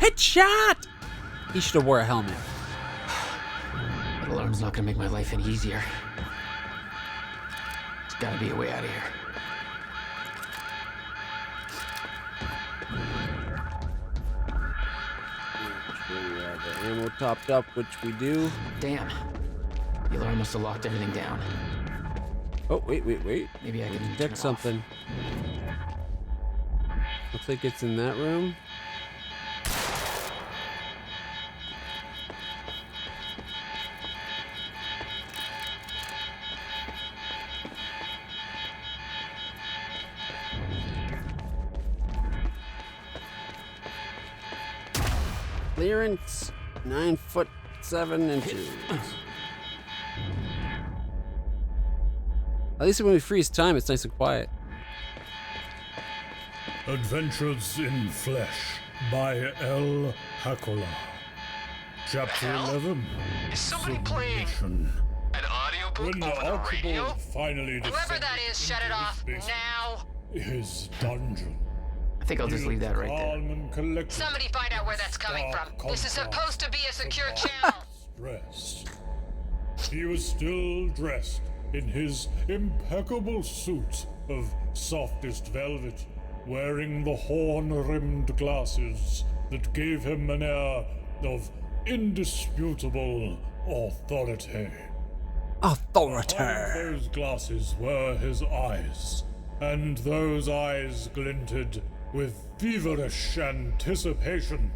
Headshot! He should have wore a helmet. That alarm's not gonna make my life any easier. There's gotta be a way out of here. We have the ammo topped up, which we do. Damn. The alarm must have locked everything down. Oh, wait. Maybe I can turn detect it something. Looks like it's in that room. Clearance 9'7". At least when we freeze time, it's nice and quiet. Adventures in Flesh by L. Hakola. Chapter 11. Is somebody playing Submission. an audiobook When the over the radio? Archibald finally Whoever that descended is, shut it into off his now. His dungeon. I think I'll just leave that right there. Calm and collected. Somebody find out where that's coming from. This is supposed to be a secure channel. Dressed. He was still dressed in his impeccable suit of softest velvet, wearing the horn-rimmed glasses that gave him an air of indisputable authority. Behind those glasses were his eyes, and those eyes glinted with feverish anticipation.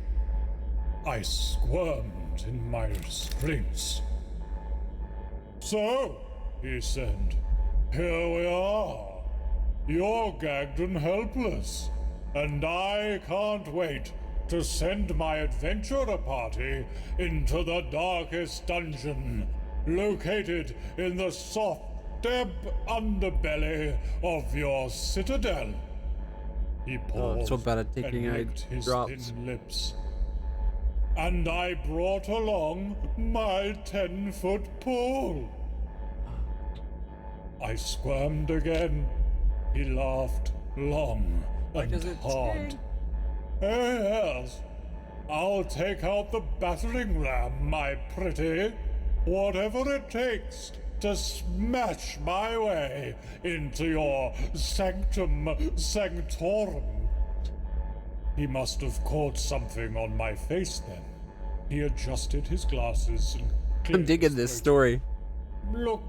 I squirmed in my restraints. "So," he said, "here we are. You're gagged and helpless, and I can't wait to send my adventurer party into the darkest dungeon, located in the soft, damp underbelly of your citadel." He paused I'm so bad at taking and licked his drops. thin lips. "And I brought along my 10-foot pole." I squirmed again. He laughed long and hard. "Yes, I'll take out the battering ram, my pretty. Whatever it takes to smash my way into your sanctum sanctorum." He must have caught something on my face then. He adjusted his glasses and I'm digging this story. "Look,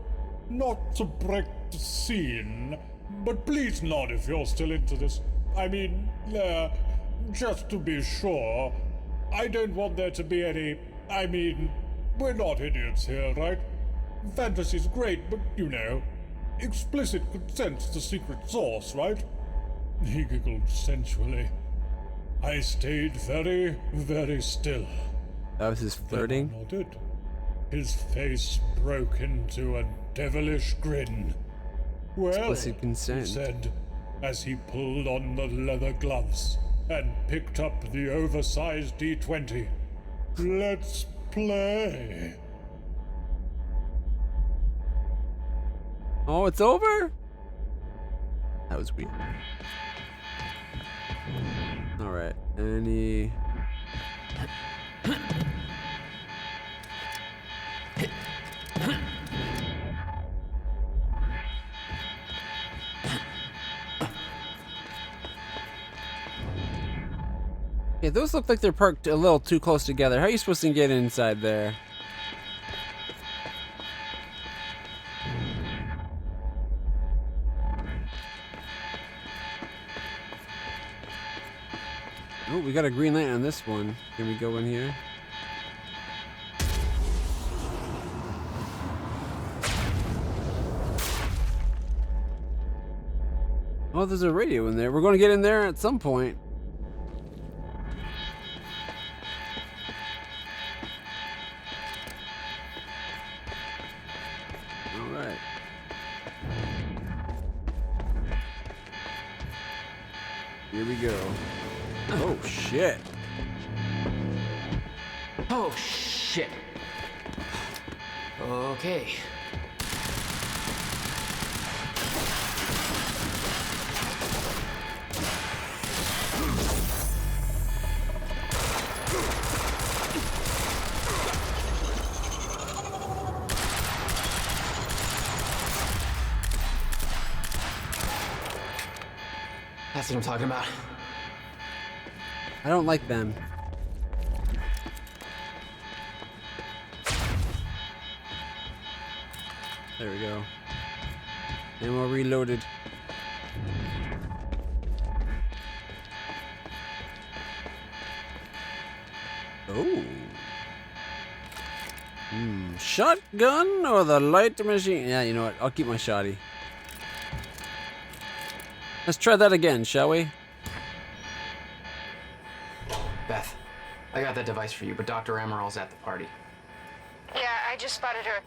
not to break the scene, but please nod if you're still into this. I mean, just to be sure, I don't want there to be any... I mean, we're not idiots here, right? Fantasy's great, but you know, explicit consent's the secret sauce, right?" He giggled sensually. I stayed very, very still. That was his flirting? Then I nodded. His face broke into a devilish grin. "Well," Explicit consent. he said, as he pulled on the leather gloves and picked up the oversized D20. "Let's play." Oh, it's over? That was weird. Alright, any... Okay, those look like they're parked a little too close together. How are you supposed to get inside there? Oh, we got a green light on this one. Can we go in here? Oh, there's a radio in there. We're going to get in there at some point. All right. Here we go. Oh, shit. Oh, shit. Okay. That's what I'm talking about. I don't like them. There we go. Ammo reloaded. Oh. Shotgun or the light machine? Yeah, you know what? I'll keep my shotty. Let's try that again, shall we? Beth, I got that device for you, but Dr. Emerald's at the party. Yeah, I just spotted her.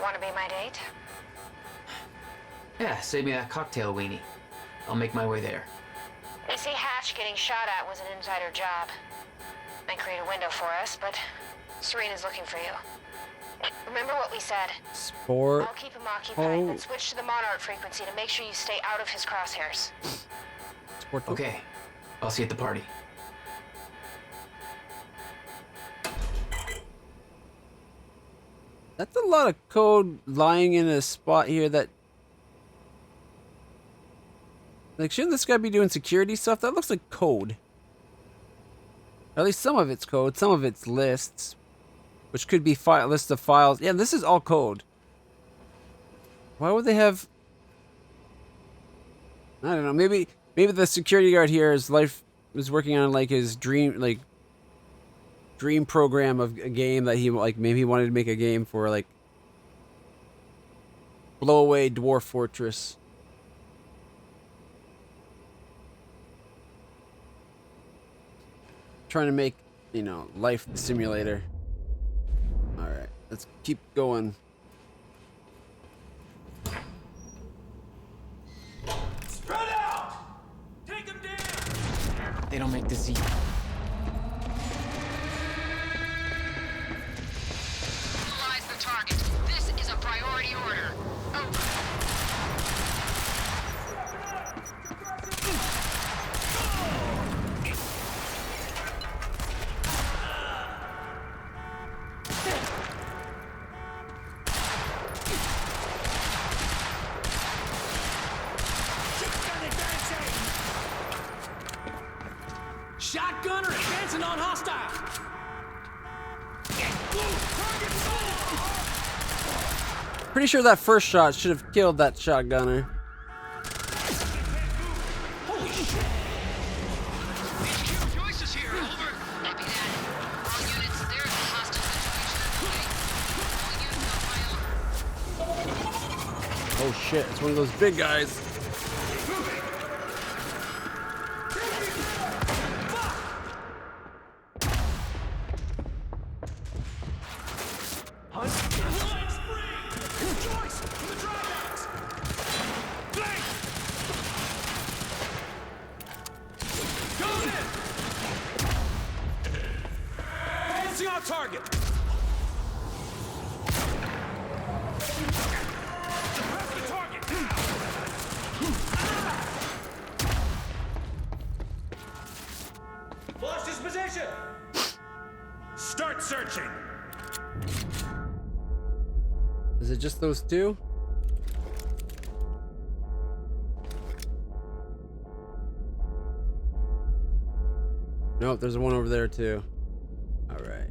Wanna be my date? Yeah, save me that cocktail weenie. I'll make my way there. They say Hatch getting shot at was an insider job. Might create a window for us, but Serena's looking for you. Remember what we said? Sport. I'll keep him occupied, then switch to the Monarch frequency to make sure you stay out of his crosshairs. Okay, I'll see you at the party. That's a lot of code lying in a spot here that... Like, shouldn't this guy be doing security stuff? That looks like code. At least some of it's code, some of it's lists. Which could be lists of files. Yeah, this is all code. Why would they have... I don't know, maybe the security guard here is working on like his dream program of a game that he maybe he wanted to make a game for like blow away Dwarf Fortress. Trying to make, you know, life the simulator. All right, let's keep going. Spread out! Take him down! They don't make this easy. Neutralize the target. This is a priority order. Over. Shotgunner advancing on hostile. Pretty sure that first shot should have killed that shotgunner. Holy shit! HQ, Joyce is here. Over. Copy that. All units, there is a hostile situation at play. All units on my order. Oh shit, it's one of those big guys. Target! Lost his position! Start searching! Is it just those two? Oh, there's one over there too. All right.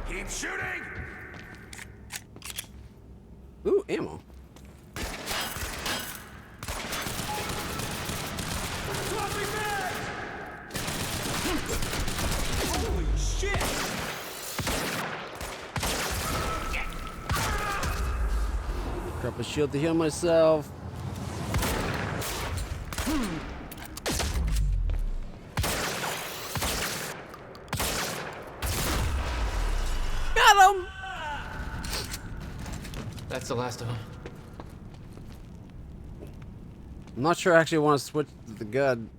Keep shooting! Ooh, ammo. Holy shit! Drop a shield to heal myself. Got him! That's the last of them. I'm not sure I actually want to switch to the gun.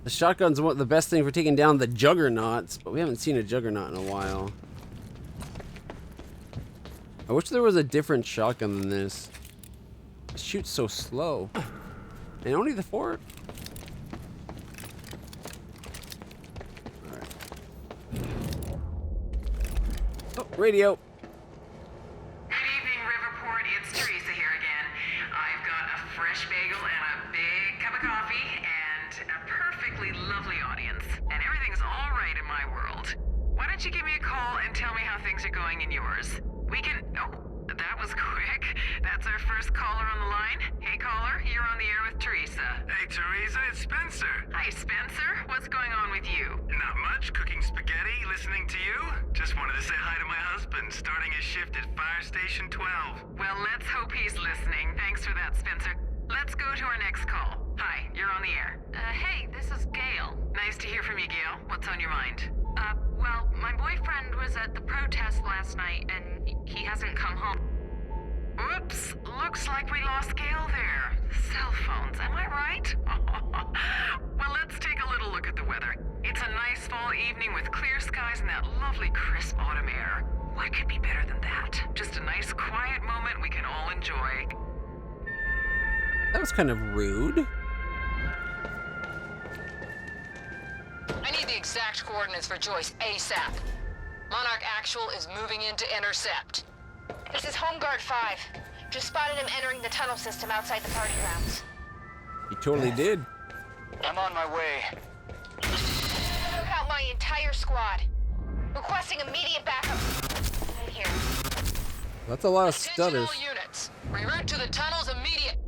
The shotgun's the best thing for taking down the juggernauts, but we haven't seen a juggernaut in a while. I wish there was a different shotgun than this. It shoots so slow. And only the fort? Alright. Oh, radio. Good evening, Riverport. It's Teresa here again. I've got a fresh bagel and a big cup of coffee and a perfectly lovely audience. And everything's all right in my world. Why don't you give me a call and tell me how things are going in yours? We can... Oh, that was quick. That's our first caller on the line. Hey, caller, you're on the air with Teresa. Hey, Teresa, it's Spencer. Hi, Spencer. What's going on with you? Not much. Cooking spaghetti, listening to you. Just wanted to say hi to my husband, starting his shift at Fire Station 12. Well, let's hope he's listening. Thanks for that, Spencer. Let's go to our next call. Hi, you're on the air. Hey, this is Gail. Nice to hear from you, Gail. What's on your mind? Well, my boyfriend was at the protest last night, and he hasn't come home. Oops, looks like we lost Gail there. Cell phones, am I right? Well, let's take a little look at the weather. It's a nice fall evening with clear skies and that lovely crisp autumn air. What could be better than that? Just a nice quiet moment we can all enjoy. That was kind of rude. I need the exact coordinates for Joyce ASAP. Monarch Actual is moving in to intercept. This is Home Guard 5. Just spotted him entering the tunnel system outside the party grounds. He totally did. I'm on my way. Took out my entire squad. Requesting immediate backup. I'm here. That's a lot of Attention stutters. all units. Reroute to the tunnels immediate.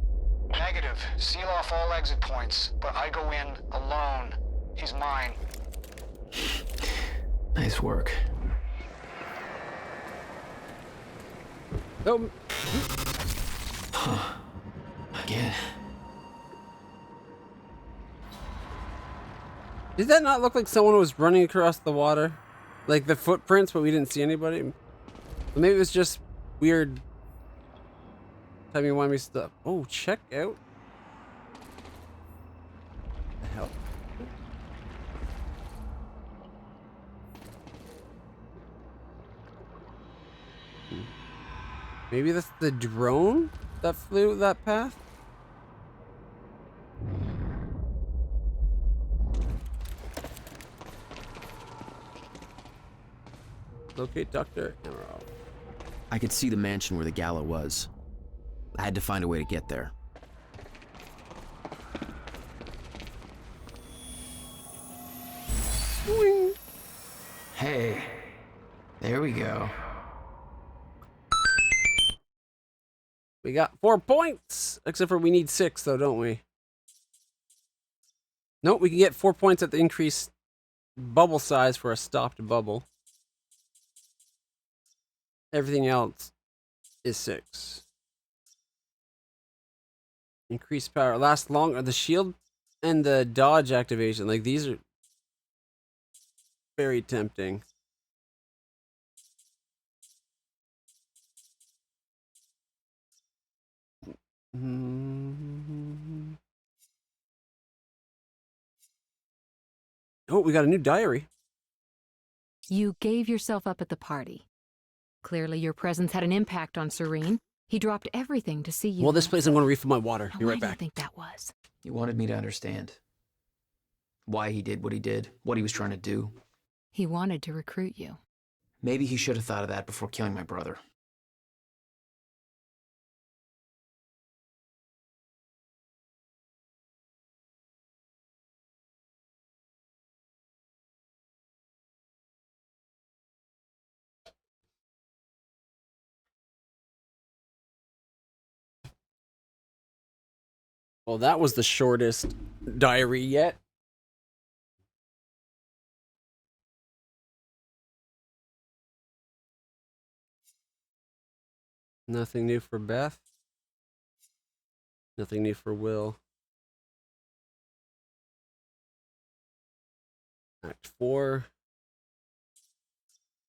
Negative. Seal off all exit points, but I go in alone. He's mine. Nice work. Oh. Huh. Again. Did that not look like someone was running across the water? Like the footprints, but we didn't see anybody? Maybe it was just weird timey-wimey stuff. Oh, check out. What the hell? Maybe that's the drone that flew that path? Locate Dr. Emerald. I could see the mansion where the gala was. I had to find a way to get there. Hey, there we go. We got 4 points, except for we need 6 though, don't we? Nope, we can get 4 points at the increased bubble size for a stopped bubble. Everything else is 6. Increased power, last longer. The shield and the dodge activation, like these are very tempting. Oh, we got a new diary. You gave yourself up at the party. Clearly your presence had an impact on Serene. He dropped everything to see you. Well, this place I'm going to refill my water. Be right Why do you back. think that was? He wanted me to understand why he did, what he was trying to do. He wanted to recruit you. Maybe he should have thought of that before killing my brother. Well, that was the shortest diary yet. Nothing new for Beth. Nothing new for Will. Act 4.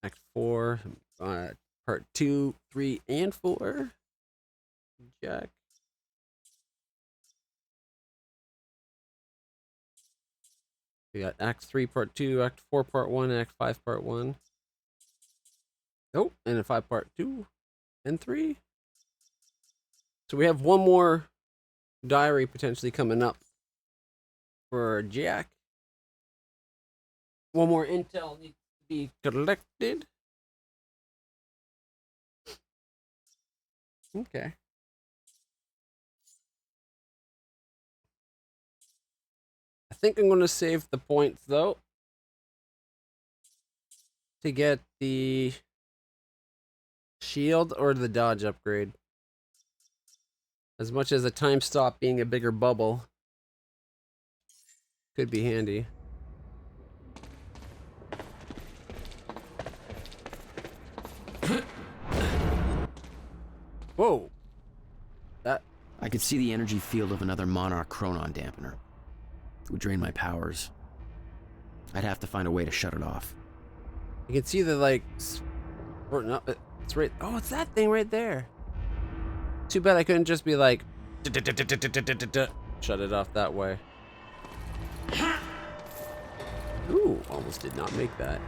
Act 4. Part 2, 3, and 4. Jack. We got Act 3, Part 2, Act 4, Part 1, Act 5, Part 1. Oh, and a 5 Part 2 and 3. So we have one more diary potentially coming up for Jack. One more intel needs to be collected. Okay. I think I'm going to save the points, though, to get the shield or the dodge upgrade. As much as a time stop being a bigger bubble could be handy. Whoa. That... I could see the energy field of another Monarch Chronon dampener. It would drain my powers. I'd have to find a way to shut it off. You can see the, like... No, it's right... Oh, it's that thing right there. Too bad I couldn't just be like... Shut it off that way. Ooh, almost did not make that.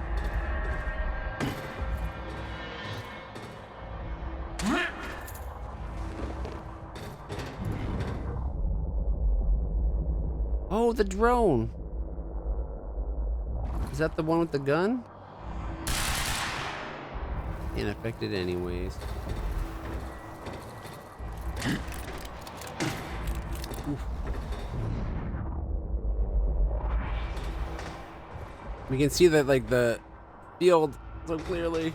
Oh, the drone. Is that the one with the gun? Ain't affected anyways. Oof. We can see that, like, the field so clearly.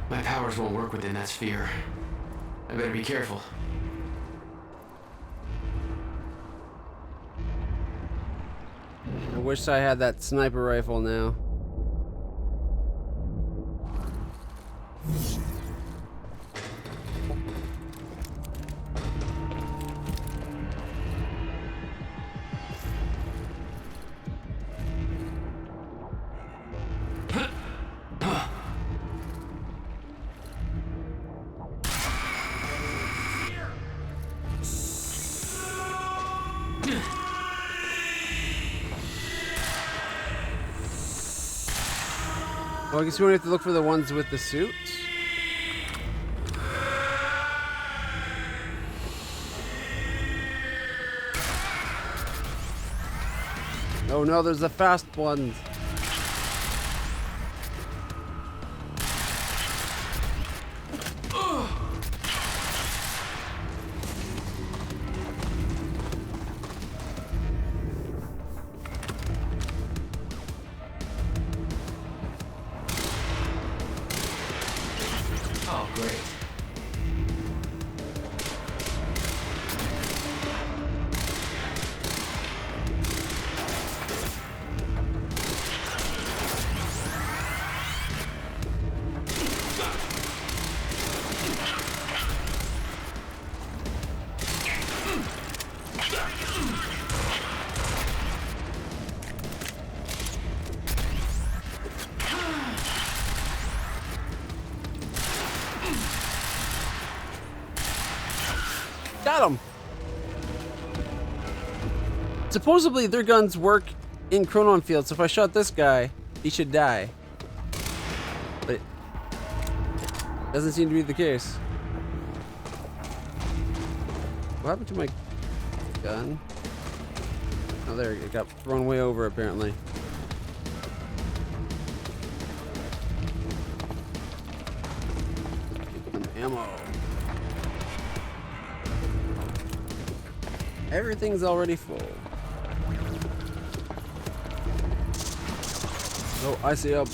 My powers won't work within that sphere. I better be careful. I wish I had that sniper rifle now. Well, I guess we only have to look for the ones with the suits. Oh no, there's the fast ones. Oh, great. Got him! Supposedly their guns work in Chronon Field, so if I shot this guy, he should die. But it doesn't seem to be the case. What happened to my gun? Oh, there, it got thrown way over apparently. Ammo. Everything's already full. Oh, I see up.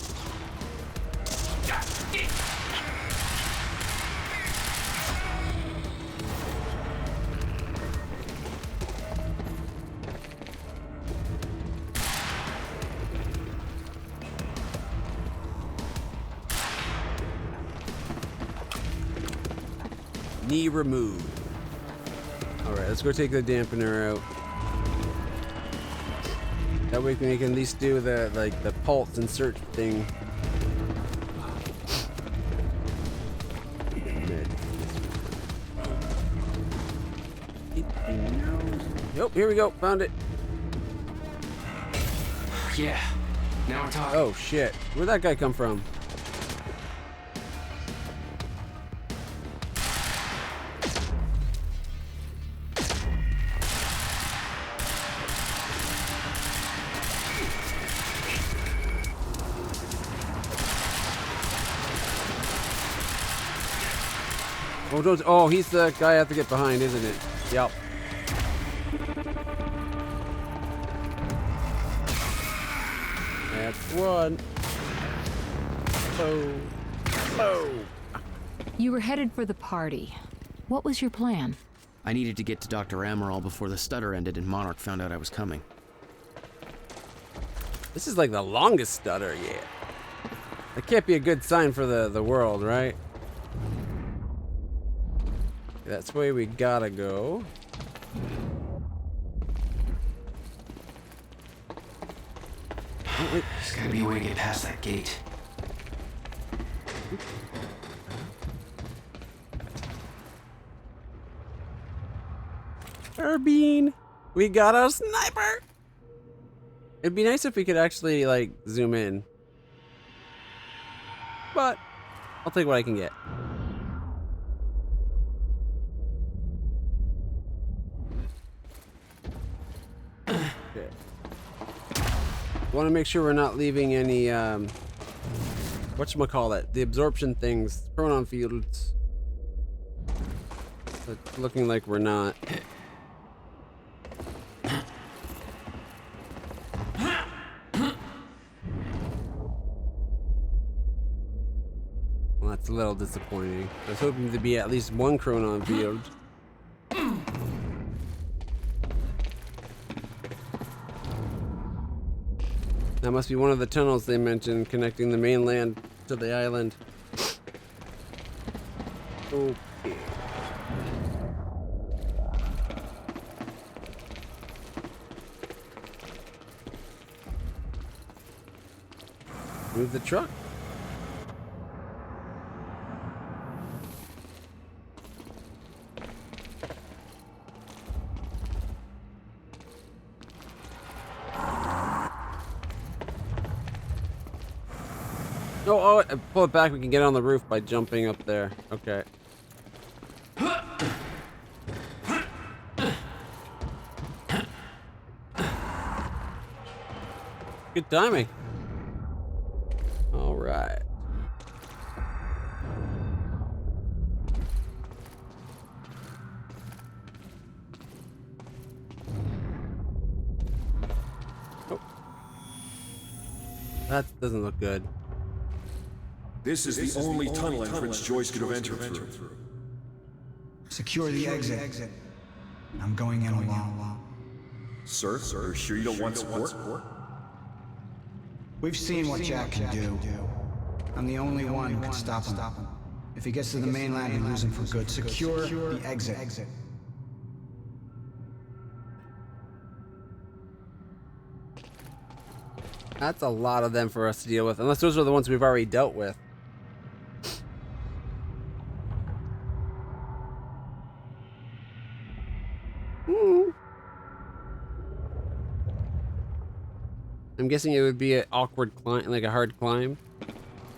Knee removed. Alright, let's go take the dampener out. That way we can at least do the the pulse and search thing. Nope, here we go. Found it. Yeah. Now we're talking. Oh shit. Where'd that guy come from? Oh, don't. Oh, he's the guy I have to get behind, isn't it? Yep. That's one. Oh. Oh. You were headed for the party. What was your plan? I needed to get to Dr. Amaral before the stutter ended and Monarch found out I was coming. This is like the longest stutter yet. That can't be a good sign for the world, right? That's where we gotta go. There's gotta be a way to get past that gate. Carbine! We got a sniper! It'd be nice if we could actually, like, zoom in. But, I'll take what I can get. Okay. Want to make sure we're not leaving any, whatchamacallit, the absorption things, proton fields. But looking like we're not. Well, that's a little disappointing. I was hoping to be at least one chronon field. That must be one of the tunnels they mentioned connecting the mainland to the island. Okay. Move the truck. Oh, pull it back. We can get on the roof by jumping up there. Okay. Good timing. All right. Oh. That doesn't look good. This is the only tunnel entrance Joyce could have entered through. Secure the exit. I'm going in alone. Sir, are you sure you don't want support? We've seen what Jack can do. I'm the only one who can stop him. If he gets to the mainland, we lose him for good. Secure the exit. That's a lot of them for us to deal with, unless those are the ones we've already dealt with. I'm guessing it would be an awkward climb, like a hard climb.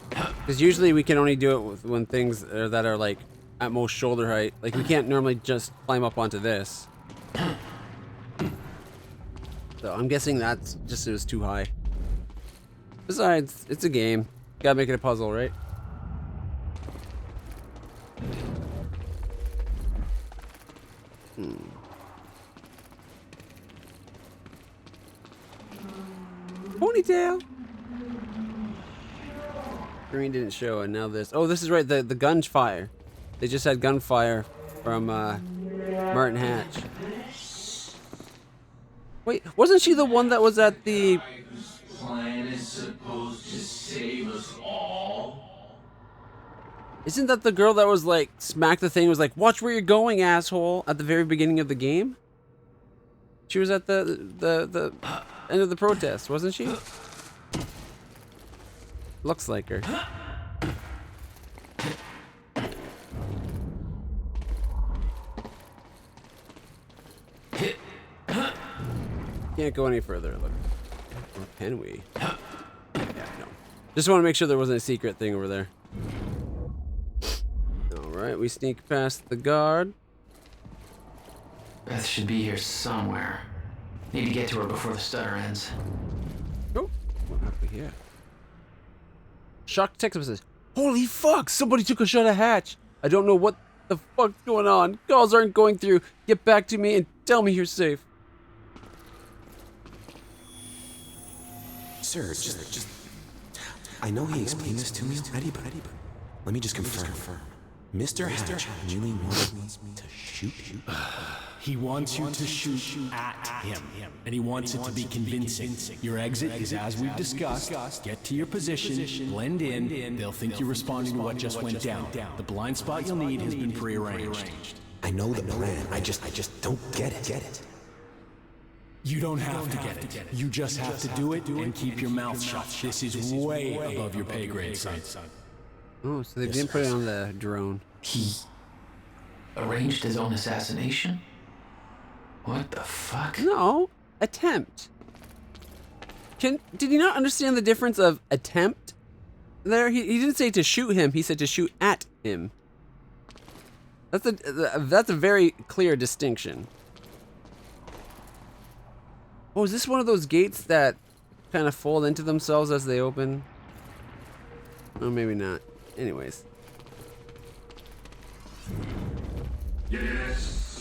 Because usually we can only do it with when things are that are like at most shoulder height. Like we can't normally just climb up onto this. So I'm guessing that's just it was too high. Besides, it's a game. Gotta make it a puzzle, right? Ponytail. Green didn't show, and now this. Oh, this is right. The gunfire. They just had gunfire from Martin Hatch. Wait, wasn't she the one that was at the? Plan is supposed to save us all. Isn't that the girl that was like smacked the thing? Was like, watch where you're going, asshole! At the very beginning of the game. She was at the end of the protest, wasn't she? Looks like her. Can't go any further. Look. Or can we? Yeah, no. Just want to make sure there wasn't a secret thing over there. Alright, we sneak past the guard. Beth should be here somewhere. Need to get to her before the stutter ends. Oh, what have we here? Shock text message. Holy fuck! Somebody took a shot at Hatch. I don't know what the fuck's going on. Calls aren't going through. Get back to me and tell me you're safe. Sir, just... I know he explained this to me already, but let me just confirm. Mr. Hatch really wants me to shoot you? He wants you to shoot at him, and he wants it to be convincing. Your exit is as we've discussed. Get to your position, blend in. They'll think you're responding to what just went down. The blind spot you'll need has been prearranged. I know the plan. I just don't get it. You don't have to get it. You just have to do it and keep your mouth shut. This is way above your pay grade, son. Oh, so they didn't put it on the drone. He arranged his own assassination? What the fuck? No, attempt. Did he not understand the difference of attempt? There, he didn't say to shoot him. He said to shoot at him. That's a very clear distinction. Oh, is this one of those gates that kind of fold into themselves as they open? Oh, maybe not. Anyways.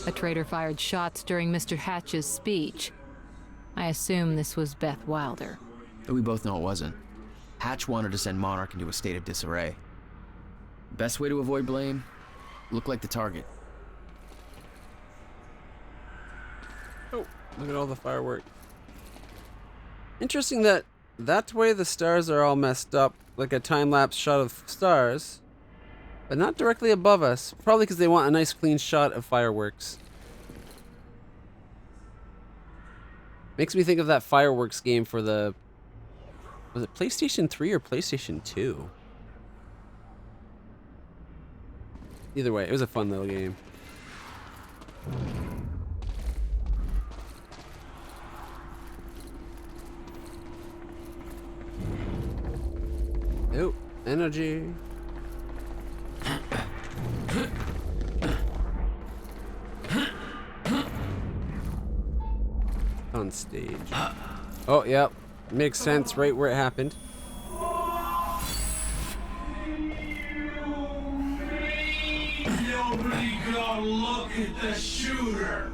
A traitor fired shots during Mr. Hatch's speech. I assume this was Beth Wilder. We both know it wasn't. Hatch wanted to send Monarch into a state of disarray. Best way to avoid blame? Look like the target. Oh, look at all the fireworks. Interesting that way the stars are all messed up, like a time-lapse shot of stars, but not directly above us. Probably because they want a nice clean shot of fireworks. Makes me think of that fireworks game for the... Was it PlayStation 3 or PlayStation 2? Either way, it was a fun little game. Oh, energy. On stage. Oh, yep. Makes sense right where it happened. Nobody go look at the shooter.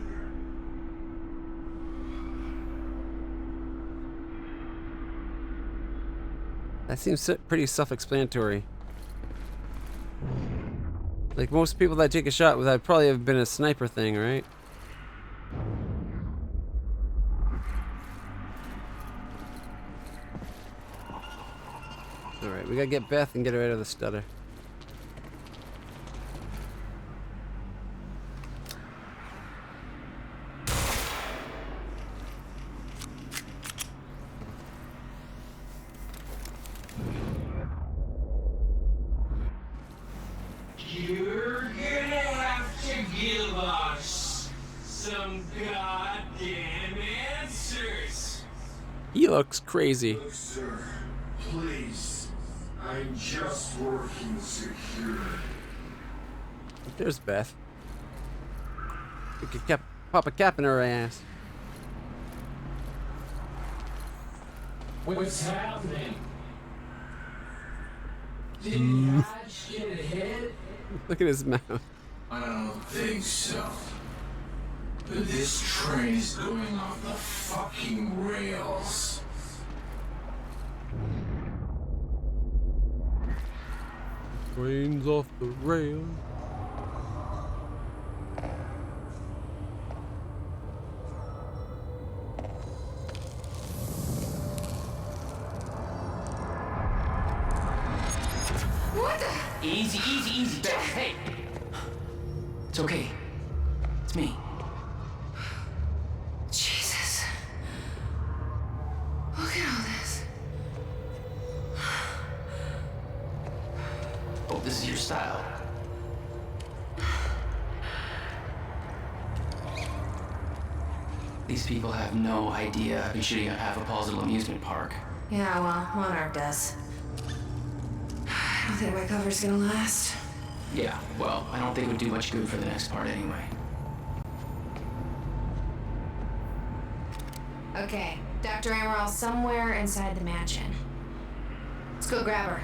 That seems pretty self-explanatory. Like most people that take a shot would that probably have been a sniper thing, right? Alright, we gotta get Beth and get her out of the stutter. You're gonna have to give us some goddamn answers. He looks crazy. Look, sir, please. I'm just working security. There's Beth. We could pop a cap in her ass. What's happening? Did Hatch get ahead? Look at his mouth. I don't think so. But this train is going off the fucking rails. Trains off the rail. What the? Easy, Beth. Hey! It's okay. It's me. Jesus. Look at all this. Oh, this is your style. These people have no idea I've been shooting up half of Paul's little amusement park. Yeah, well, Monarch does. I don't think my cover's gonna last. Yeah, well, I don't think it would do much good for the next part anyway. Okay, Dr. Amaril's somewhere inside the mansion. Let's go grab her.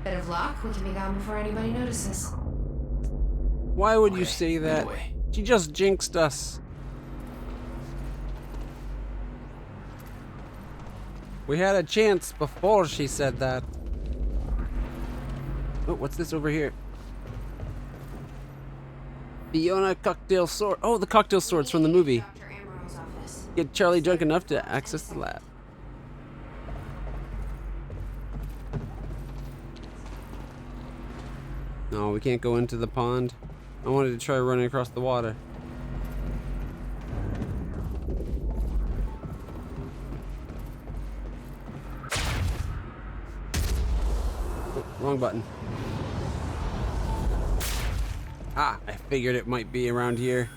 Bit of luck, we can be gone before anybody notices. Why would you say that? Anyway. She just jinxed us. We had a chance before she said that. Oh, what's this over here? Fiona cocktail sword. Oh, the cocktail swords from the movie. Dr. Amaril's office. Get Charlie drunk enough to access the lab. No, we can't go into the pond. I wanted to try running across the water. Oh, wrong button. Ah, I figured it might be around here.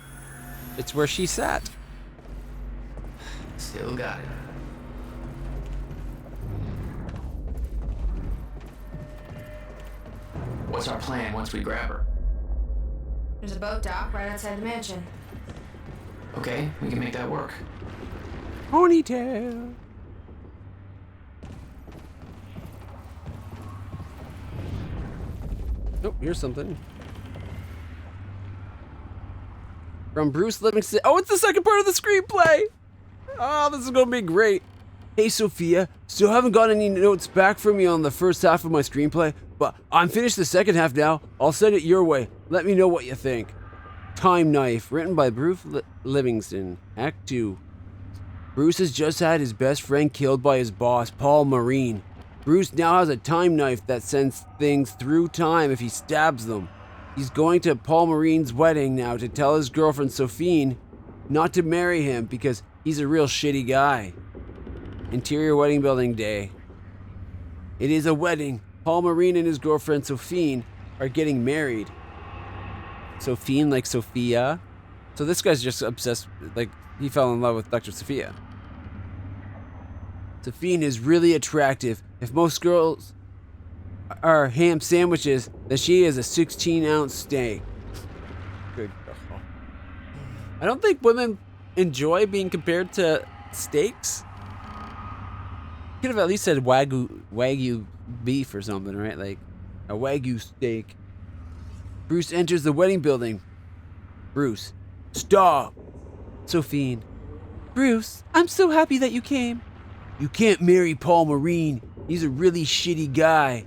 It's where she sat. Still got it. What's our plan once we grab her? There's a boat dock right outside the mansion. Okay, we can make that work. Ponytail. Oh, here's something. From Bruce Livingston. Oh, it's the second part of the screenplay. Oh, this is gonna be great. Hey, Sophia. Still haven't got any notes back from you on the first half of my screenplay, but I'm finished the second half now. I'll send it your way. Let me know what you think. Time Knife, written by Bruce Livingston. Act 2. Bruce has just had his best friend killed by his boss, Paul Marine. Bruce now has a time knife that sends things through time if he stabs them. He's going to Paul Marine's wedding now to tell his girlfriend Sophine not to marry him because he's a real shitty guy. Interior wedding building day. It is a wedding. Paul Marine and his girlfriend Sophine are getting married. Sophine like Sophia. So this guy's just obsessed, like he fell in love with Dr. Sophia. Sophine is really attractive. If most girls are ham sandwiches, then she is a 16-ounce steak. Good God. I don't think women enjoy being compared to steaks. Could have at least said wagyu beef or something, right? Like a wagyu steak. Bruce enters the wedding building. Bruce, stop. Sophine, Bruce, I'm so happy that you came. You can't marry Paul Marine. He's a really shitty guy.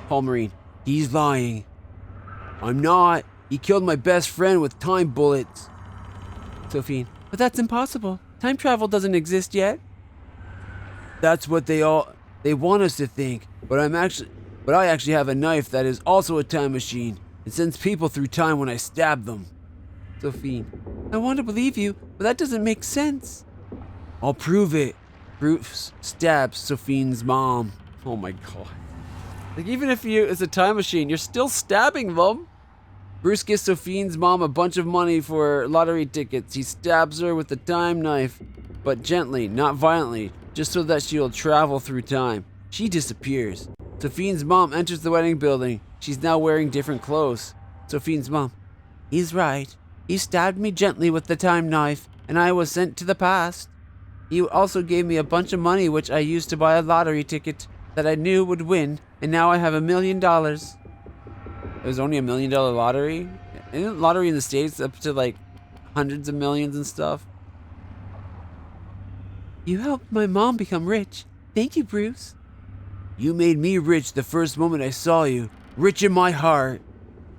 Paul Marine, he's lying. I'm not. He killed my best friend with time bullets. Sophine, but that's impossible. Time travel doesn't exist yet. That's what they want us to think. But I actually have a knife that is also a time machine. It sends people through time when I stab them. Sophine, I want to believe you, but that doesn't make sense. I'll prove it. Bruce stabs Sophine's mom. Oh my God. Like, even if it's a time machine, you're still stabbing them. Bruce gives Sophine's mom a bunch of money for lottery tickets. He stabs her with the time knife, but gently, not violently, just so that she'll travel through time. She disappears. Sophine's mom enters the wedding building. She's now wearing different clothes. Sophine's mom, he's right. He stabbed me gently with the time knife, and I was sent to the past. He also gave me a bunch of money which I used to buy a lottery ticket that I knew would win, and now I have $1 million. It was only $1 million lottery? Isn't lottery in the States up to like hundreds of millions and stuff? You helped my mom become rich. Thank you, Bruce. You made me rich the first moment I saw you. Rich in my heart.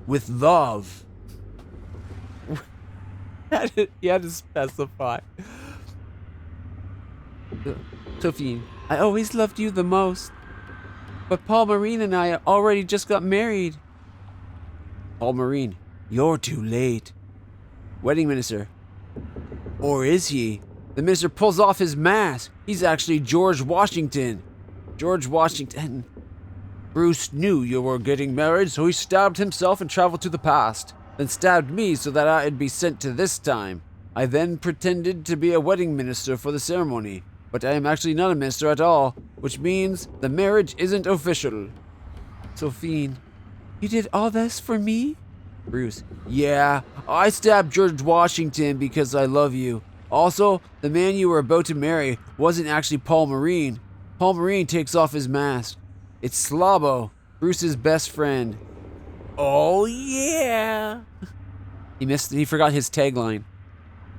With love. You had to specify. Sophie, I always loved you the most. But Paul Marine and I already just got married. Paul Marine, you're too late. Wedding minister. Or is he? The minister pulls off his mask. He's actually George Washington. George Washington. Bruce knew you were getting married, so he stabbed himself and traveled to the past. Then stabbed me so that I'd be sent to this time. I then pretended to be a wedding minister for the ceremony. But I am actually not a minister at all, which means the marriage isn't official. Sophie, you did all this for me? Bruce, yeah, I stabbed George Washington because I love you. Also, the man you were about to marry wasn't actually Paul Marine. Paul Marine takes off his mask. It's Slabo, Bruce's best friend. Oh yeah! He forgot his tagline.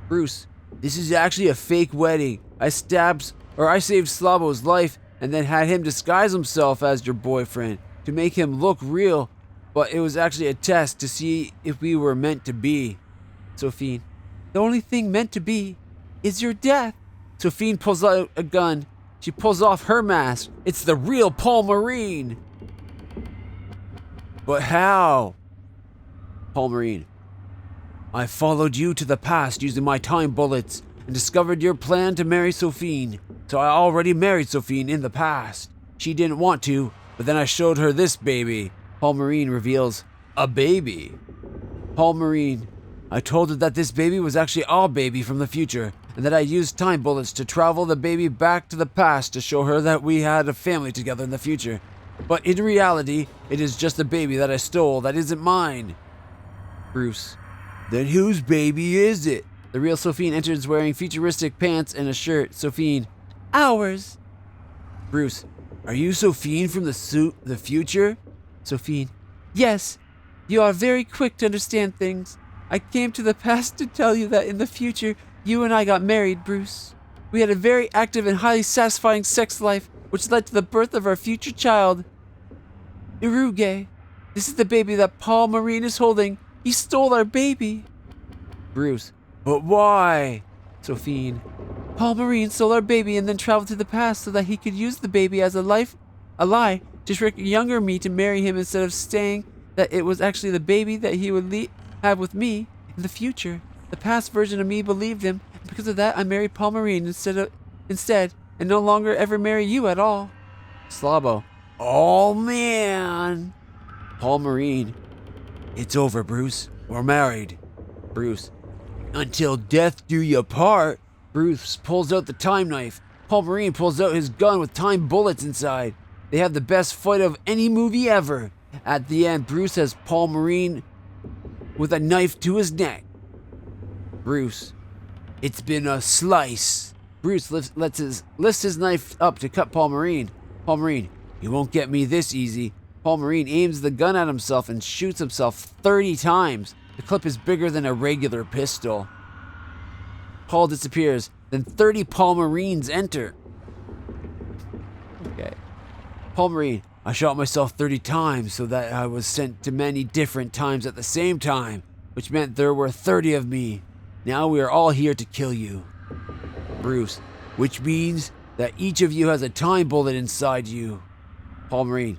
Bruce, this is actually a fake wedding. I saved Slabo's life and then had him disguise himself as your boyfriend to make him look real, but it was actually a test to see if we were meant to be. Sophie, the only thing meant to be is your death. Sophie pulls out a gun. She pulls off her mask. It's the real Paul Marine. But how? Paul Marine, I followed you to the past using my time bullets and discovered your plan to marry Sophie. So I already married Sophie in the past. She didn't want to, but then I showed her this baby. Paul Marine reveals a baby. Paul Marine, I told her that this baby was actually our baby from the future, and that I used time bullets to travel the baby back to the past to show her that we had a family together in the future. But in reality, it is just a baby that I stole that isn't mine. Bruce, then whose baby is it? The real Sophie enters wearing futuristic pants and a shirt. Sophie, ours. Bruce, are you Sophie from the future? Sophie, yes. You are very quick to understand things. I came to the past to tell you that in the future, you and I got married, Bruce. We had a very active and highly satisfying sex life, which led to the birth of our future child, Iruge. This is the baby that Paul Marine is holding. He stole our baby. Bruce, but why? Sophie, Paul Marine stole our baby and then traveled to the past so that he could use the baby as a lie to trick younger me to marry him instead of saying that it was actually the baby that he would have with me in the future. The past version of me believed him, and because of that I married Paul Marine instead and no longer ever marry you at all. Slabo, oh man. Paul Marine, it's over, Bruce. We're married. Bruce, until death do you part. Bruce pulls out the time knife. Paul Marine pulls out his gun with time bullets inside. They have the best fight of any movie ever. At the end, Bruce has Paul Marine with a knife to his neck. Bruce, it's been a slice. Bruce lifts his knife up to cut Paul Marine. Paul Marine, you won't get me this easy. Paul Marine aims the gun at himself and shoots himself 30 times. The clip is bigger than a regular pistol. Paul disappears. Then 30 Paul Marines enter. Okay. Paul Marine, I shot myself 30 times so that I was sent to many different times at the same time, which meant there were 30 of me. Now we are all here to kill you. Bruce, which means that each of you has a time bullet inside you. Paul Marine,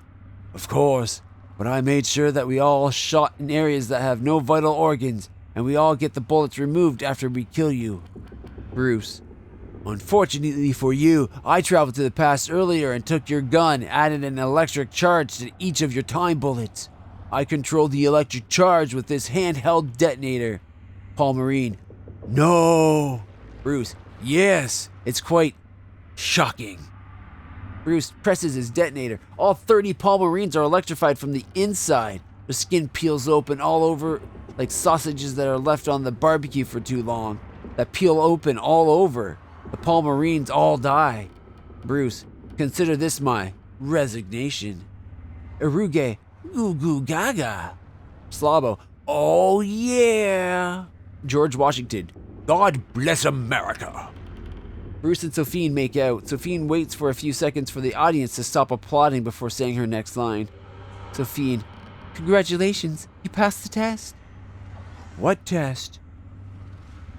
of course, but I made sure that we all shot in areas that have no vital organs, and we all get the bullets removed after we kill you. Bruce, unfortunately for you, I traveled to the past earlier and took your gun, added an electric charge to each of your time bullets. I controlled the electric charge with this handheld detonator. Paul Marine, no. Bruce, yes, it's quite shocking. Bruce presses his detonator. All 30 Paul Marines are electrified from the inside. Their skin peels open all over like sausages that are left on the barbecue for too long. That peel open all over. The Paul Marines all die. Bruce, consider this my resignation. Iruge, goo goo gaga. Slabo, Oh, yeah. George Washington. God bless America. Bruce and Sophie make out. Sophie waits for a few seconds for the audience to stop applauding before saying her next line. Sophie, congratulations, you passed the test. What test?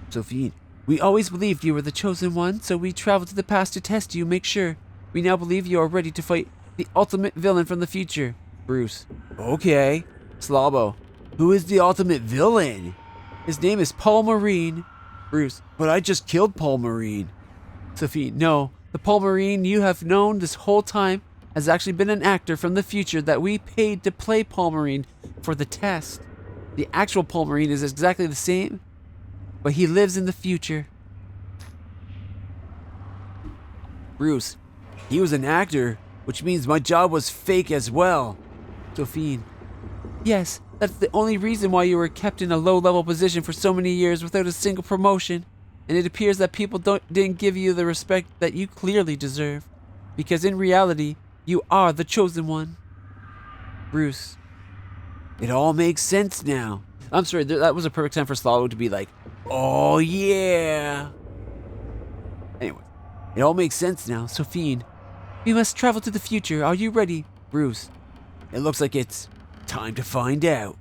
Sophie, we always believed you were the chosen one, so we traveled to the past to test you, make sure. We now believe you are ready to fight the ultimate villain from the future. Bruce, okay. Slabo, who is the ultimate villain? His name is Paul Marine. Bruce, but I just killed Paul Marine. Sophie, no. The Paul Marine you have known this whole time has actually been an actor from the future that we paid to play Paul Marine for the test. The actual Paul Marine is exactly the same, but he lives in the future. Bruce, he was an actor, which means my job was fake as well. Sophie, yes, that's the only reason why you were kept in a low-level position for so many years without a single promotion. And it appears that people didn't give you the respect that you clearly deserve. Because in reality, you are the chosen one. Bruce, it all makes sense now. I'm sorry, that was a perfect time for Slalo to be like, oh yeah. Anyway, it all makes sense now. Sophie, we must travel to the future. Are you ready? Bruce, it looks like it's time to find out.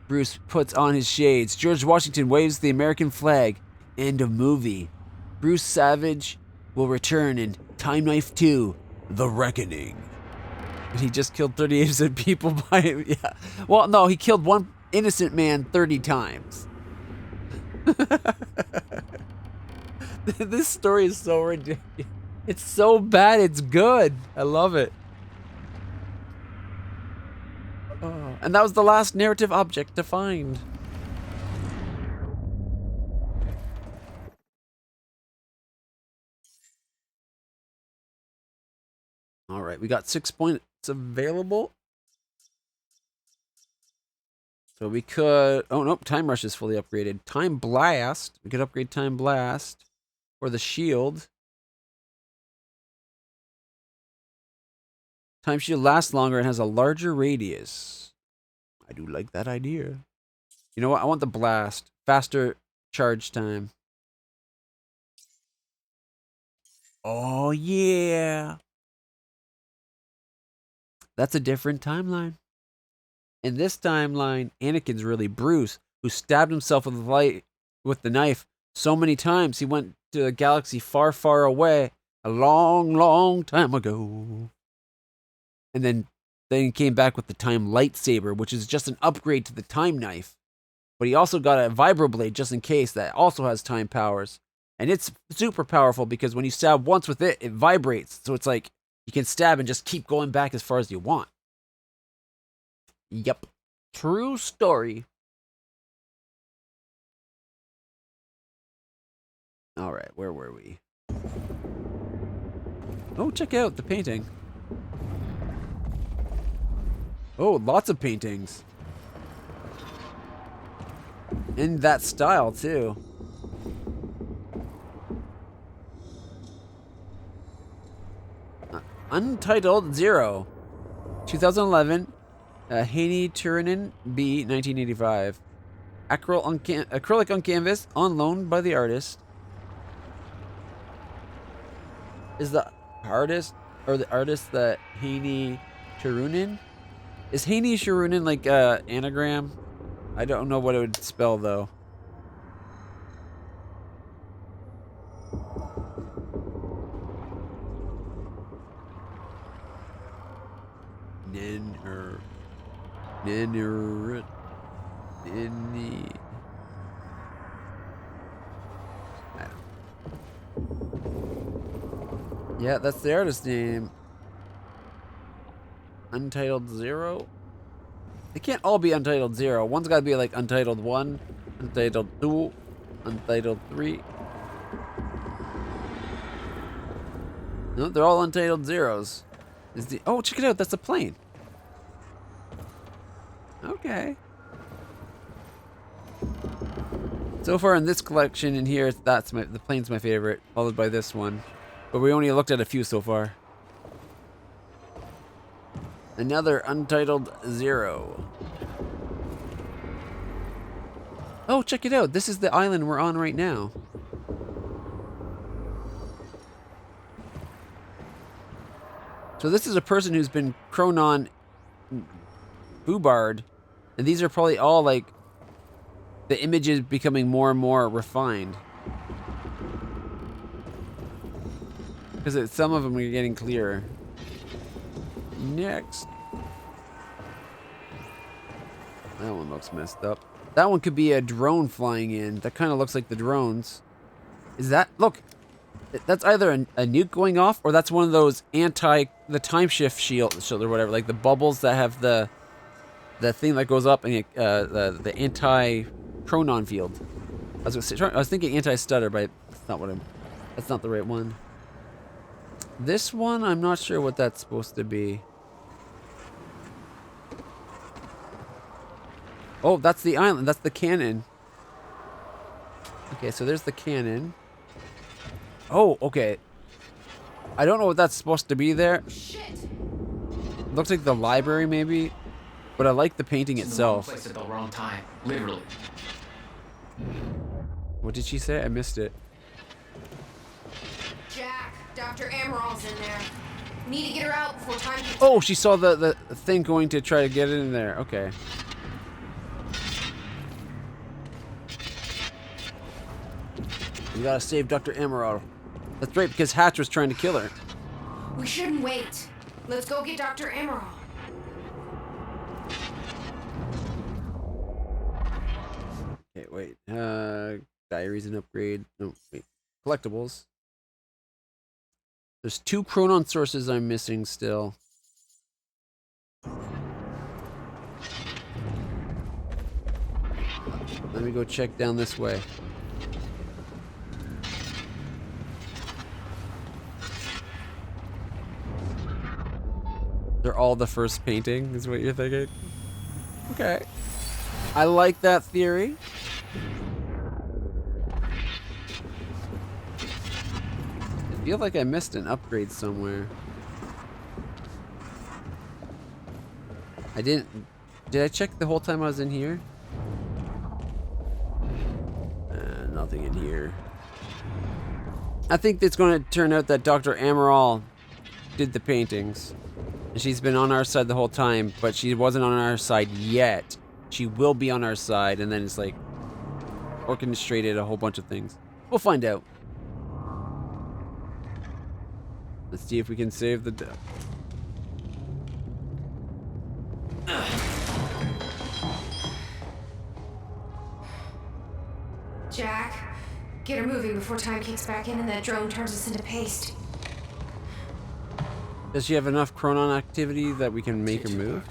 Bruce puts on his shades. George Washington waves the American flag. End of movie. Bruce Savage will return in Time Knife 2, The Reckoning. And he just killed 38 innocent people by him. Yeah. Well, no, he killed one innocent man 30 times. This story is so ridiculous. It's so bad, it's good. I love it. Oh, and that was the last narrative object to find. All right, we got 6 points available. So we could... Oh, nope, Time Rush is fully upgraded. Time Blast. We could upgrade Time Blast. Or the Shield. Time Shield lasts longer and has a larger radius. I do like that idea. You know what? I want the Blast. Faster charge time. Oh, yeah. That's a different timeline. In this timeline, Anakin's really Bruce, who stabbed himself with the knife so many times he went to a galaxy far, far away a long, long time ago. And then he came back with the time lightsaber, which is just an upgrade to the time knife. But he also got a vibroblade just in case that also has time powers. And it's super powerful because when you stab once with it, it vibrates. So it's like you can stab and just keep going back as far as you want. Yep. True story. All right, where were we? Oh, check out the painting. Oh, lots of paintings. In that style, too. Untitled Zero. 2011. Haney Turunen B. 1985. Acrylic on canvas, on loan by the artist. Is the artist that Haney Turunen? Is Haney Turunen like anagram? I don't know what it would spell though. Yeah, that's the artist name. Untitled Zero? They can't all be Untitled Zero. One's gotta be like Untitled 1, Untitled 2, Untitled 3. No, they're all Untitled Zeros. Oh, check it out, that's a plane. Okay. So far in this collection in here, the plane's my favorite, followed by this one. But we only looked at a few so far. Another Untitled Zero. Oh, check it out. This is the island we're on right now. So this is a person who's been Chronon foobarred, and these are probably all like the images becoming more and more refined. Because some of them are getting clearer. Next. That one looks messed up. That one could be a drone flying in. That kind of looks like the drones. Is that... Look. That's either a nuke going off, or that's one of those the time shift shield or whatever. Like the bubbles that have the thing that goes up and the anti-chronon field. I was thinking anti-stutter, but that's not the right one. This one, I'm not sure what that's supposed to be. Oh, that's the island. That's the cannon. Okay, so there's the cannon. Oh, okay. I don't know what that's supposed to be there. Shit. Looks like the library, maybe. But I like the painting itself. Place at the wrong time, literally. What did she say? I missed it. Jack, Dr. Amaral's in there. Need to get her out before time gets... Oh, she saw the thing going to try to get it in there. Okay. We gotta save Dr. Amaral. That's right, because Hatch was trying to kill her. We shouldn't wait. Let's go get Dr. Amaral. Okay, wait. Diaries and upgrade. No, wait. Collectibles. There's 2 Chronon sources I'm missing still. Let me go check down this way. They're all the first painting, is what you're thinking? Okay. I like that theory. I feel like I missed an upgrade somewhere. I didn't... Did I check the whole time I was in here? Nothing in here. I think it's going to turn out that Dr. Amaral did the paintings. And she's been on our side the whole time, but she wasn't on our side yet. She will be on our side, and then it's like orchestrated a whole bunch of things. We'll find out. Let's see if we can save the day. Jack, get her moving before time kicks back in and that drone turns us into paste. Does she have enough Chronon activity that we can make her move?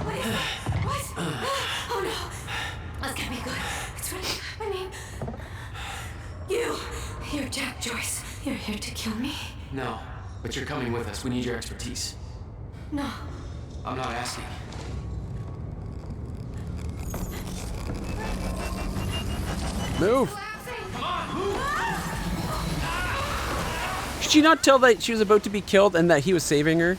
What is it? What? Oh no. That's gonna be good. It's what I mean. You're Jack Joyce. You're here to kill me? No, but you're coming with us. We need your expertise. No. I'm not asking. Move! Did she not tell that she was about to be killed and that he was saving her?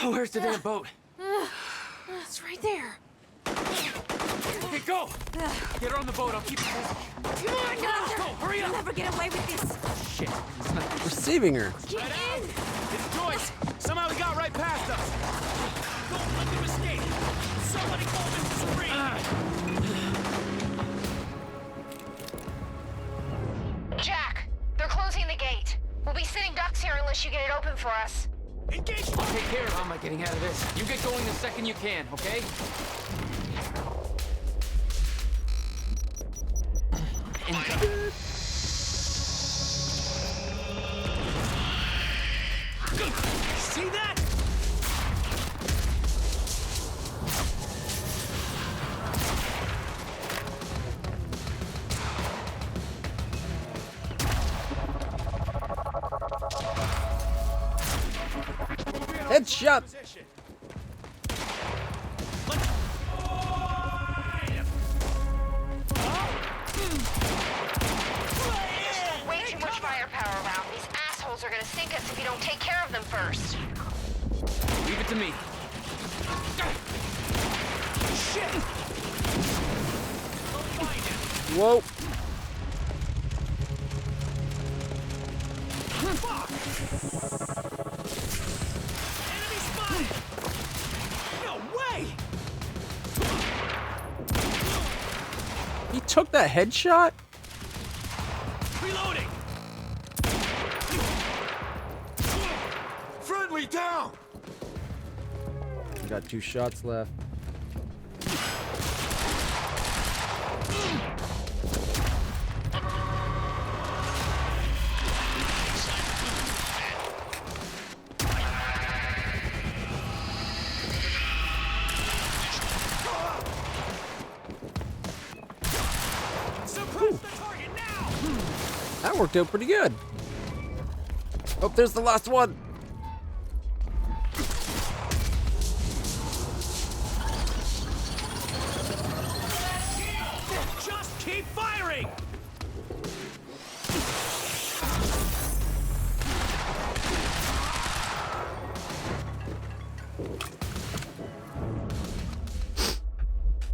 Where's the damn boat? It's right there. Okay, go! Get her on the boat. I'll keep you busy. Come on, Doctor! Go, hurry up! You'll never get away with this. Shit. We're saving her. Get in! It's Joyce! Somehow he got right past us! Don't let him escape! Somebody call Mr. Serene! Jack, they're closing the gate. We'll be sitting ducks here unless you get it open for us. Engage! I'll take care of how am I getting out of this. You get going the second you can, okay? See that? Headshot! Way too much firepower around. These assholes are gonna sink us if you don't take care of them first. Leave it to me. Shit! Whoa. Fuck! Enemy spotted! No way! He took that headshot? Reloading! Friendly down! We got 2 shots left. That worked out pretty good. Oh, there's the last one. Just keep firing!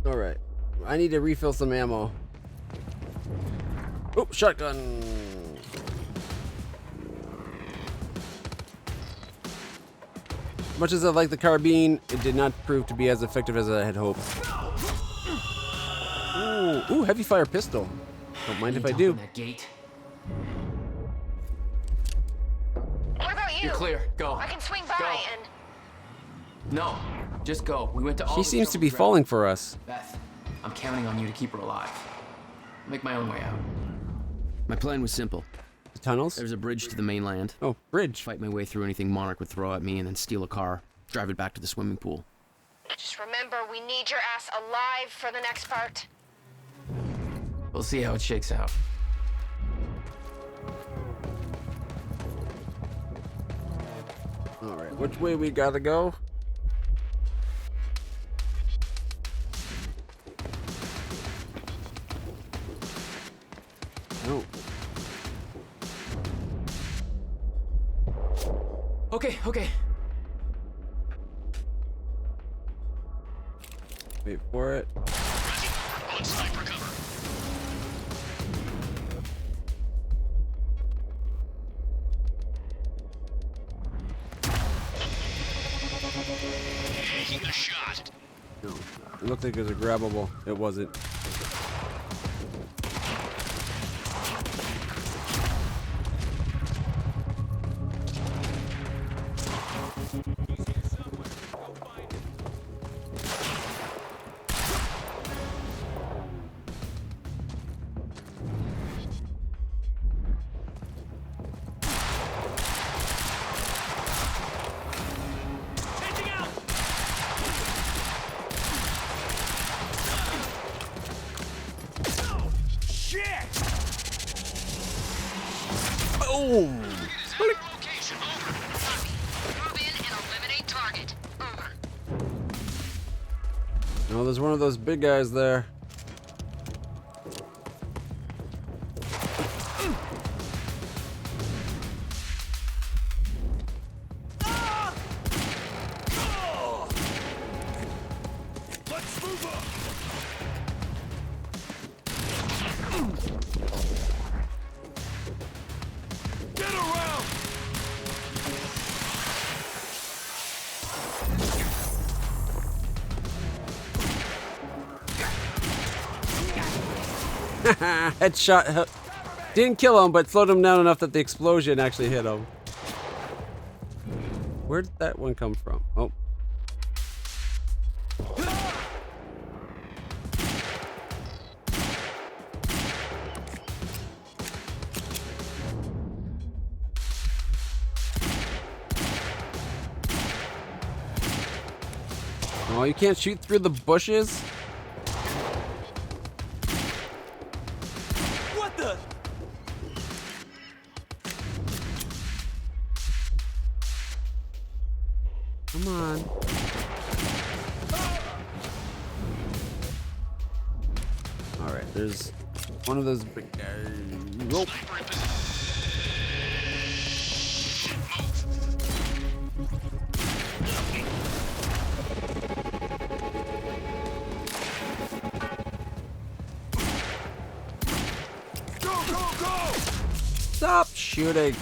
All right. I need to refill some ammo. Oh, shotgun. Much as I like the carbine, it did not prove to be as effective as I had hoped. Ooh, heavy fire pistol. Don't mind if I do. That gate. What about you? You're clear. Go. I can swing by Go. and... No, just go. We went to all She the seems to trouble be to falling for us. Beth, I'm counting on you to keep her alive. I'll make my own way out. My plan was simple. The tunnels? There's a bridge to the mainland. Oh, bridge. Fight my way through anything Monarch would throw at me and then steal a car. Drive it back to the swimming pool. Just remember, we need your ass alive for the next part. We'll see how it shakes out. All right, which way we gotta go? No. Okay. Wait for it. On sniper cover. Taking the shot. No. It looked like it was a grabbable. It wasn't. Changing out! Oh, shit! Boom! Location, over. Move in and eliminate target. Over. No, there's one of those big guys there. Let's move up! Get around! Headshot. Didn't kill him, but slowed him down enough that the explosion actually hit him. Where did that one come from? Oh. Oh, you can't shoot through the bushes? What the? Come on. Alright, there's one of those big guys. Nope. shooting.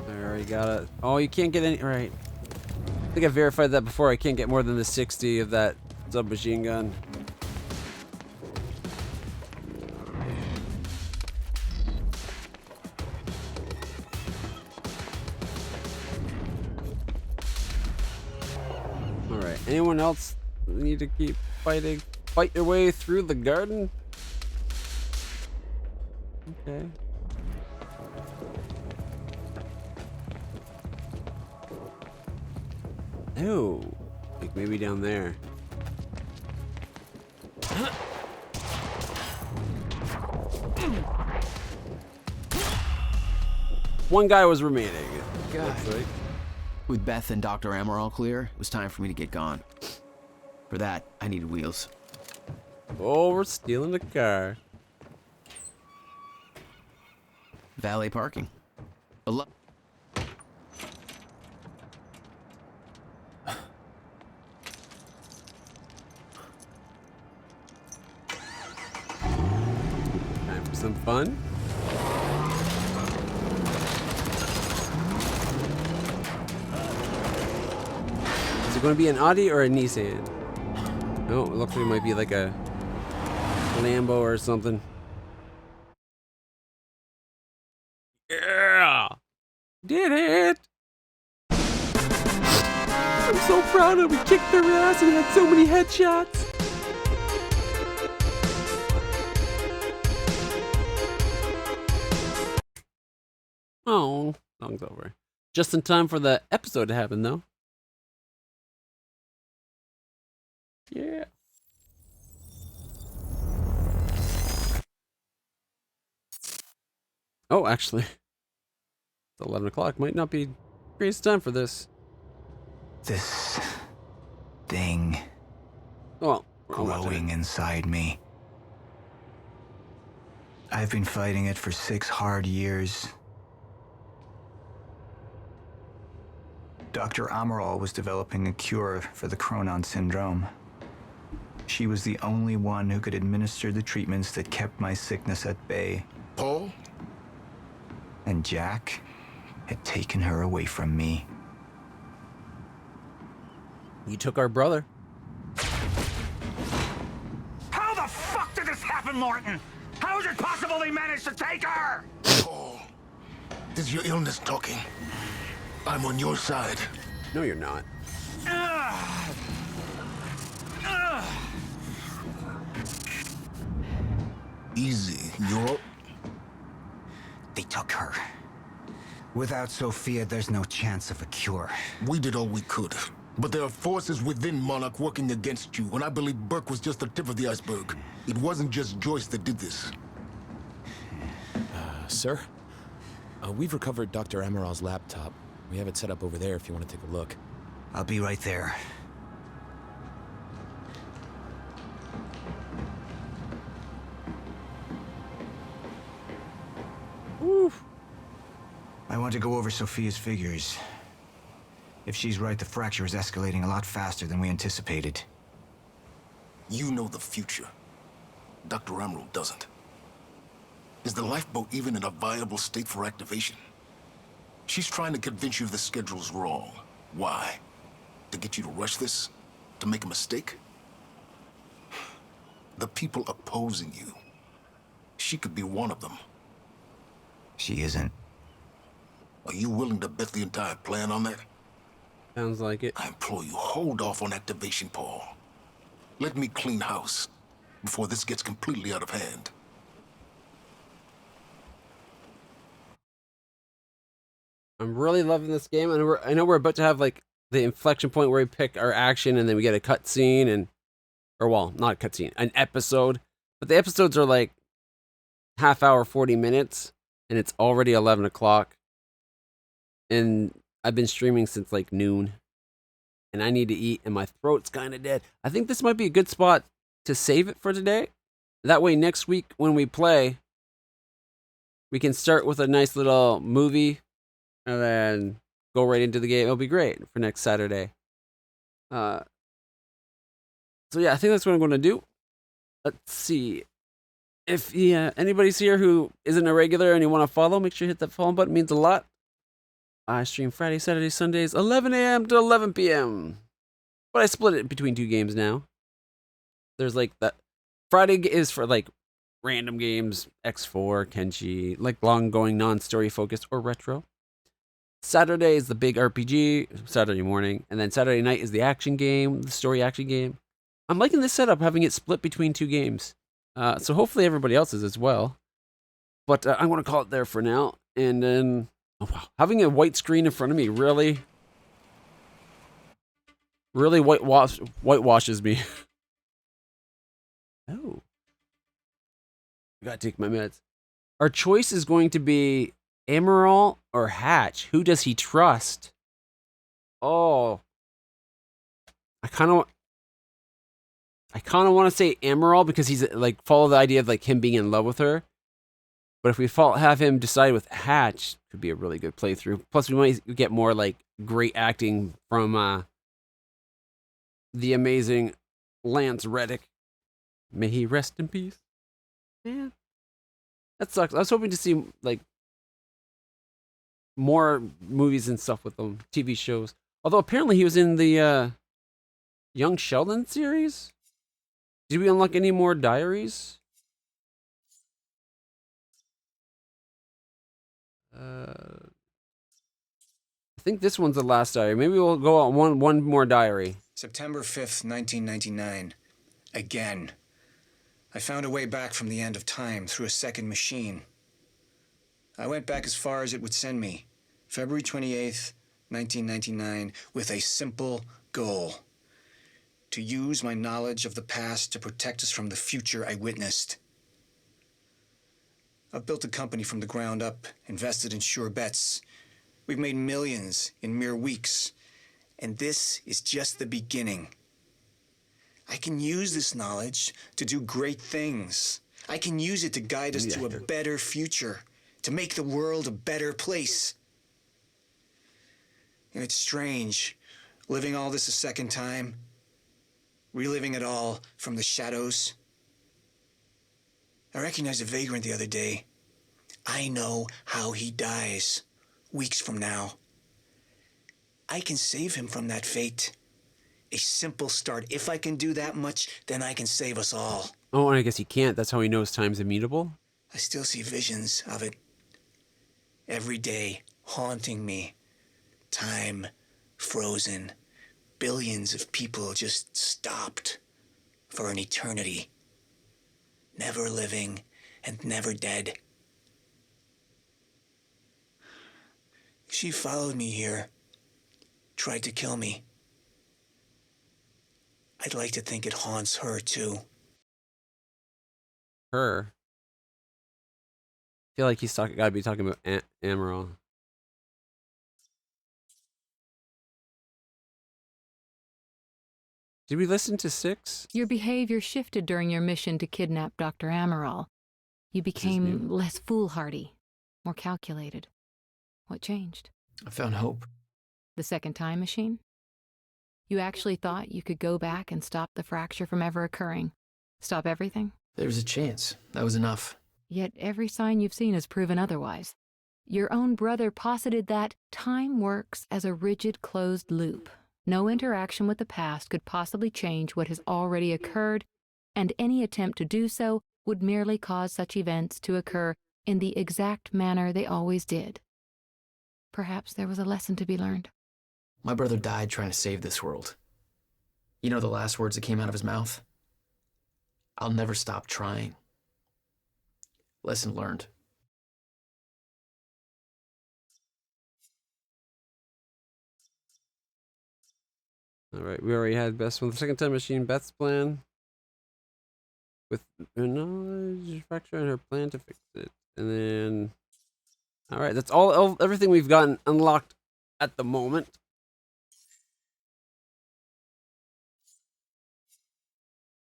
I already got it. Oh, you can't get any. Right. I think I verified that before. I can't get more than the 60 of that submachine gun. Alright, anyone else need to keep fighting? Fight your way through the garden? Okay. Oh, like maybe down there. One guy was remaining. God. Like. With Beth and Dr. Amaral clear, it was time for me to get gone. For that, I needed wheels. Oh, we're stealing the car. Valet parking. Time for some fun. Is it going to be an Audi or a Nissan? Oh, it looks like it might be like a Lambo or something. Yeah! Did it! I'm so proud of it. We kicked their ass and had so many headshots. Oh, song's over. Just in time for the episode to happen, though. Yeah. Oh, actually, it's 11 o'clock. Might not be greatest time for this. This thing well, growing inside me. I've been fighting it for 6 hard years. Dr. Amaral was developing a cure for the Cronon syndrome. She was the only one who could administer the treatments that kept my sickness at bay. Paul? And Jack had taken her away from me. You took our brother. How the fuck did this happen, Morton? How is it possible they managed to take her? Paul, this is your illness talking. I'm on your side. No, you're not. Easy, you're up. They took her. Without Sophia, there's no chance of a cure. We did all we could. But there are forces within Monarch working against you, and I believe Burke was just the tip of the iceberg. It wasn't just Joyce that did this. Sir? We've recovered Dr. Amaral's laptop. We have it set up over there if you want to take a look. I'll be right there. Oof. I want to go over Sophia's figures. If she's right, the fracture is escalating a lot faster than we anticipated. You know the future. Dr. Amaral doesn't. Is the lifeboat even in a viable state for activation? She's trying to convince you the schedule's wrong. Why? To get you to rush this? To make a mistake? The people opposing you. She could be one of them. She isn't. Are you willing to bet the entire plan on that? Sounds like it. I implore you, hold off on activation, Paul. Let me clean house before this gets completely out of hand. I'm really loving this game, and I know we're about to have like the inflection point where we pick our action, and then we get a cutscene, not a cutscene, an episode. But the episodes are like half hour, 40 minutes, and it's already 11 o'clock. And I've been streaming since like noon, and I need to eat, and my throat's kind of dead. I think this might be a good spot to save it for today. That way, next week when we play, we can start with a nice little movie and then go right into the game. It'll be great for next Saturday. So yeah, I think that's what I'm going to do. Let's see. If anybody's here who isn't a regular and you want to follow, make sure you hit that follow button. It means a lot. I stream Friday, Saturday, Sundays, 11 a.m. to 11 p.m. But I split it between 2 games now. There's like that. Friday is for like random games, X4, Kenshi, like long-going, non-story focused or retro. Saturday is the big RPG, Saturday morning, and then Saturday night is the action game, the story action game. I'm liking this setup, having it split between 2 games. So hopefully everybody else is as well. But I'm going to call it there for now. And then, oh wow, having a white screen in front of me really whitewashes me. Oh. I gotta take my meds. Our choice is going to be Amaral or Hatch. Who does he trust? Oh. I kind of want to say Amaral because he's like follow the idea of like him being in love with her. But if we have him decide with Hatch, could be a really good playthrough. Plus, we might get more like great acting from the amazing Lance Reddick. May he rest in peace. Man, that sucks. I was hoping to see like more movies and stuff with them, TV shows. Although apparently he was in the Young Sheldon series. Did we unlock any more diaries? I think this one's the last diary. Maybe we'll go on one more diary. September 5th, 1999. Again. I found a way back from the end of time through a second machine. I went back as far as it would send me. February 28th, 1999, with a simple goal. To use my knowledge of the past to protect us from the future I witnessed. I've built a company from the ground up, invested in sure bets. We've made millions in mere weeks. And this is just the beginning. I can use this knowledge to do great things. I can use it to guide us to a better future, to make the world a better place. And it's strange, living all this a second time, reliving it all from the shadows. I recognized a vagrant the other day. I know how he dies, weeks from now. I can save him from that fate. A simple start. If I can do that much, then I can save us all. Oh, and I guess he can't. That's how he knows time's immutable? I still see visions of it. Every day, haunting me. Time frozen. Billions of people just stopped for an eternity. Never living and never dead. She followed me here. Tried to kill me. I'd like to think it haunts her, too. Her? I feel like he's gotta be talking about Amaral. Did we listen to 6? Your behavior shifted during your mission to kidnap Dr. Amaral. You became less foolhardy, more calculated. What changed? I found hope. The second time machine? You actually thought you could go back and stop the fracture from ever occurring? Stop everything? There was a chance. That was enough. Yet every sign you've seen has proven otherwise. Your own brother posited that time works as a rigid closed loop. No interaction with the past could possibly change what has already occurred, and any attempt to do so would merely cause such events to occur in the exact manner they always did. Perhaps there was a lesson to be learned. My brother died trying to save this world. You know the last words that came out of his mouth? I'll never stop trying. Lesson learned. Alright, we already had best one. The second time machine, Beth's plan. With her knowledge, fracture, and her plan to fix it. And then... Alright, that's everything we've gotten unlocked at the moment.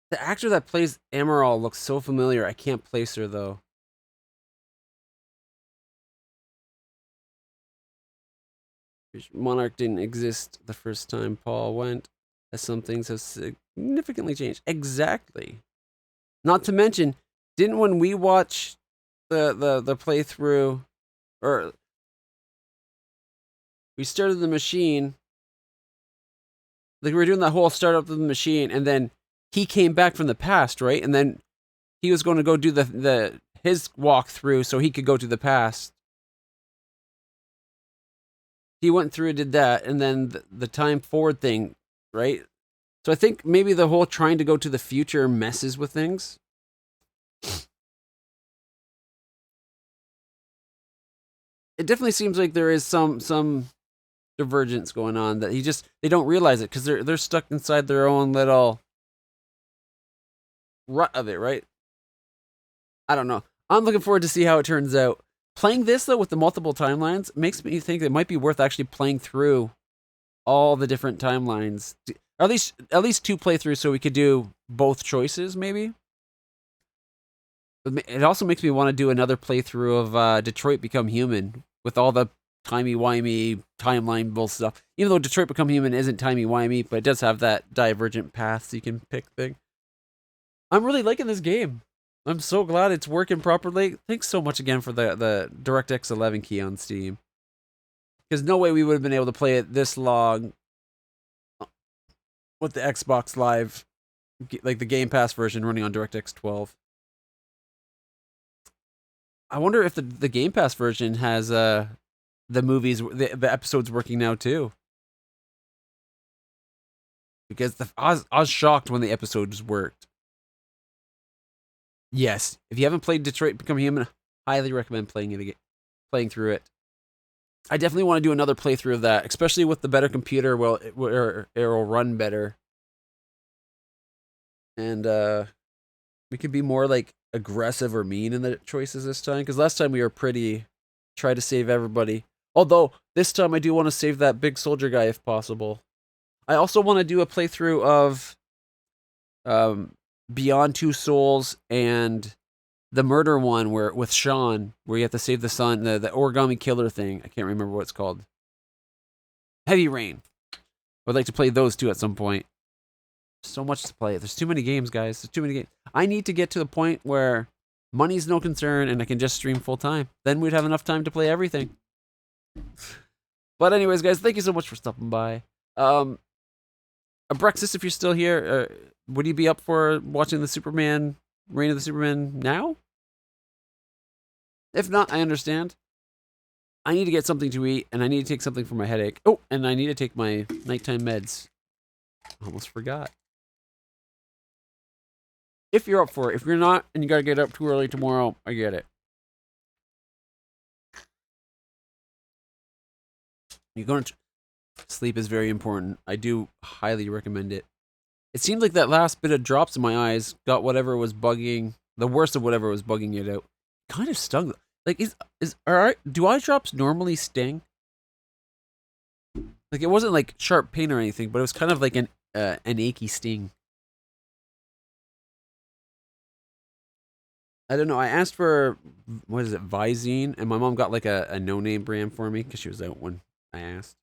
The actor that plays Amaral looks so familiar. I can't place her, though. Monarch didn't exist the first time Paul went. as some things have significantly changed. Exactly. Not to mention, didn't when we watch the playthrough, or we started the machine, like we were doing that whole startup of the machine, and then he came back from the past, right? And then he was going to go do his walkthrough so he could go to the past. He went through and did that, and then the time forward thing, right? So I think maybe the whole trying to go to the future messes with things. It definitely seems like there is some divergence going on that they don't realize it because they're stuck inside their own little rut of it, right? I don't know. I'm looking forward to see how it turns out. Playing this though with the multiple timelines makes me think it might be worth actually playing through all the different timelines. At least 2 playthroughs so we could do both choices maybe. It also makes me want to do another playthrough of Detroit Become Human with all the timey-wimey timeline bull stuff. Even though Detroit Become Human isn't timey-wimey, but it does have that divergent paths you can pick thing. I'm really liking this game. I'm so glad it's working properly. Thanks so much again for the DirectX 11 key on Steam. Because no way we would have been able to play it this long with the Xbox Live, like the Game Pass version running on DirectX 12. I wonder if the Game Pass version has the movies, the episodes working now too. Because I was shocked when the episodes worked. Yes, if you haven't played Detroit Become Human, highly recommend playing through it. I definitely want to do another playthrough of that, especially with the better computer. Well, it will run better, and we could be more like aggressive or mean in the choices this time. Because last time we were try to save everybody. Although this time I do want to save that big soldier guy if possible. I also want to do a playthrough of Beyond Two Souls and the murder one with Sean, where you have to save the son, the origami killer thing. I can't remember what it's called. Heavy Rain. I'd like to play those two at some point. So much to play. There's too many games, guys. There's too many games. I need to get to the point where money's no concern and I can just stream full time. Then we'd have enough time to play everything. But anyways, guys, thank you so much for stopping by. Abrexis, if you're still here, would you be up for watching the Superman, Reign of the Superman now? If not, I understand. I need to get something to eat, and I need to take something for my headache. Oh, and I need to take my nighttime meds. Almost forgot. If you're up for it. If you're not, and you gotta get up too early tomorrow, I get it. You're going to... Sleep is very important. I do highly recommend it. It seemed like that last bit of drops in my eyes got whatever was bugging, the worst of whatever was bugging it out. Kind of stung. Like, do eye drops normally sting? Like, it wasn't like sharp pain or anything, but it was kind of like an achy sting. I don't know. I asked for, what is it, Visine, and my mom got like a no-name brand for me because she was out when I asked.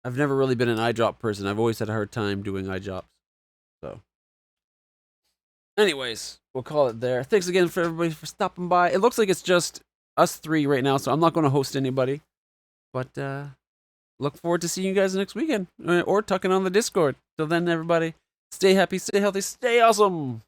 I've never really been an eye drop person. I've always had a hard time doing eye drops. So, anyways, we'll call it there. Thanks again for everybody for stopping by. It looks like it's just us 3 right now, so I'm not going to host anybody. But look forward to seeing you guys next weekend or talking on the Discord. Till then, everybody, stay happy, stay healthy, stay awesome.